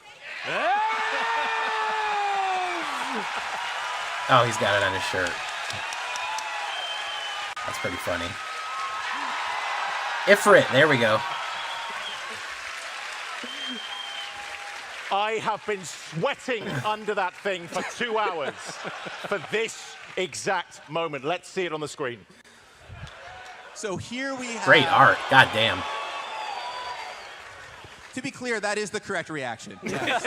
Oh, he's got it on his shirt. That's pretty funny. Ifrit, there we go. I have been sweating under that thing for 2 hours for this exact moment. Let's see it on the screen. So here we have... Great art. God damn. To be clear, that is the correct reaction. Yes.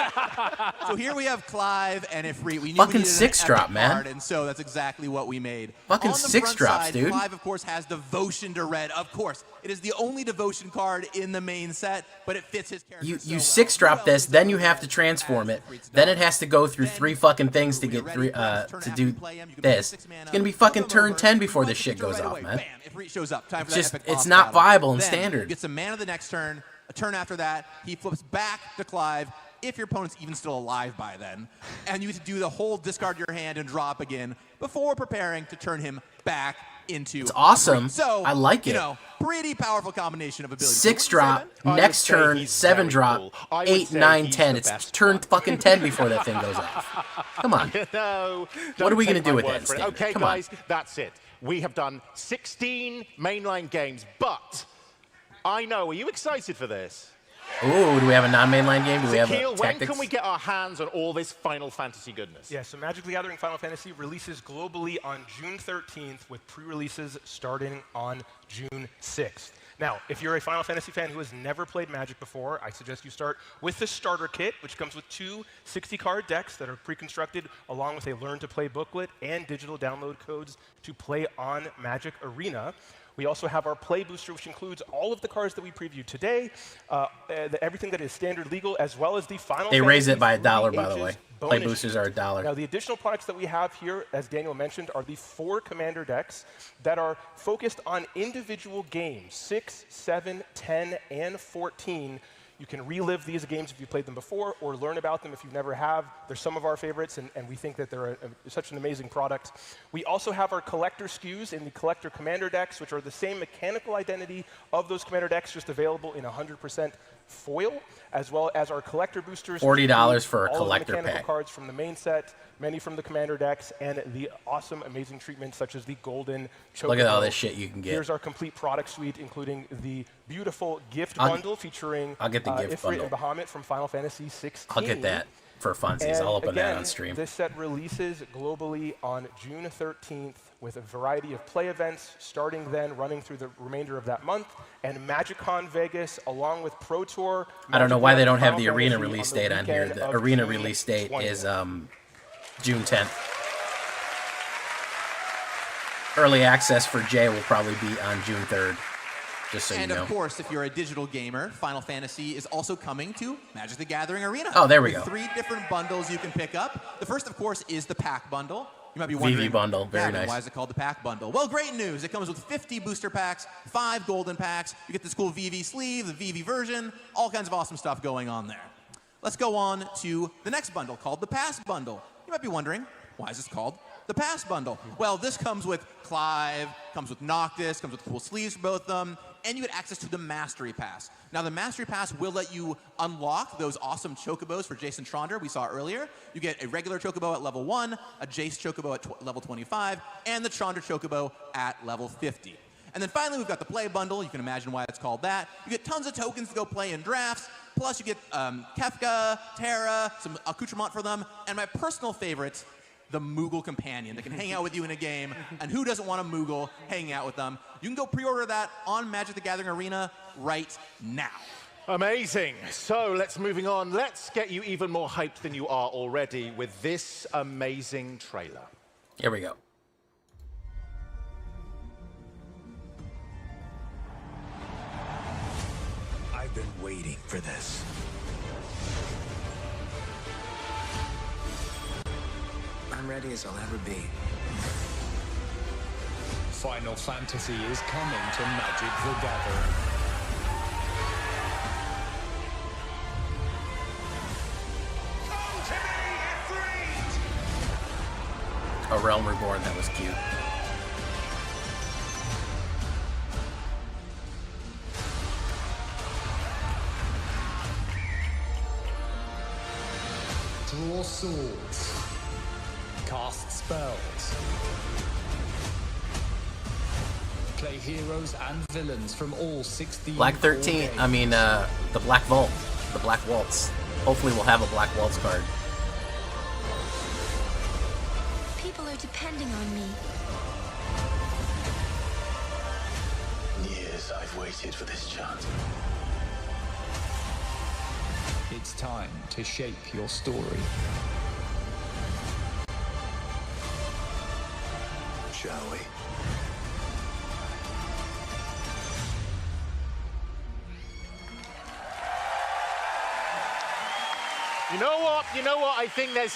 So here we have Clive and Ifrit. We knew Fucking we needed six an drop, epic man. card, and so that's exactly what we made. Fucking On the six front drops, side, dude. Clive, of course, has Devotion to Red. Of course, it is the only Devotion card in the main set, but it fits his character. You six drop this, then you have to transform it. Then it has to go through 3 fucking things to get to do this. It's gonna be fucking turn 10 before this shit goes off, man. Ifrit shows up. Time for It's that just epic it's boss not battle. viable in Then standard. Gets a mana the next turn. A turn after that, he flips back to Clive. If your opponent's even still alive by then, and you get to do the whole discard your hand and drop again before preparing to turn him back into. It's awesome. So I like it. You know, pretty powerful combination of abilities. 6 drop, next turn, 7 drop, 8, 9, 10. It's turn fucking 10 before that thing goes off. Come on. No, What are we gonna take do my with word that, for it. Standard? Okay, Come on. guys, that's it. We have done 16 mainline games, but I know. Are you excited for this? Ooh, do we have a non-mainline game? Do we have Zakil, a when tactics? can we get our hands on all this Final Fantasy goodness? Yeah, so Magic the Gathering Final Fantasy releases globally on June 13th with pre-releases starting on June 6th. Now, if you're a Final Fantasy fan who has never played Magic before, I suggest you start with the starter kit, which comes with 2 60-card decks that are pre-constructed along with a learn-to-play booklet and digital download codes to play on Magic Arena. We also have our Play Booster, which includes all of the cards that we previewed today, everything that is standard legal, as well as the Final They raise Fantasy it by $1, 3 by the Ages way. Play bonus boosters are $1. Now, the additional products that we have here, as Daniel mentioned, are the 4 commander decks that are focused on individual games, 6, 7, 10, and 14. You can relive these games if you played them before or learn about them if you never have. They're some of our favorites, and we think that they're such an amazing product. We also have our collector SKUs in the collector commander decks, which are the same mechanical identity of those commander decks, just available in 100% foil, as well as our collector boosters. $40 for a all of the collector mechanical pack. cards from the main set, many from the commander decks, and the awesome, amazing treatments such as the golden chocobo. Look at all this shit you can get. Here's our complete product suite, including the beautiful gift I'll- bundle featuring I'll get the gift Ifrit bundle. and Bahamut from Final Fantasy 16. I'll get that for funsies. And I'll open that again, on stream. This set releases globally on June 13th with a variety of play events starting then, running through the remainder of that month, and MagicCon Vegas along with Pro Tour. I don't know why they don't have Final the arena Fantasy release on the date on here. weekend The of arena June release date 20th. is June 10th. Early access for Jay will probably be on June 3rd, just so you And know. of course, if you're a digital gamer, Final Fantasy is also coming to Magic the Gathering Arena. Oh, there we with go. 3 different bundles you can pick up. The first, of course, is the pack bundle. You might be wondering, VV bundle, very Gavin, nice. why is it called the pack bundle? Well, great news. It comes with 50 booster packs, 5 golden packs. You get this cool VV sleeve, the VV version, all kinds of awesome stuff going on there. Let's go on to the next bundle called the Pass Bundle. You might be wondering, why is this called the Pass Bundle? Well, this comes with Clive, comes with Noctis, comes with cool sleeves for both of them, and you get access to the Mastery Pass. Now, the Mastery Pass will let you unlock those awesome chocobos for Jason Tronder we saw earlier. You get a regular chocobo at level 1, a Jace chocobo at level 25, and the Tronder chocobo at level 50. And then finally, we've got the Play Bundle. You can imagine why it's called that. You get tons of tokens to go play in drafts. Plus, you get Kefka, Terra, some accoutrement for them, and my personal favorite, the Moogle Companion that can hang out with you in a game. And who doesn't want a Moogle hanging out with them? You can go pre-order that on Magic the Gathering Arena right now. Amazing. So let's moving on. Let's get you even more hyped than you are already with this amazing trailer. Here we go. I've been waiting for this. I'm ready as I'll ever be. Final Fantasy is coming to Magic the Gathering. A Realm Reborn, that was cute. Draw swords. Cast spells. Play heroes and villains from all 16 Black 13, core games. I mean, the Black Vault. The Black Waltz. Hopefully we'll have a Black Waltz card. People are depending on me. Years I've waited for this chance. It's time to shape your story. Shall we? You know what? You know what? I think there's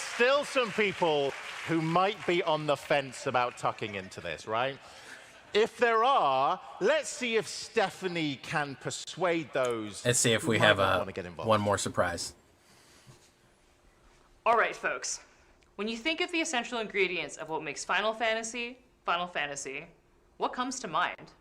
still some people who might be on the fence about tucking into this, right? If there are, let's see if Stephanie can persuade those. Let's see if who we might have not want to get involved. one more surprise. All right, folks. When you think of the essential ingredients of what makes Final Fantasy, what comes to mind?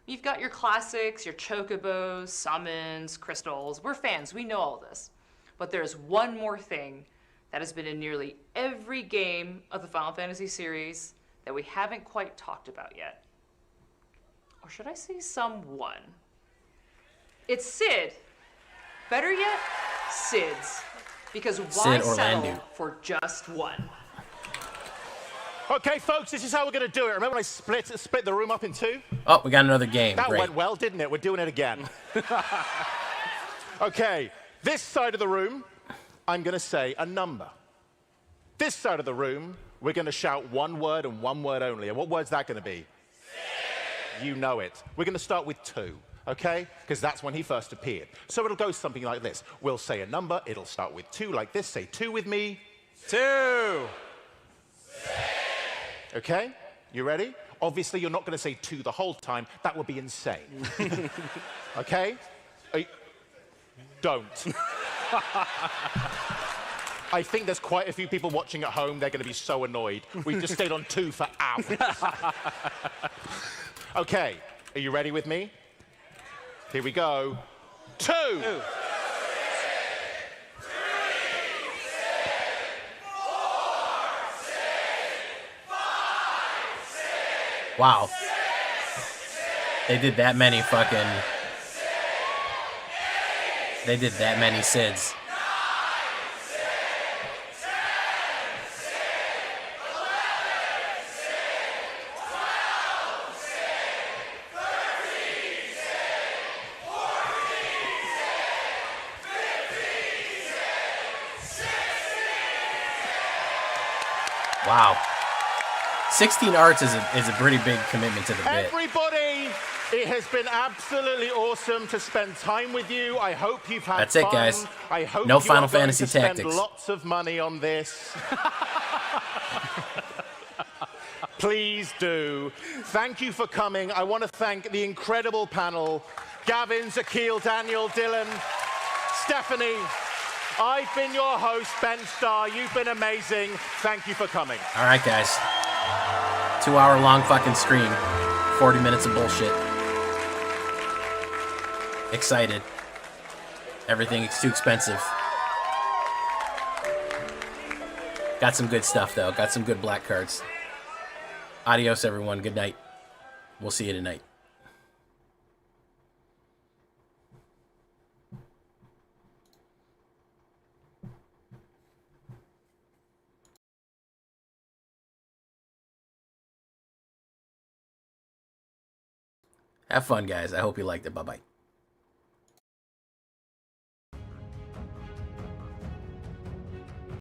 You've got your classics, your chocobos, summons, crystals. We're fans, we know all this. But there's one more thing that has been in nearly every game of the Final Fantasy series that we haven't quite talked about yet. Or should I say someone? It's Sid. Better yet, Sids. Because why Sid settle Orlando. for just one? Okay, folks, this is how we're going to do it. Remember when I split the room up in two? Oh, we got another game. That Great. went well, didn't it? We're doing it again. Okay, this side of the room, I'm going to say a number. This side of the room, we're going to shout one word and one word only. And what word's that going to be? You know it. We're going to start with 2, okay? Because that's when he first appeared. So it'll go something like this. We'll say a number. It'll start with 2 like this. Say 2 with me. 2. Okay? You ready? Obviously, you're not going to say 2 the whole time. That would be insane. Okay? Don't. I think there's quite a few people watching at home. They're going to be so annoyed. We've just stayed on 2 for hours. Okay, are you ready with me? Here we go. 2. Wow. They did that many fucking... They did that many SIDS. Wow. 16 arts is a pretty big commitment to the bit. Everybody, it has been absolutely awesome to spend time with you. I hope you've had That's fun. it, guys. I hope No you Final are going Fantasy to spend Tactics. lots of money on this. Please do. Thank you for coming. I want to thank the incredible panel. Gavin, Zakil, Daniel, Dylan, Stephanie. I've been your host, Ben Starr. You've been amazing. Thank you for coming. All right, guys. 2-hour-long fucking stream. 40 minutes of bullshit. Excited. Everything is too expensive. Got some good stuff, though. Got some good black cards. Adios, everyone. Good night. We'll see you tonight. Have fun, guys. I hope you liked it. Bye-bye.